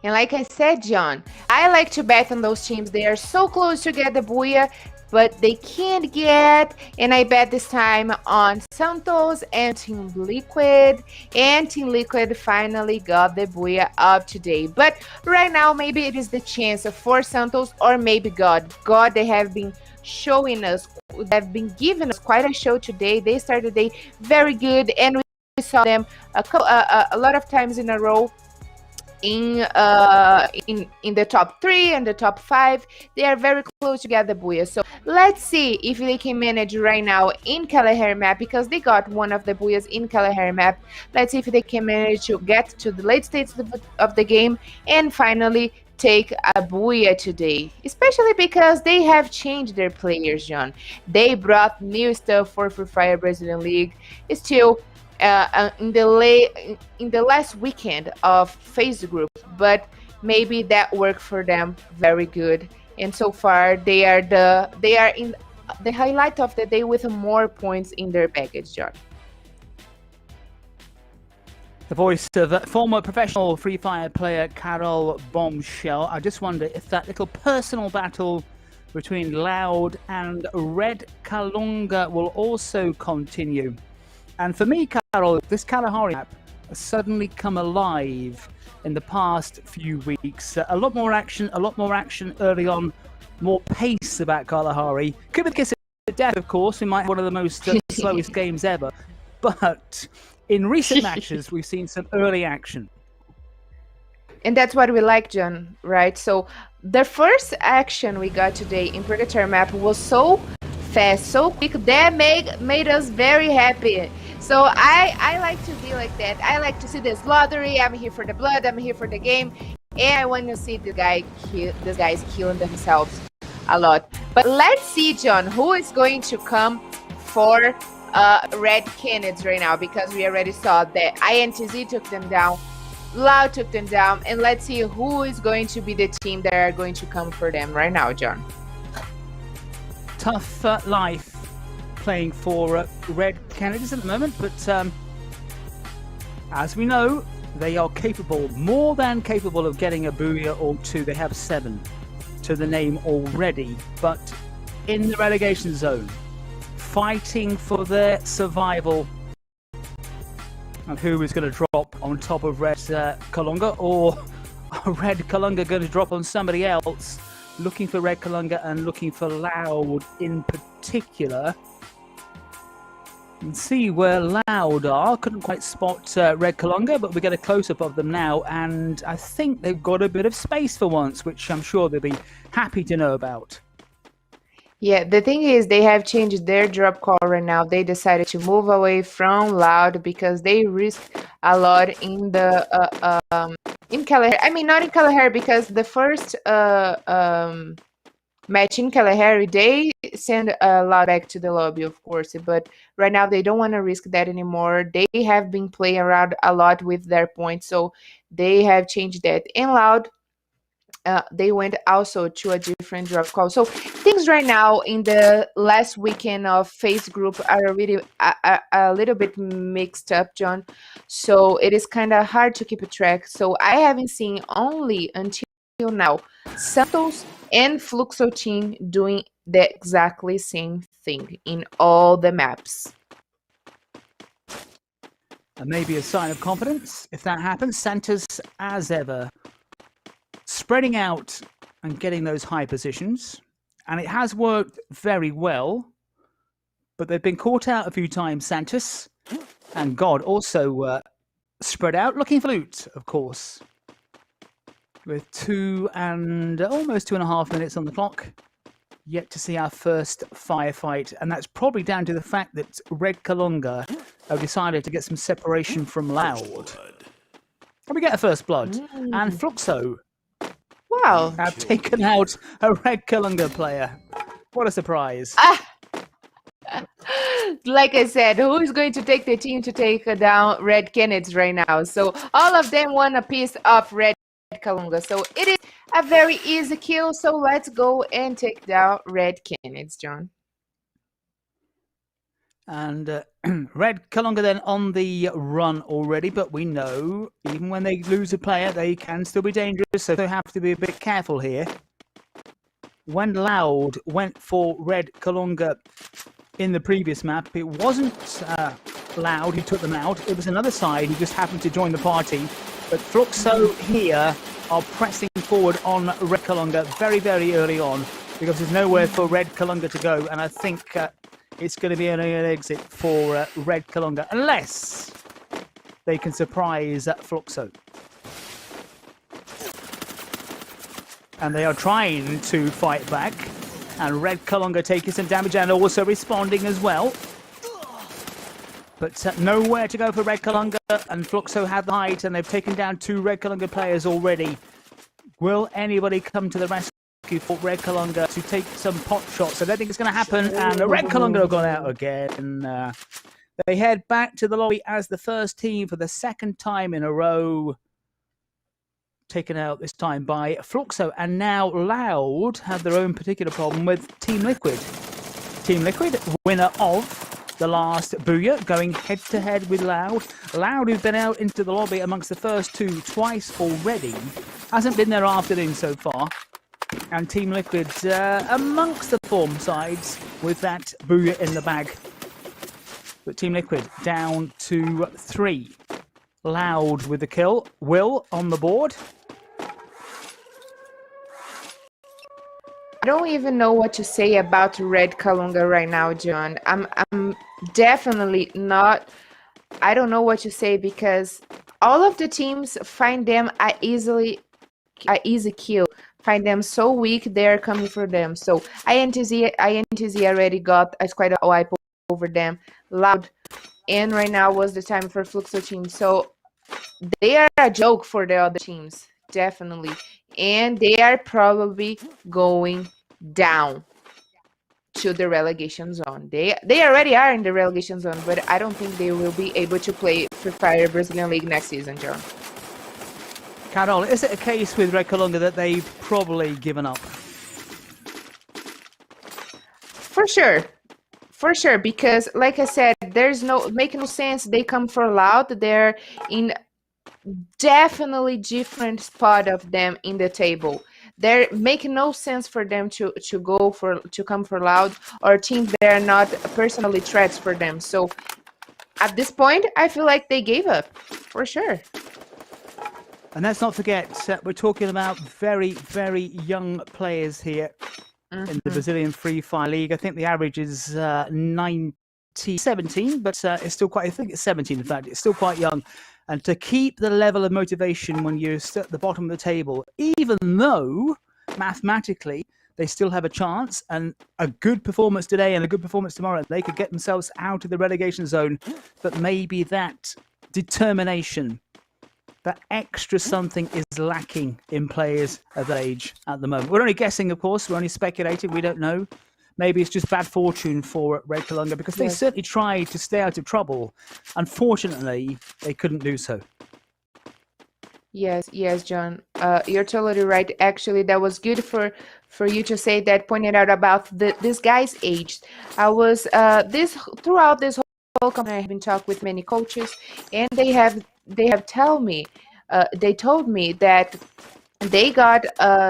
And like I said, John, I like to bet on those teams. They are so close to get the booyah. but they can't get. And I bet this time on Santos and Team Liquid. And Team Liquid finally got the Booyah up today. But right now, maybe it is the chance for Santos or maybe God. God, they have been showing us, they've been giving us quite a show today. They started the day very good, and we saw them a lot of times in a row in the top 3 and the top 5. They are very close to get the Booyah. So let's see if they can manage right now in Kalahari map, because they got one of the Booyahs in Kalahari map. Let's see if they can manage to get to the late stages of the game and finally take a Booyah today, especially because they have changed their players, John. They brought new stuff for Free Fire Brazilian League. It's still in the last weekend of phase group, but maybe that worked for them very good. And so far, they are in the highlight of the day with more points in their package, John. The voice of former professional Free Fire player Carol Bombshell. I just wonder if that little personal battle between Loud and Red Kalunga will also continue. And for me, Carol, this Kalahari map has suddenly come alive in the past few weeks. A lot more action early on, more pace about Kalahari. Could be the kiss of death, of course. We might have one of the most slowest games ever. But in recent matches, we've seen some early action. And that's what we like, John, right? So the first action we got today in Predator map was so fast, so quick, that made us very happy. So I like to be like that. I like to see this lottery. I'm here for the blood, I'm here for the game, and I want to see these guys killing themselves a lot. But let's see, John, who is going to come for Red Canids right now, because we already saw that INTZ took them down, Loud took them down, and let's see who is going to be the team that are going to come for them right now, John. Tough life playing for Red Canids at the moment, but as we know, they are capable, more than capable, of getting a Booyah or two. They have 7 to the name already, but in the relegation zone, fighting for their survival. And who is going to drop on top of Red Kalunga, or Red Kalunga going to drop on somebody else? Looking for Red Kalunga and looking for Loud in particular. And see where Loud are. Couldn't quite spot Red Kalunga, but we get a close-up of them now, and I think they've got a bit of space for once, which I'm sure they'll be happy to know about. Yeah, the thing is, they have changed their drop call right now. They decided to move away from Loud because they risk a lot in the in Kalahari. I mean, not in Kalahari, because the first match in Kalahari, they send Loud back to the lobby, of course. But right now, they don't want to risk that anymore. They have been playing around a lot with their points, so they have changed that. And Loud, they went also to a different drop call. So things right now in the last weekend of phase group are really a little bit mixed up, John. So it is kind of hard to keep a track. So I haven't seen, only until now, Santos and Fluxo team doing the exactly same thing in all the maps. And maybe a sign of confidence if that happens. Santos, as ever, spreading out and getting those high positions, and it has worked very well, but they've been caught out a few times, Santos, and God also spread out, looking for loot, of course, with 2 and almost 2.5 minutes on the clock. Yet to see our first firefight, and that's probably down to the fact that Red Kalunga have decided to get some separation from Loud. And we get a first blood, and Fluxo, Wow. have taken out a Red Kalunga player. What a surprise. Like I said, who is going to take the team to take down Red Canids right now? So all of them want a piece of Red Kalunga. So it is a very easy kill. So let's go and take down Red Canids, John. And Red Kalunga then on the run already, but we know even when they lose a player, they can still be dangerous, so they have to be a bit careful here. when Loud went for Red Kalunga in the previous map, it wasn't Loud who took them out. It was another side who just happened to join the party. But Fluxo here are pressing forward on Red Kalunga very, very early on because there's nowhere for Red Kalunga to go. And I think it's going to be an exit for Red Kalunga unless they can surprise Fluxo. And they are trying to fight back. And Red Kalunga taking some damage and also responding as well. But nowhere to go for Red Kalunga, and Fluxo have the height, and they've taken down 2 Red Kalunga players already. Will anybody come to the rescue for Red Kalunga to take some pot shots? I don't think it's going to happen, and the Red Kalunga have gone out again. They head back to the lobby as the first team for the second time in a row. Taken out this time by Fluxo, and now Loud have their own particular problem with Team Liquid. Team Liquid, winner of the last Booyah, going head-to-head with Loud. Loud, who's been out into the lobby amongst the first 2 twice already, hasn't been their afternoon so far. And Team Liquid amongst the form sides with that Booyah in the bag. But Team Liquid down to 3. Loud with the kill. Will on the board. I don't even know what to say about Red Kalunga right now, John. I'm definitely not. I don't know what to say because all of the teams find them a easy kill. Find them so weak, they're coming for them. So INTZ already got quite a wipe over them. Loud, and right now was the time for Fluxo team. So they are a joke for the other teams, definitely. And they are probably going down to the relegation zone. They already are in the relegation zone, but I don't think they will be able to play Free Fire Brazilian League next season, John. Carol, is it a case with Red Kalunga that they've probably given up? For sure, because like I said, there's make no sense. They come for Loud. They're in definitely different spot of them in the table. They're making no sense for them to come for Loud or teams that are not personally threats for them. So at this point, I feel like they gave up for sure. And let's not forget, we're talking about very, very young players here in the Brazilian Free Fire League. I think the average is 17, but it's still quite, I think it's 17 in fact, it's still quite young. And to keep the level of motivation when you're at the bottom of the table, even though mathematically they still have a chance, and a good performance today and a good performance tomorrow, they could get themselves out of the relegation zone. But maybe that determination, that extra something is lacking in players of that age at the moment. We're only guessing, of course. We're only speculating. We don't know. Maybe it's just bad fortune for Red Kalunga because they certainly tried to stay out of trouble. Unfortunately, they couldn't do so. Yes, John. You're totally right. Actually, that was good for you to say that, pointed out about this guy's age. I was throughout this whole company, I have been talking with many coaches, and they told me that they got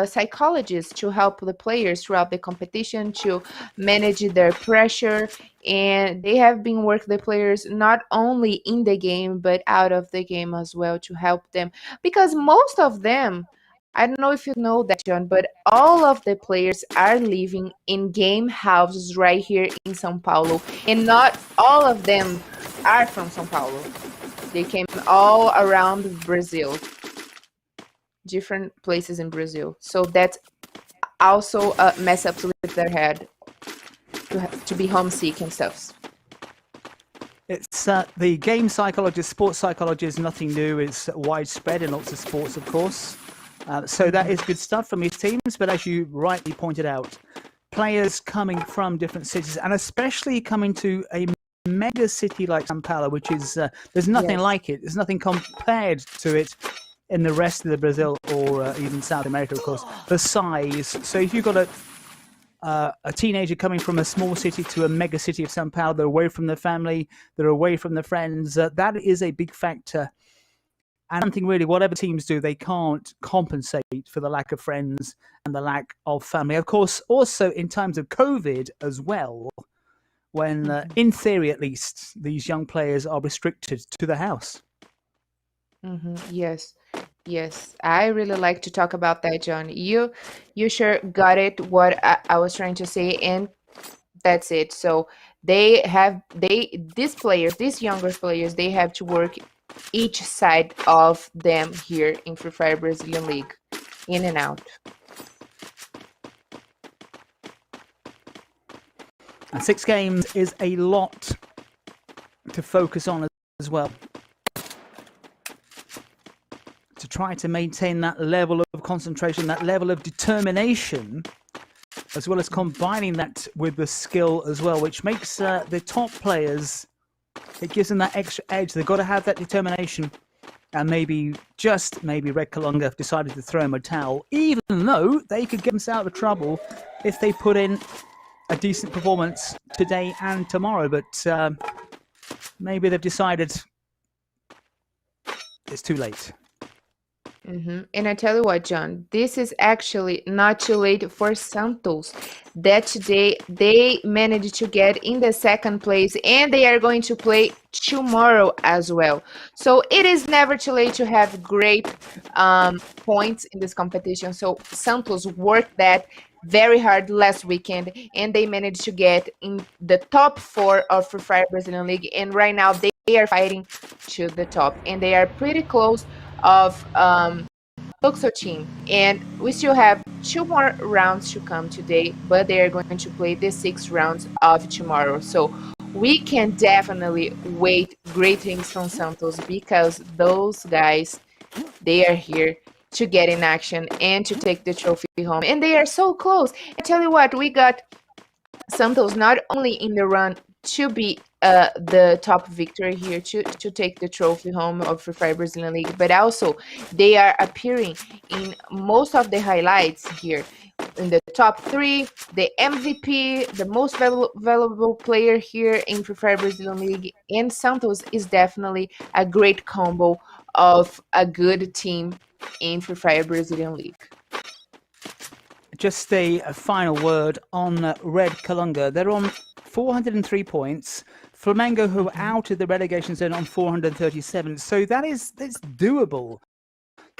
psychologists to help the players throughout the competition to manage their pressure, and they have been working the players not only in the game but out of the game as well to help them, because most of them, I don't know if you know that, John, but all of the players are living in game houses right here in São Paulo, and not all of them are from São Paulo. They came all around Brazil, different places in Brazil. So that's also a mess up with their head to be homesick and stuff. It's the game psychologist, sports psychologist, nothing new. It's widespread in lots of sports, of course. So that is good stuff from his teams. But as you rightly pointed out, players coming from different cities, and especially coming to a mega city like São Paulo, which is, there's nothing like it. There's nothing compared to it in the rest of the Brazil or even South America, of course, the size. So if you've got a teenager coming from a small city to a mega city of São Paulo, they're away from their family, they're away from their friends, that is a big factor And I think really, whatever teams do, they can't compensate for the lack of friends and the lack of family. Of course, also in times of COVID as well, when, in theory at least, these young players are restricted to the house. Yes, yes. I really like to talk about that, John. You sure got it. What I was trying to say, and that's it. So these players, these younger players, they have to work each side of them here in Free Fire Brazilian League, in and out. And 6 games is a lot to focus on as well. To try to maintain that level of concentration, that level of determination, as well as combining that with the skill as well, which makes the top players, it gives them that extra edge. They've got to have that determination. And maybe Red Kalunga have decided to throw him a towel, even though they could get themselves out of trouble if they put in a decent performance today and tomorrow. But maybe they've decided it's too late. And I tell you what, John, this is actually not too late for Santos. That today they managed to get in the second place, and they are going to play tomorrow as well. So it is never too late to have great points in this competition. So Santos worked that very hard last weekend, and they managed to get in the top 4 of Free Fire Brazilian League. And right now they are fighting to the top, and they are pretty close of Fluxo team. And we still have 2 more rounds to come today, but they are going to play the 6 rounds of tomorrow. So we can definitely wait great things from Santos, because those guys, they are here to get in action and to take the trophy home. And they are so close. I tell you what, we got Santos not only in the run to be the top victory here, to take the trophy home of Free Fire Brazilian League, but also they are appearing in most of the highlights here. In the top 3, the MVP, the most valuable player here in Free Fire Brazilian League, and Santos is definitely a great combo of a good team in Free Fire Brazilian League. Just a final word on Red Kalunga. They're on 403 points. Flamengo, who are out of the relegation zone, on 437. So that's doable.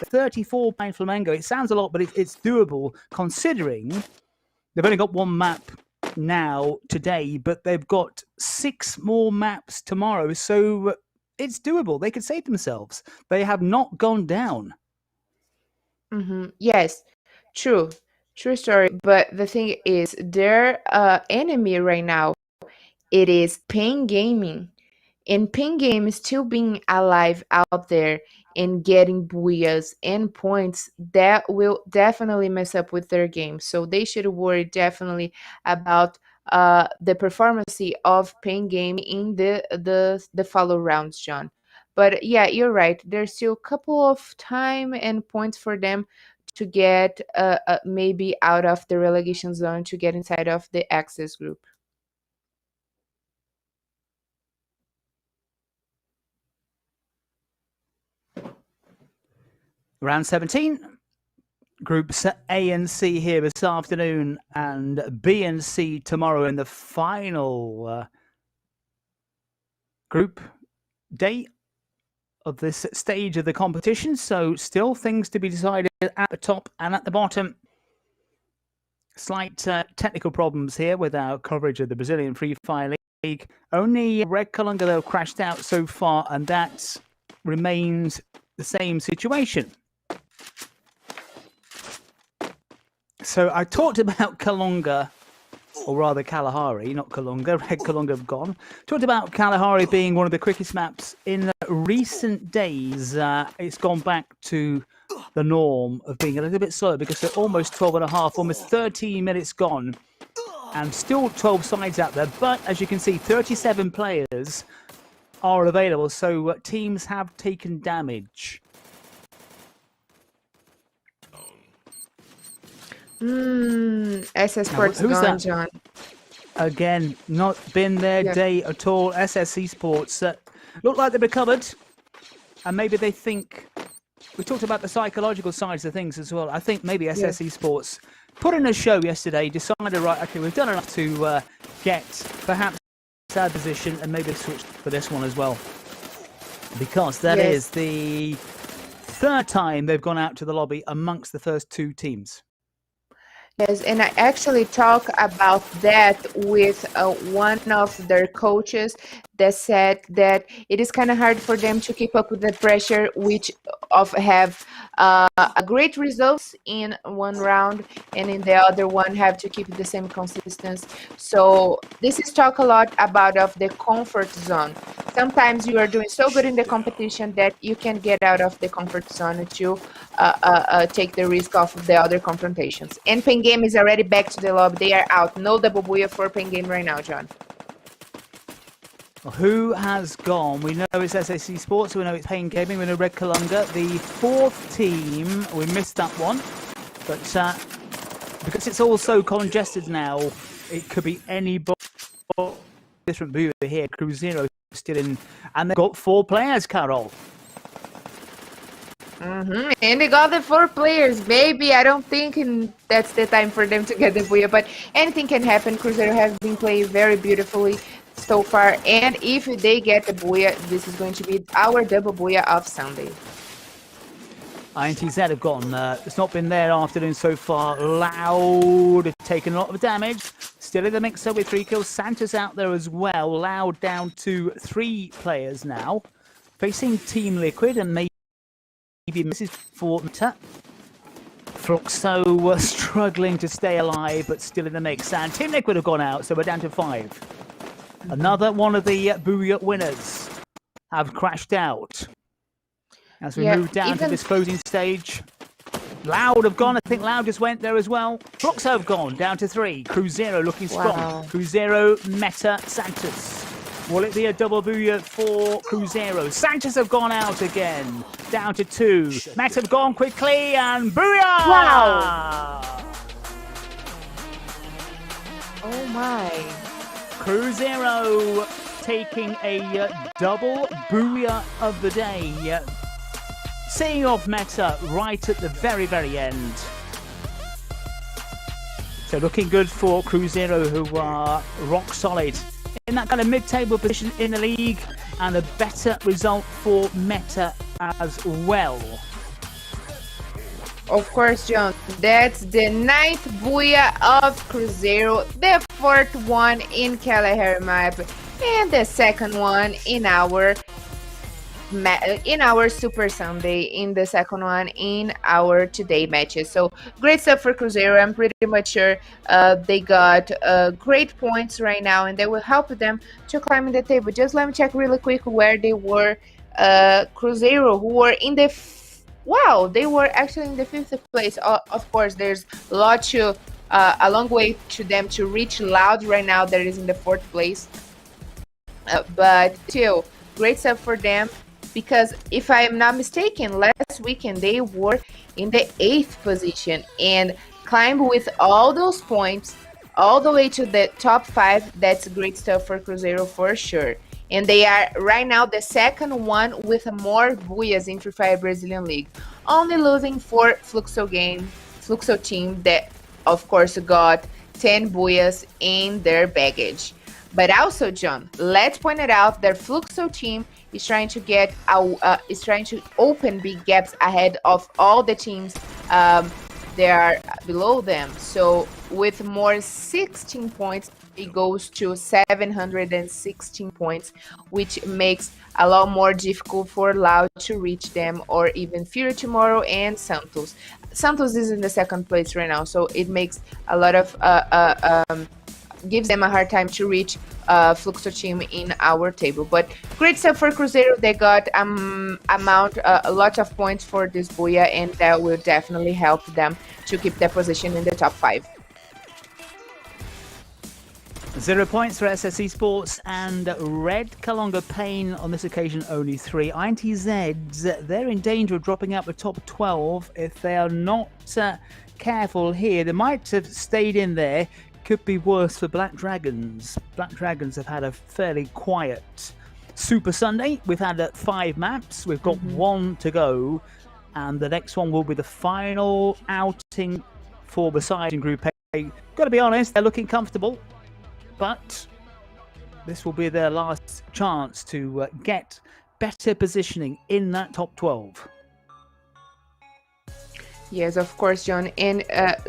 34 by Flamengo. It sounds a lot, but it's doable considering they've only got 1 map now today, but they've got 6 more maps tomorrow. So it's doable. They could save themselves. They have not gone down. Yes, true story. But the thing is, their enemy right now, it is Pain Gaming, and Pain Game is still being alive out there and getting booyahs and points that will definitely mess up with their game. So they should worry definitely about the performance of Pain Game in the follow rounds, John. But yeah, you're right. There's still a couple of time and points for them to get maybe out of the relegation zone, to get inside of the access group. Round 17. Groups A and C here this afternoon, and B and C tomorrow in the final group day of this stage of the competition. So still things to be decided at the top and at the bottom. Slight technical problems here with our coverage of the Brazilian Free Fire League. Only Red Kalunga, though, crashed out so far, and that remains the same situation. So I talked about Kalunga, or rather Kalahari, not Kalunga. Red Kalunga have gone. Talked about Kalahari being one of the quickest maps in recent days. It's gone back to the norm of being a little bit slower, because they're almost 12 and a half, almost 13 minutes gone, and still 12 sides out there. But as you can see, 37 players are available, so teams have taken damage. Esports who's gone, that? John. Again, not been their day at all. Esports look like they've recovered. and maybe they think, we talked about the psychological sides of things as well. I think maybe SS Esports put in a show yesterday, decided, right, okay, we've done enough to get perhaps our position and maybe switch for this one as well. Because that is the third time they've gone out to the lobby amongst the first two teams. Yes, and I actually talk about that with one of their coaches that said that it is kind of hard for them to keep up with the pressure, which of have great results in one round, and in the other one have to keep the same consistency. So this is talk a lot about of the comfort zone. Sometimes you are doing so good in the competition that you can get out of the comfort zone to take the risk of the other confrontations. And Pen Game is already back to the lobby. They are out. No double booyah for Pen Game right now, John. Who has gone? We know it's SAC Sports, we know it's Pain Gaming, we know Red Kalunga. The fourth team, we missed that one. But because it's all so congested now, it could be any different booyah here. Cruzeiro still in, and they've got 4 players, Carol. And they got the 4 players, baby. I don't think that's the time for them to get the booyah, but anything can happen. Cruzeiro has been playing very beautifully so far, and if they get the booyah, this is going to be our double booyah of Sunday. INTZ have gone. It's not been their afternoon so far. Loud have taken a lot of damage. Still in the mixer with 3 kills. Santos out there as well. Loud down to 3 players now. Facing Team Liquid and maybe Mrs. Fortnite. Fluxo were struggling to stay alive, but still in the mix. And Team Liquid have gone out, so we're down to 5. Another one of the booyah winners have crashed out. As we move down to this closing stage. Loud have gone. I think Loud just went there as well. Fluxo have gone down to 3. Cruzeiro looking strong. Cruzeiro, Meta, Santos. Will it be a double booyah for Cruzeiro? Santos have gone out again. Down to 2. Meta have gone quickly and booyah! Wow! Oh my. Cruzeiro taking a double booyah of the day. Seeing off Meta right at the very, very end. So looking good for Cruzeiro, who are rock solid in that kind of mid-table position in the league, and a better result for Meta as well. Of course, John, that's the 9th booyah of Cruzeiro, the 4th one in Kalahari map, and the 2nd one in our Super Sunday, in the 2nd one in our today matches. So great stuff for Cruzeiro. I'm pretty much sure they got great points right now, and they will help them to climb in the table. Just let me check really quick where they were. Cruzeiro, who were in the they were actually in the 5th place. Of course, there's a long way to them to reach Loud right now. That is in the 4th place, but still great stuff for them. Because if I am not mistaken, last weekend they were in the 8th position and climbed with all those points all the way to the top 5. That's great stuff for Cruzeiro for sure. And they are right now the 2nd one with more booyahs in Free Fire Brazilian League. Only losing for Fluxo team that of course got 10 booyahs in their baggage. But also, John, let's point it out that Fluxo team is trying to get is trying to open big gaps ahead of all the teams that are below them. So with more 16 points, it goes to 716 points, which makes a lot more difficult for Loud to reach them, or even FURIA tomorrow and Santos. Santos is in the 2nd place right now, so it makes a lot of gives them a hard time to reach Fluxo team in our table. But great stuff for Cruzeiro. They got a lot of points for this booyah, and that will definitely help them to keep their position in the top 5. 0 points for SS Esports and Red Kalunga Pain on this occasion only 3. INTZ, they're in danger of dropping out the top 12 if they are not careful here. They might have stayed in there. Could be worse for Black Dragons. Black Dragons have had a fairly quiet Super Sunday. We've had 5 maps. We've got 1 to go. And the next one will be the final outing for the side in Group A. Got to be honest, they're looking comfortable. But this will be their last chance to get better positioning in that top 12. Yes, of course, John. And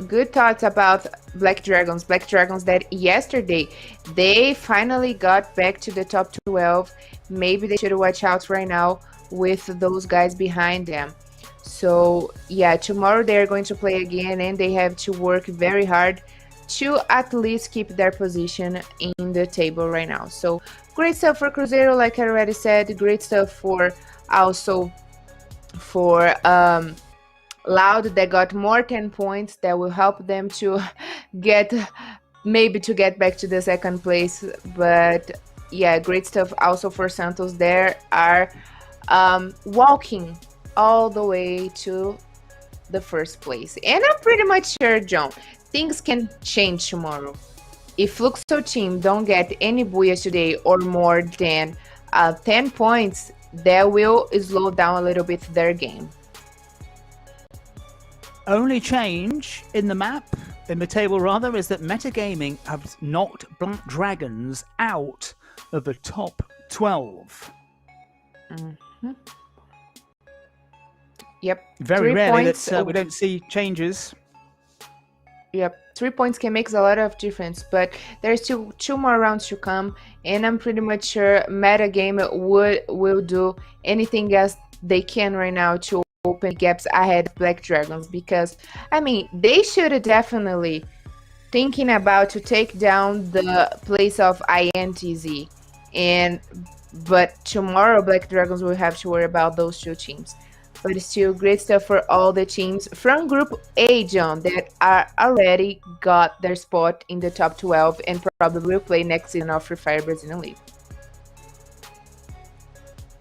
good thoughts about Black Dragons. Black Dragons that yesterday, they finally got back to the top 12. Maybe they should watch out right now with those guys behind them. So, yeah, tomorrow they're going to play again, and they have to work very hard to at least keep their position in the table right now. So, great stuff for Cruzeiro, like I already said. Great stuff for also for Loud, that got more 10 points that will help them to get back to the second place. But yeah, great stuff also for Santos. They are walking all the way to the first place. And I'm pretty much sure, John, things can change tomorrow. If Fluxo team don't get any booyahs today or more than 10 points, that will slow down a little bit their game. Only change in the table rather, is that Metagaming have knocked Black Dragons out of the top 12. Yep. Very rarely that we don't see changes. Yep. 3 points can make a lot of difference, but there's still 2 more rounds to come, and I'm pretty much sure Metagame will do anything else they can right now to open gaps ahead of Black Dragons, because I mean they should definitely thinking about to take down the place of INTZ, but tomorrow Black Dragons will have to worry about those 2 teams. But it's still great stuff for all the teams from Group A, John, that are already got their spot in the top 12 and probably will play next season of Free Fire Brazilian League.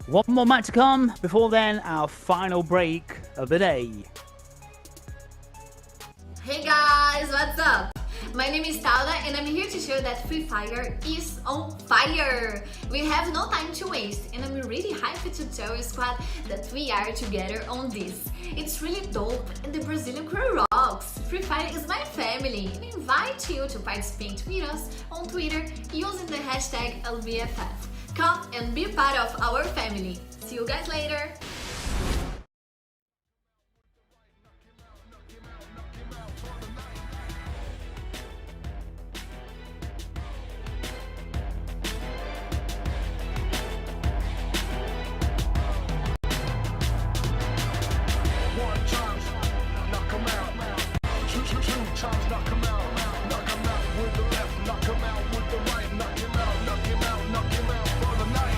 One more match to come. Before then, our final break of the day. Hey guys, what's up? My name is Taura and I'm here to show that Free Fire is on fire. We have no time to waste and I'm really hyped to tell you, squad, that we are together on this. It's really dope and the Brazilian crew rocks. Free Fire is my family and I invite you to participate with us on Twitter using the hashtag LBFF. Come and be part of our family. See you guys later! One time, knock 'em out. Two times, knock 'em out. Knock 'em out with the left, knock 'em out with the right. Knock him out, knock him out, knock him out for the night.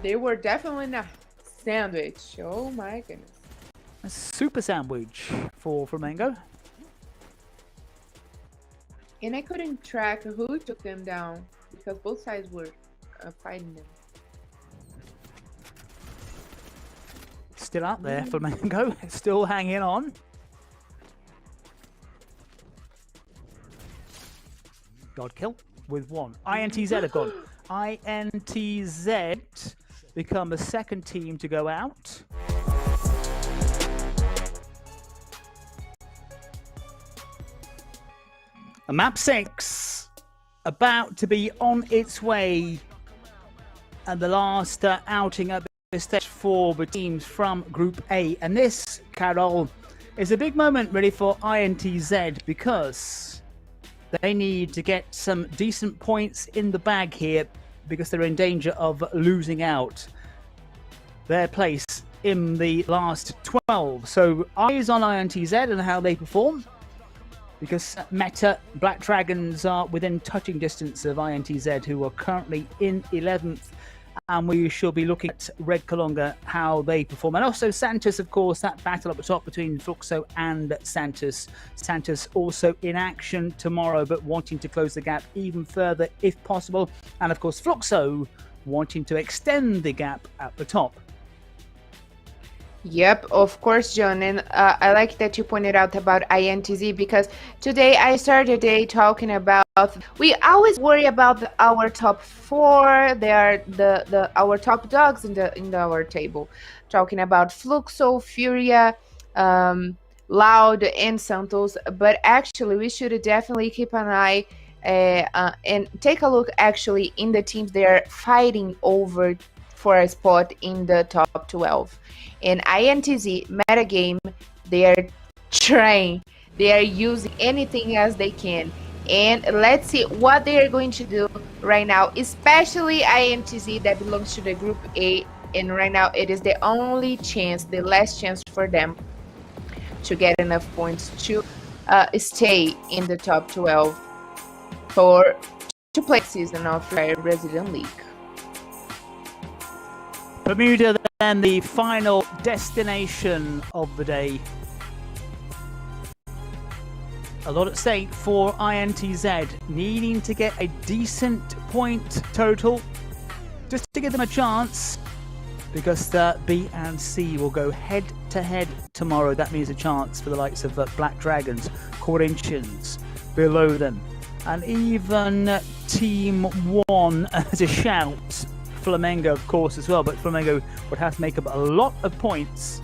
They were definitely in a sandwich. Oh my goodness. A super sandwich for Flamengo. And I couldn't track who took them down because both sides were fighting them. Still out there, Flamengo. Still hanging on. God kill with one. INTZ have gone. INTZ become the second team to go out. And map 6 about to be on its way, and the last outing at this stage for the teams from Group A. And this, Carol, is a big moment really for INTZ because they need to get some decent points in the bag here because they're in danger of losing out their place in the last 12. So eyes on INTZ and how they perform, because Meta Black Dragons are within touching distance of INTZ, who are currently in 11th. And we shall be looking at Red Kalunga, how they perform. And also Santos, of course, that battle up the top between Fluxo and Santos. Santos also in action tomorrow, but wanting to close the gap even further if possible. And of course, Fluxo wanting to extend the gap at the top. Yep, of course, John. And I like that you pointed out about INTZ because today I started the day talking about, we always worry about our top 4. They are our top dogs in our table. Talking about Fluxo, FURIA, Loud, and Santos. But actually, we should definitely keep an eye and take a look actually in the teams they are fighting over for a spot in the top 12. In INTZ metagame, they are trying, they are using anything as they can. And let's see what they are going to do right now, especially INTZ that belongs to the Group A. And right now, it is the only chance, the last chance for them to get enough points to stay in the top 12 to play season of the Brazilian League. Bermuda, then the final destination of the day. A lot at stake for INTZ, needing to get a decent point total just to give them a chance, because the B and C will go head to head tomorrow. That means a chance for the likes of Black Dragons, Corinthians below them, and even Team 1 as a shout. Flamengo, of course, as well, but Flamengo would have to make up a lot of points.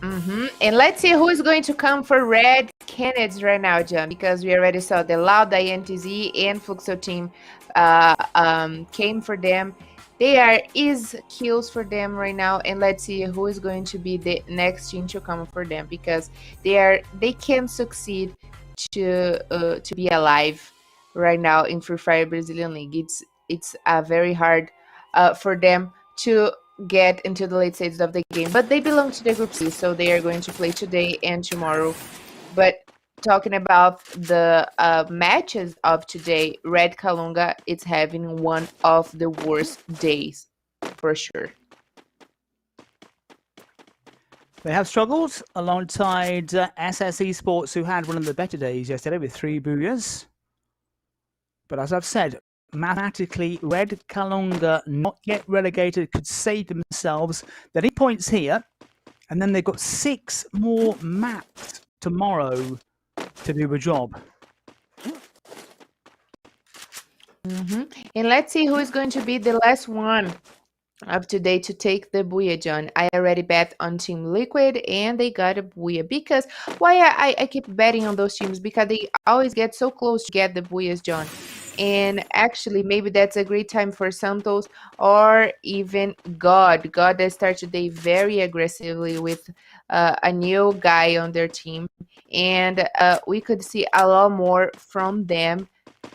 And let's see who is going to come for Red Canids right now, John, because we already saw the Loud, INTZ, and Fluxo team came for them. There is kills for them right now, and let's see who is going to be the next team to come for them, because they can succeed to be alive right now in Free Fire Brazilian League. It's very hard for them to get into the late stages of the game, but they belong to the Group C, so they are going to play today and tomorrow. But talking about the matches of today, Red Kalunga is having one of the worst days for sure. They have struggled alongside SS Esports, who had one of the better days yesterday with 3 booyahs. But as I've said, mathematically, Red Kalunga, not yet relegated, could save themselves. They need points here, and then they've got 6 more maps tomorrow to do the job. And let's see who is going to be the last one of today to take the booyah, John. I already bet on Team Liquid, and they got a booyah. Because why I keep betting on those teams? Because they always get so close to get the booyahs, John. And actually, maybe that's a great time for Santos or even God. God that started today very aggressively with a new guy on their team. And we could see a lot more from them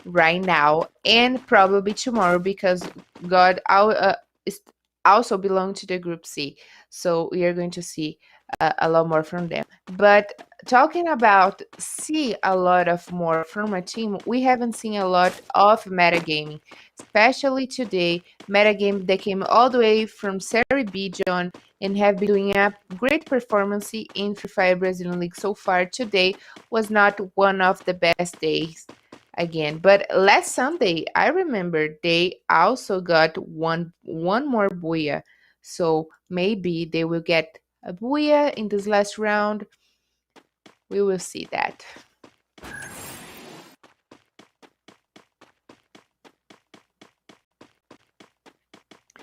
right now and probably tomorrow, because God also belong to the Group C. So we are going to see a lot more from them. But talking about see a lot of more from a team, we haven't seen a lot of metagaming, especially today. Metagame they came all the way from Serie B, John, and have been doing a great performance in Free Fire Brazilian League so far. Today was not one of the best days again. But last Sunday, I remember they also got one more booyah. So maybe they will get a booyah in this last round. We will see that.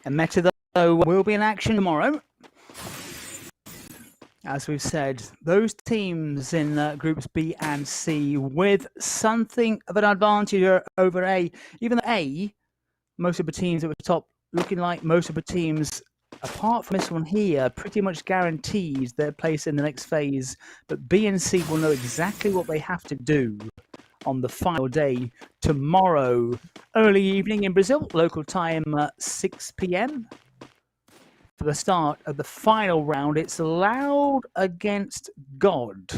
And Meta, though, will be in action tomorrow. As we've said, those teams in groups B and C with something of an advantage over A. Even though A, most of the teams at the top looking like most of the teams, apart from this one here, pretty much guarantees their place in the next phase. But B and C will know exactly what they have to do on the final day tomorrow, early evening in Brazil, local time 6 p.m. For the start of the final round. It's Loud against God.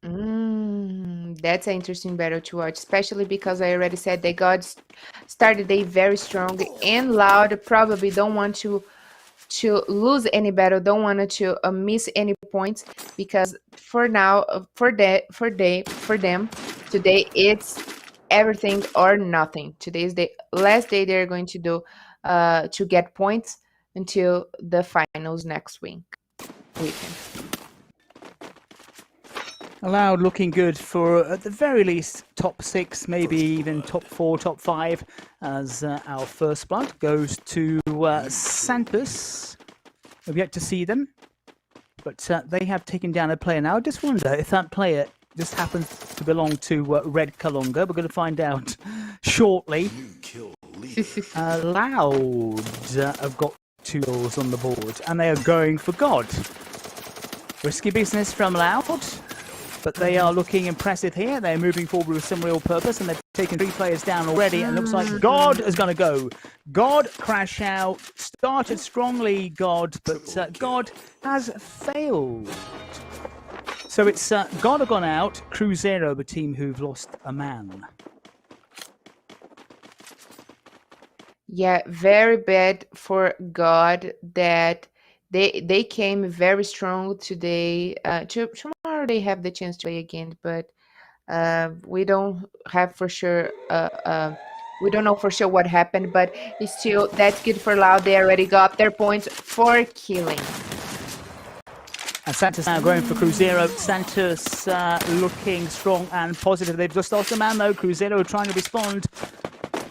That's an interesting battle to watch, especially because I already said they got started day very strong and Loud. Probably don't want to lose any battle, don't want to miss any points, because for now, for them today it's everything or nothing. Today is the last day they're going to do to get points until the finals next weekend. Loud looking good for, at the very least, top 6, maybe even top 4, top 5, as our first blood goes to Santos. We've yet to see them, but they have taken down a player. Now, I just wonder if that player just happens to belong to Red Kalunga. We're going to find out shortly. Loud have got 2 goals on the board, and they are going for God. Risky business from Loud, but they are looking impressive here. They're moving forward with some real purpose, and they've taken 3 players down already, and it looks like God is going to go. God crash out, started strongly, God, but God has failed. So it's God have gone out, Cruzeiro, the team who've lost a man. Yeah, very bad for God that they came very strong today. Tomorrow they have the chance to play again, but we don't have for sure. We don't know for sure what happened, but it's still that's good for Loud. They already got their points for killing. And Santos now going for Cruzeiro. Santos looking strong and positive. They've just lost a man though. Cruzeiro trying to respond.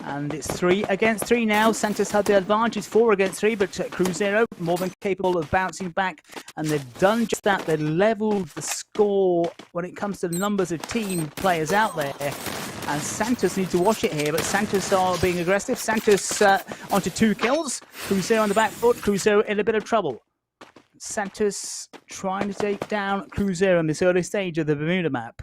And it's 3 against 3 now. Santos had the advantage, 4 against 3, but Cruzeiro more than capable of bouncing back. And they've done just that. They've leveled the score when it comes to the numbers of team players out there. And Santos need to watch it here, but Santos are being aggressive. Santos onto 2 kills. Cruzeiro on the back foot. Cruzeiro in a bit of trouble. Santos trying to take down Cruzeiro in this early stage of the Bermuda map.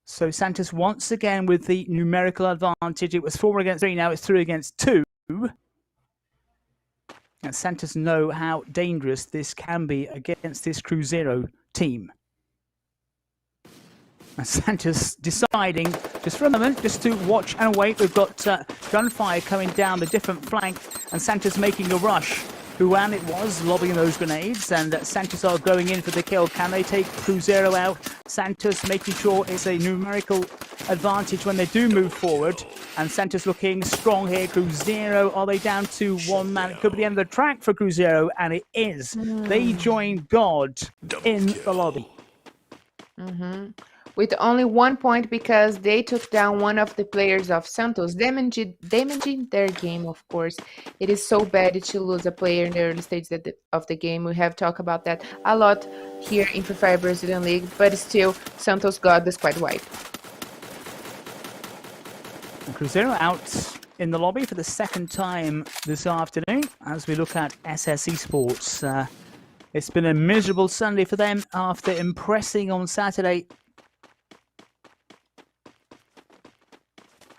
So Santos once again with the numerical advantage. It was 4 against 3, now it's 3 against 2. And Santos know how dangerous this can be against this Cruzeiro team. And Santos deciding, just for a moment, just to watch and wait. We've got gunfire coming down the different flank, and Santos making a rush. Juan it was, lobbing those grenades, and Santos are going in for the kill. Can they take Cruzeiro out? Santos making sure it's a numerical advantage when they do move forward. And Santos looking strong here. Cruzeiro, are they down to 1 man? It could be the end of the track for Cruzeiro, and it is. They join God in the lobby. With only 1 point because they took down one of the players of Santos, damaging their game, of course. It is so bad to lose a player in the early stages of the game. We have talked about that a lot here in Free Fire Brazilian League, but still, Santos got the squad wipe. And Cruzeiro out in the lobby for the 2nd time this afternoon as we look at SS Esports. It's been a miserable Sunday for them after impressing on Saturday.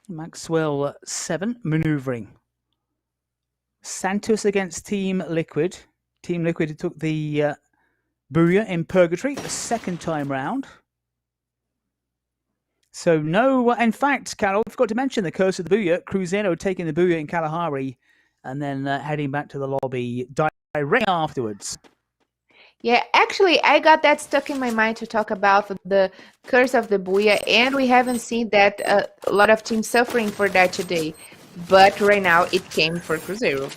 Maxwell 7 maneuvering. Santos against Team Liquid. Team Liquid took the Booyah in Purgatory the second time round. So no, in fact, Carol, I forgot to mention the curse of the Booyah. Cruzeiro taking the Booyah in Kalahari and then heading back to the lobby directly afterwards. Yeah, actually, I got that stuck in my mind to talk about the curse of the Booyah, and we haven't seen that a lot of teams suffering for that today. But right now, it came for Cruzeiro.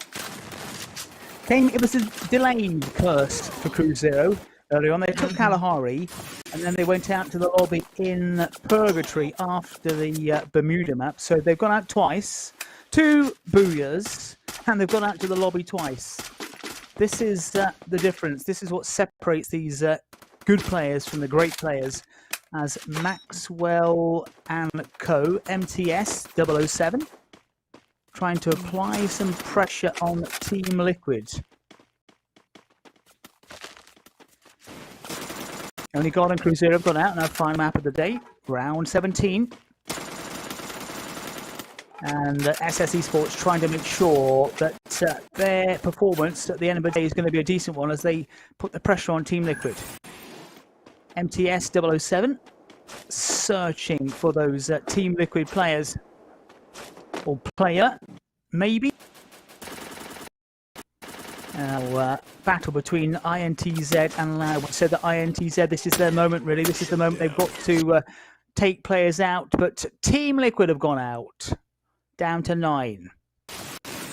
It was a delayed curse for Cruzeiro. Earlier on, they took Kalahari, and then they went out to the lobby in Purgatory after the Bermuda map. So they've gone out twice, 2 Booyahs, and they've gone out to the lobby twice. This is the difference. This is what separates these good players from the great players, as Maxwell and co, MTS 007, trying to apply some pressure on Team Liquid. Only God and Cruzeiro have gone out in our final map of the day, round 17. And SS Esports trying to make sure that their performance at the end of the day is going to be a decent one as they put the pressure on Team Liquid. MTS 007 searching for those Team Liquid players or player, maybe. Battle between INTZ and Loud. We said that INTZ, this is their moment really. This is the moment they've got to take players out, but Team Liquid have gone out. Down to 9.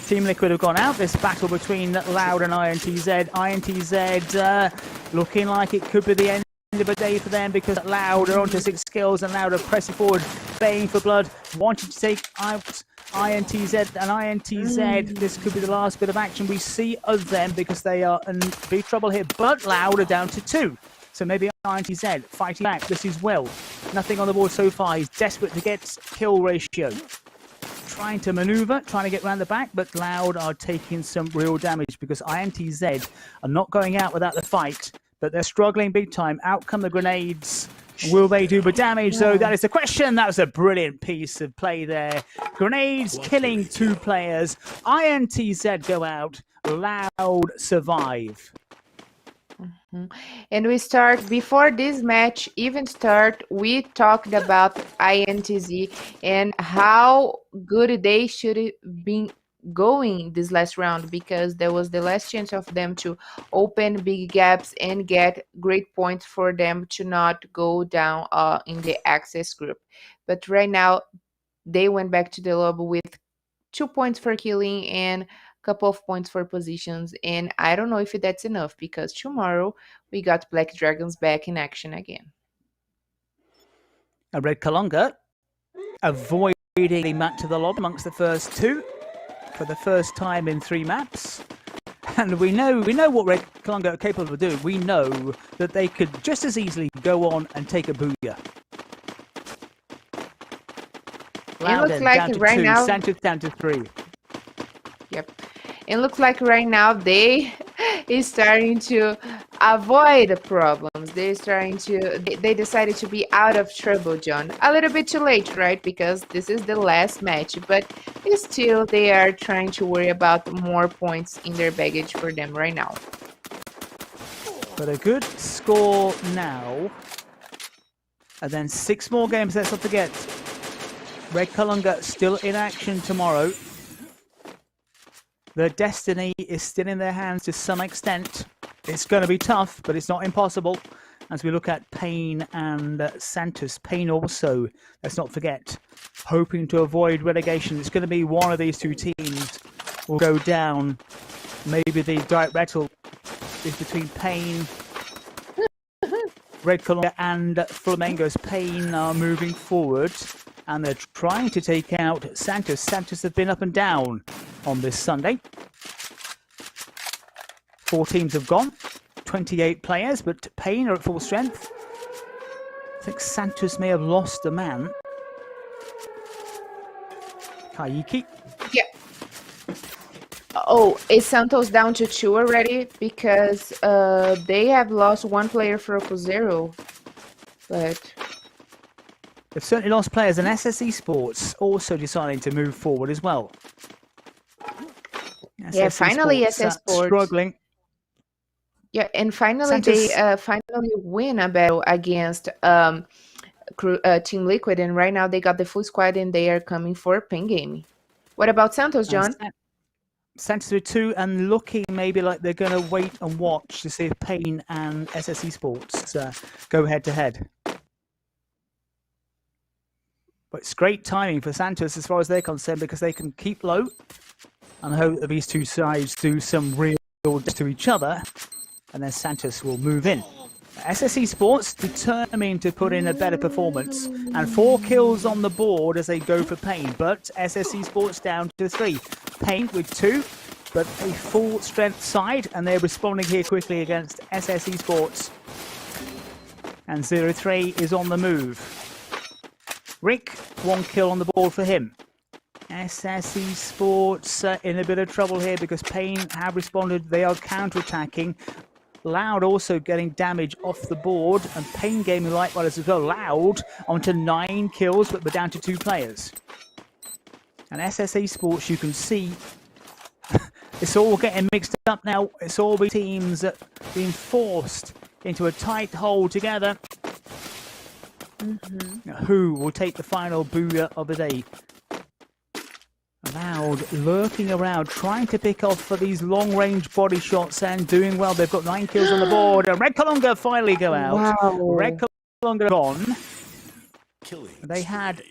Team Liquid have gone out. This battle between Loud and INTZ. INTZ looking like it could be the end of the day for them because Loud are onto 6 kills and Loud are pressing forward, baying for blood, wanting to take out INTZ. And INTZ, this could be the last bit of action we see of them because they are in big trouble here. But Loud are down to 2. So maybe INTZ fighting back. This is Will. Nothing on the board so far. He's desperate to get kill ratio. Trying to maneuver, trying to get around the back, but Loud are taking some real damage because INTZ are not going out without the fight, but they're struggling big time. Out come the grenades. Will they do the damage? So that is the question. That was a brilliant piece of play there. Grenades killing 2 players. INTZ go out. Loud survive. And we start, before this match even start, we talked about INTZ and how good they should have been going this last round because there was the last chance of them to open big gaps and get great points for them to not go down in the access group. But right now, they went back to the lobby with 2 points for killing and couple of points for positions, and I don't know if that's enough because tomorrow we got Black Dragons back in action again. A Red Kalunga avoiding the map to the lobby amongst the first 2 for the first time in 3 maps. And we know what Red Kalunga are capable of doing. We know that they could just as easily go on and take a Booyah. It looks like down to right 2, now Santos down to 3. Yep. It looks like right now they is starting to avoid the problems. They decided to be out of trouble, John. A little bit too late, right? Because this is the last match, but still they are trying to worry about more points in their baggage for them right now. But a good score now. And then 6 more games, let's not forget. Red Kalunga still in action tomorrow. Their destiny is still in their hands to some extent. It's going to be tough, but it's not impossible. As we look at Payne and Santos. Payne also, let's not forget, hoping to avoid relegation. It's going to be one of these 2 teams will go down. Maybe the direct battle is between Payne, Red Kalunga and Flamengo's. Payne are moving forward. And they're trying to take out Santos. Santos have been up and down on this Sunday. 4 teams have gone. 28 players, but Payne are at full strength. I think Santos may have lost a man. Kaiki. Yeah. Oh, is Santos down to 2 already? Because they have lost 1 player for Cruzeiro. But... they've certainly lost players, and SS Esports also deciding to move forward as well. Yeah, finally SS Sports. Struggling. Yeah, and finally Santos, they finally win a battle against Team Liquid, and right now they got the full squad and they are coming for Pin Game. What about Santos, and John? Santos with 2 and looking maybe like they're going to wait and watch to see if Payne and SS Esports go head to head. But it's great timing for Santos as far as they're concerned because they can keep low and hope that these two sides do some real damage to each other, and then Santos will move in. SS Esports determined to put in a better performance and 4 kills on the board as they go for Payne, but SS Esports down to 3. Payne with 2, but a full strength side, and they're responding here quickly against SS Esports. And 0-3 is on the move. Rick, 1 kill on the board for him. SS Esports in a bit of trouble here because Payne have responded. They are counter-attacking. Loud also getting damage off the board, and Payne Gaming likewise as well. Loud onto 9 kills, but we're down to 2 players. And SS Esports, you can see, it's all getting mixed up now. It's all the teams being forced into a tight hole together. Who will take the final booyah of the day? Loud lurking around, trying to pick off for these long-range body shots and doing well. They've got 9 kills on the board. And Red Kalunga finally go out. Wow. Red Kalunga gone. They had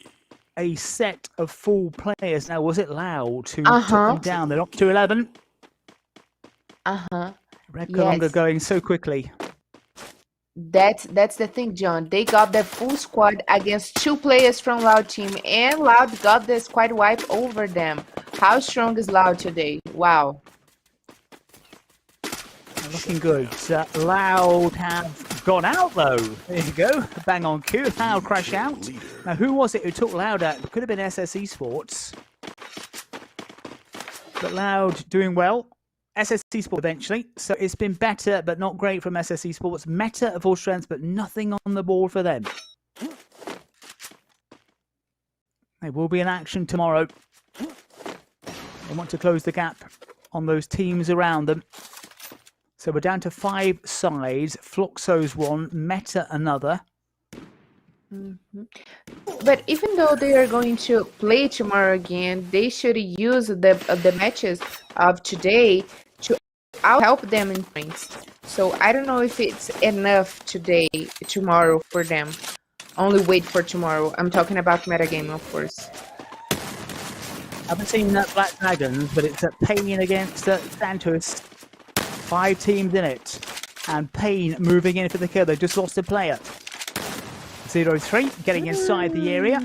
a set of full players. Now, was it Loud who took them down? They're up to 11. Red Kalunga going so quickly. That's the thing, John. They got the full squad against 2 players from Loud team, and Loud got the squad wipe over them. How strong is Loud today? Wow. Looking good. Loud have gone out though. There you go. Bang on cue. Loud crash out. Now who was it who took Loud out? It could have been SS Esports. But Loud doing well. SS Esports eventually. So it's been better, but not great from SS Esports. Meta at full strength, but nothing on the board for them. They will be in action tomorrow. They want to close the gap on those teams around them. So we're down to 5 sides. Fluxo's 1, Meta another. But even though they are going to play tomorrow again, they should use the matches of today to help them in points. So I don't know if it's enough tomorrow for them. Only wait for tomorrow. I'm talking about metagame, of course. I haven't seen that Black Dragons, but it's a Payne against Santos. 5 teams in it. And Payne moving in for the kill. They just lost a player. 0-3 getting inside the area.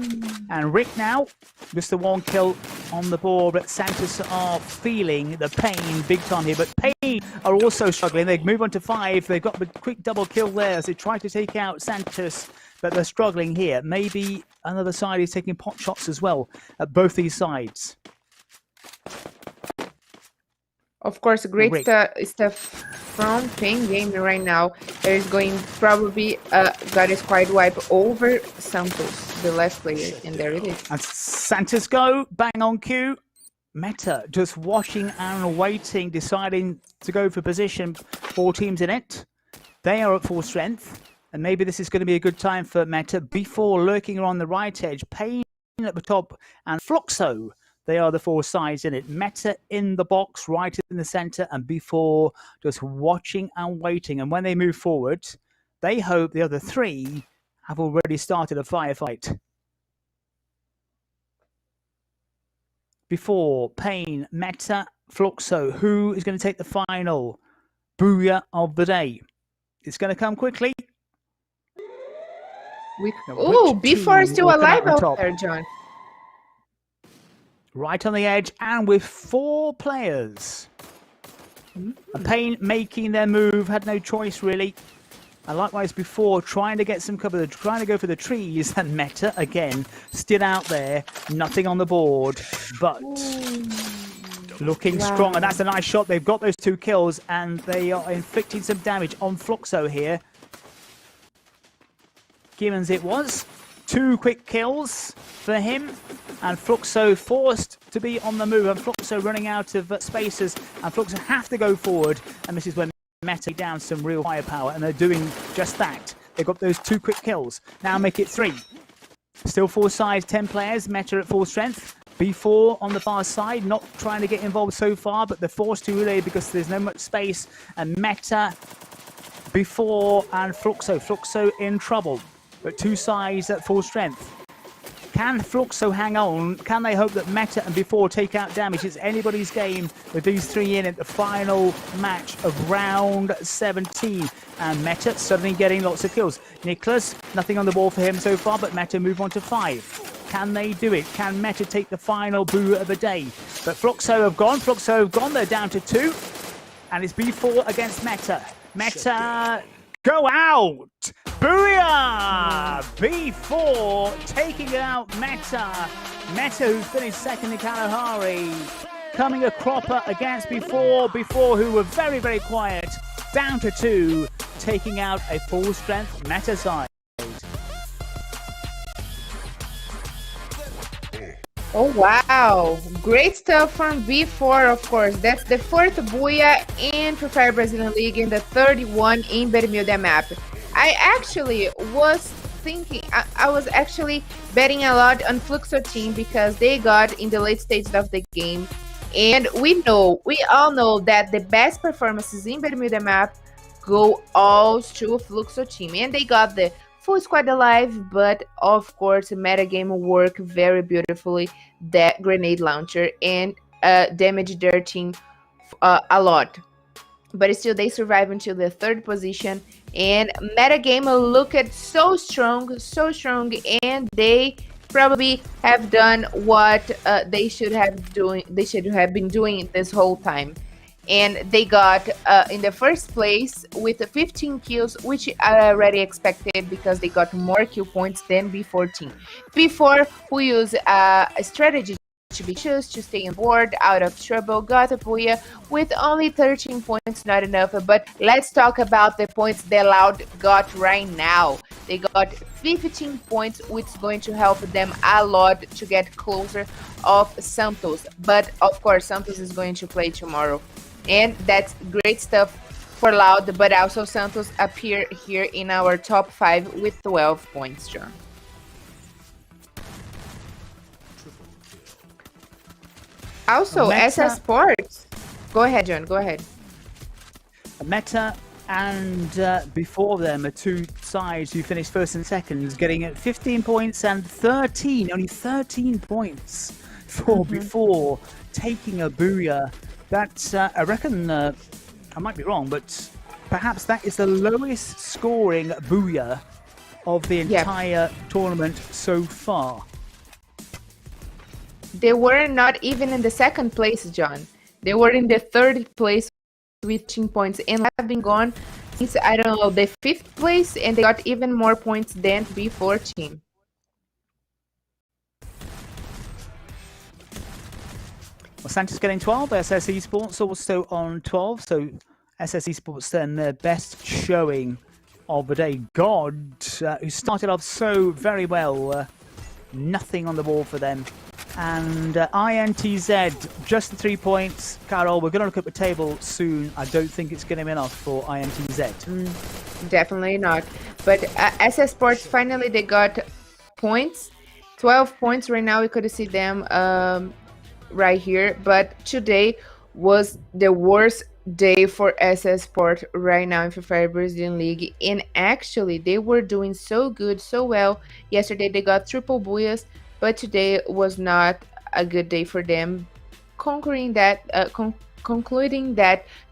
And Rick now, just the 1 kill on the board. But Santos are feeling the pain big time here. But Payne are also struggling. They move on to 5. They've got a quick double kill there as they try to take out Santos. But they're struggling here. Maybe another side is taking pot shots as well at both these sides. Of course, great stuff from Payne Gaming right now. There is going probably got a squad wipe over Santos, the last player, and there it is. And Santos go, bang on cue. Meta just watching and waiting, deciding to go for position. 4 teams in it. They are at full strength. And maybe this is going to be a good time for Meta before lurking on the right edge. Payne at the top and Fluxo. They are the 4 sides in it. Meta in the box, right in the center, and before just watching and waiting. And when they move forward, they hope the other 3 have already started a firefight. Before Payne, Meta, Fluxo, who is going to take the final booyah of the day? It's going to come quickly. Before still alive out there, John. Right on the edge and with 4 players. And Payne making their move, had no choice really. And likewise before, trying to get some cover, trying to go for the trees. And Meta, again, still out there, nothing on the board. But looking strong, and that's a nice shot. They've got those 2 kills, and they are inflicting some damage on Fluxo here. Gibbons it was. 2 quick kills for him, and Fluxo forced to be on the move, and Fluxo running out of spaces, and Fluxo have to go forward, and this is when Meta down some real firepower, and they're doing just that. They've got those 2 quick kills. Now make it 3. Still 4 sides, 10 players. Meta at full strength. B4 on the far side, not trying to get involved so far, but they're forced to really because there's no much space. And Meta, B4 and Fluxo. Fluxo in trouble, but 2 sides at full strength. Can Fluxo hang on? Can they hope that Meta and B4 take out damage? It's anybody's game with these 3 in at the final match of round 17. And Meta suddenly getting lots of kills. Nicholas, nothing on the ball for him so far, but Meta move on to 5. Can they do it? Can Meta take the final boo of the day? But Fluxo have gone. Fluxo have gone. They're down to 2. And it's B4 against Meta. Meta, go out! Booyah! B4 taking it out Meta. Meta, who finished second in Kalahari, coming a cropper against B4. B4, who were very, very quiet, down to 2, taking out a full strength Meta side. Oh, wow. Great stuff from B4, of course. That's the 4th Booyah in Free Fire Brazilian League and the 31 in Bermuda map. I actually was thinking, I was actually betting a lot on Fluxo team because they got in the late stages of the game. And we all know that the best performances in Bermuda map go all to Fluxo team. And they got the full squad alive, but of course metagame work very beautifully, that grenade launcher, and damaged their team a lot. But still they survive until the 3rd position, and metagame looked so strong, and they probably have done what they should have been doing this whole time. And they got in the 1st place with 15 kills, which I already expected because they got more kill points than B4 team. B4, who used a strategy to be choose to stay on board, out of trouble, got a Booyah with only 13 points, not enough. But let's talk about the points they Loud got right now. They got 15 points, which is going to help them a lot to get closer of Santos. But of course, Santos is going to play tomorrow. And that's great stuff for Loud, but also Santos appear here in our top 5 with 12 points, John. Also, SS Sports. Go ahead, John, go ahead. Meta and before them are 2 sides who finished 1st and 2nd, getting at 15 points and 13, only 13 points for before taking a Booyah. That's, I reckon, I might be wrong, but perhaps that is the lowest scoring Booyah of the entire tournament so far. They were not even in the 2nd place, John. They were in the 3rd place with 10 points and have been gone since, I don't know, the 5th place, and they got even more points than B4 team. Well, Santos getting 12, SS Esports also on 12, so SS Esports then their best showing of the day. God, who started off so very well, nothing on the ball for them. And INTZ, just the 3 points. Carol, we're going to look at the table soon. I don't think it's going to be enough for INTZ. Definitely not. But SS Sports, finally they got points. 12 points right now. We could see them right here. But today was the worst day for SS Sport right now in Free Fire Brazilian League. And actually, they were doing so good, so well. Yesterday they got triple booyahs. But today was not a good day for them, concluding that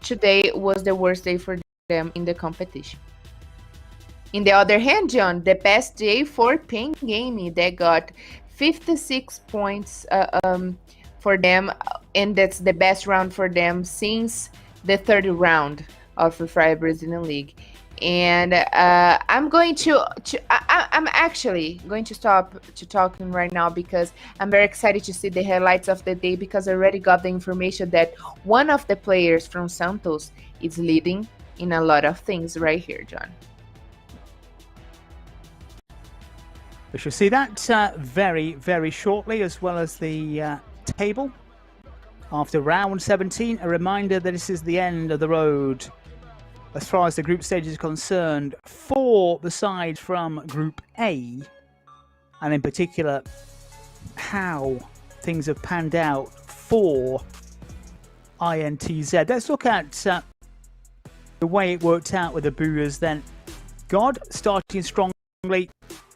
today was the worst day for them in the competition. In the other hand, John, the best day for Pain Gaming, they got 56 points for them, and that's the best round for them since the 3rd round of the Free Fire Brazilian League. And I'm actually going to stop talking right now because I'm very excited to see the highlights of the day, because I already got the information that one of the players from Santos is leading in a lot of things right here, John. We shall see that very, very shortly, as well as the table. After round 17, a reminder that this is the end of the road as far as the group stage is concerned for the side from Group A, and in particular how things have panned out for INTZ. Let's look at the way it worked out with the Bouyers then. God starting strongly,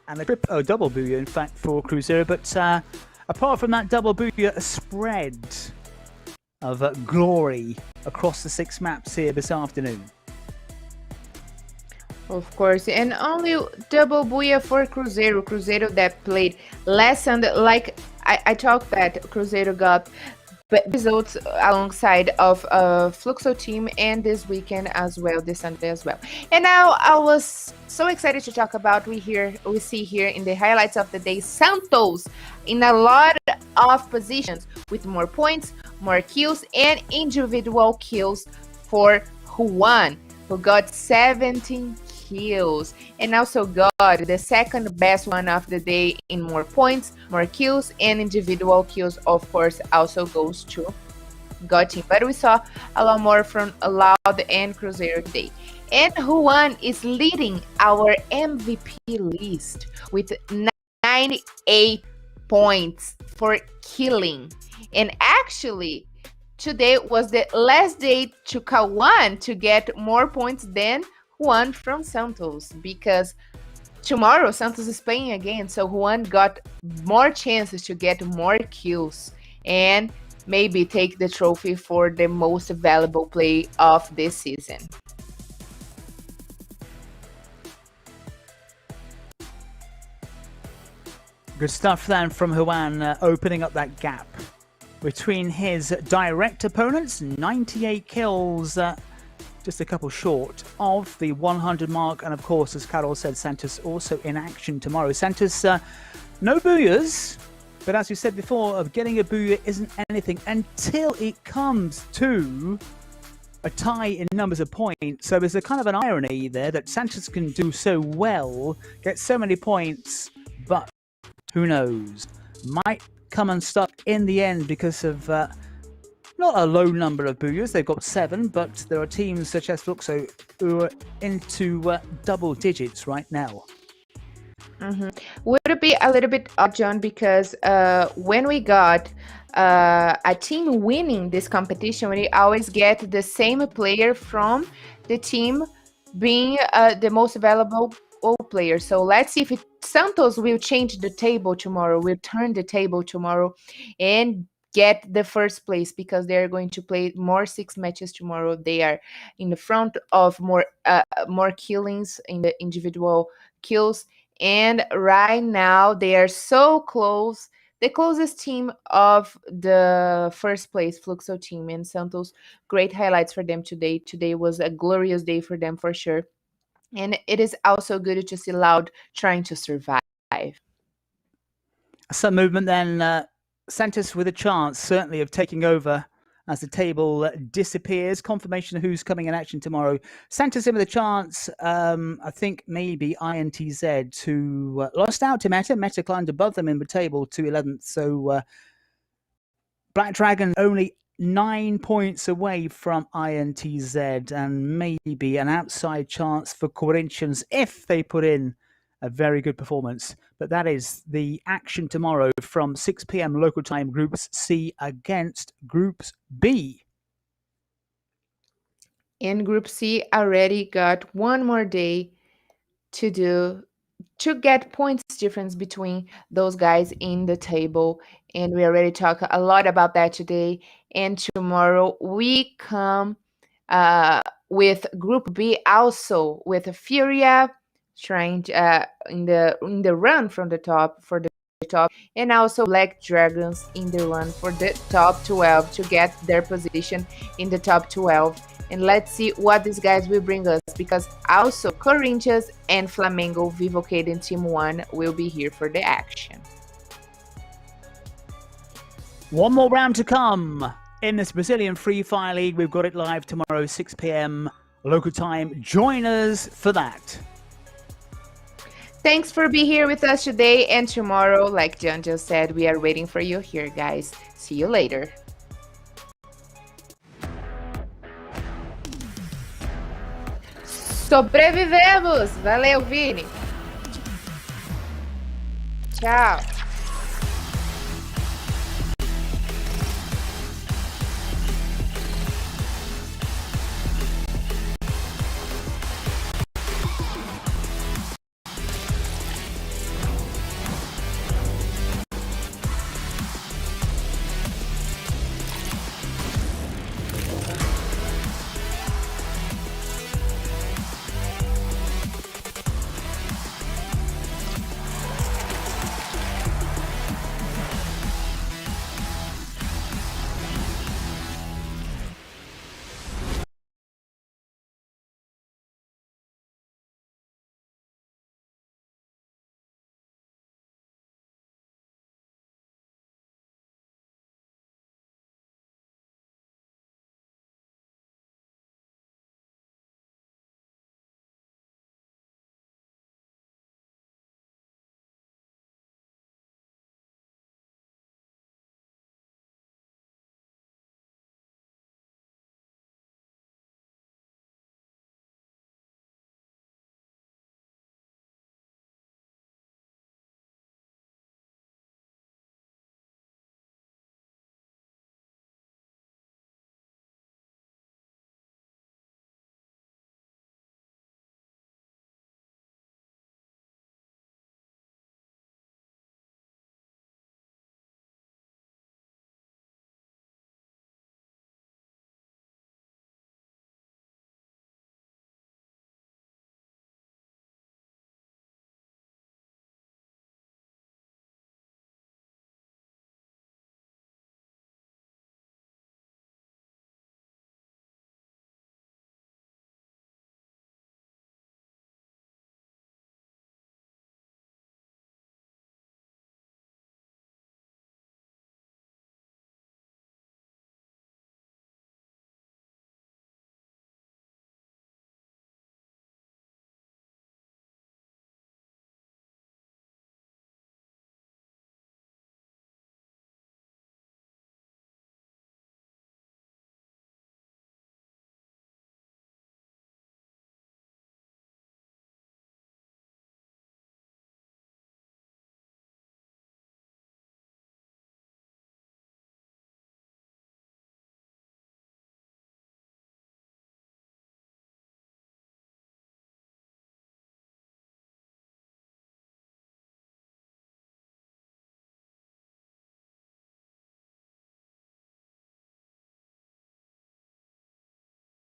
and a double Booyah, in fact, for Cruzeiro. But apart from that double Booyah, a spread of glory across the 6 maps here this afternoon. Of course, and only double Booyah for Cruzeiro. Cruzeiro that played less, and like I talked that Cruzeiro got results alongside of Fluxo team, and this weekend as well, this Sunday as well. And now I was so excited to talk about we see here in the highlights of the day Santos in a lot of positions with more points, more kills, and individual kills for Juan, who got 17 kills, and also got the second best one of the day in more points, more kills, and individual kills. Of course, also goes to God team. But we saw a lot more from Loud and Cruzeiro today. And Juan is leading our MVP list with 98 points for killing. And actually, today was the last day to Kawan to get more points than Juan from Santos, because tomorrow Santos is playing again, so Juan got more chances to get more kills and maybe take the trophy for the most valuable play of this season. Good stuff then from Juan, opening up that gap between his direct opponents. 98 kills, just a couple short of the 100 mark. And of course, as Carol said, Santos also in action tomorrow. Santos, no Booyahs, but as we said before, getting a Booyah isn't anything until it comes to a tie in numbers of points. So there's a kind of an irony there that Santos can do so well, get so many points, but who knows? Might come unstuck in the end because of not a low number of Booyahs. They've got 7, but there are teams such as Fluxo who are into double digits right now. Would it be a little bit odd, John, because when we got a team winning this competition, we always get the same player from the team being the most valuable player. So let's see if Santos will change the table tomorrow, will turn the table tomorrow and get the first place, because they're going to play more 6 matches tomorrow. They are in the front of more killings in the individual kills, and right now they are so close, the closest team of the first place Fluxo team. And Santos, great highlights for them today. Today was a glorious day for them for sure, and it is also good to see Loud trying to survive. Some movement then. Santos with a chance, certainly, of taking over as the table disappears. Confirmation of who's coming in action tomorrow. Santos in with a chance. I think maybe INTZ, who lost out to Meta. Meta climbed above them in the table to 11th. So Black Dragon only 9 points away from INTZ, and maybe an outside chance for Corinthians if they put in a very good performance. But that is the action tomorrow from 6 p.m. local time, Groups C against Groups B. And Group C already got one more day to get points difference between those guys in the table. And we already talked a lot about that today. And tomorrow we come with Group B also with FURIA trying to, in the run from the top for the top, and also Black Dragons in the run for the top 12 to get their position in the top 12. And let's see what these guys will bring us, because also Corinthians and Flamengo, Vivo Keyd and Team 1 will be here for the action. One more round to come in this Brazilian Free Fire League. We've got it live tomorrow, 6 p.m. local time. Join us for that. Thanks for being here with us today, and tomorrow, like John just said, we are waiting for you here, guys. See you later. Sobrevivemos! Valeu, Vini! Tchau!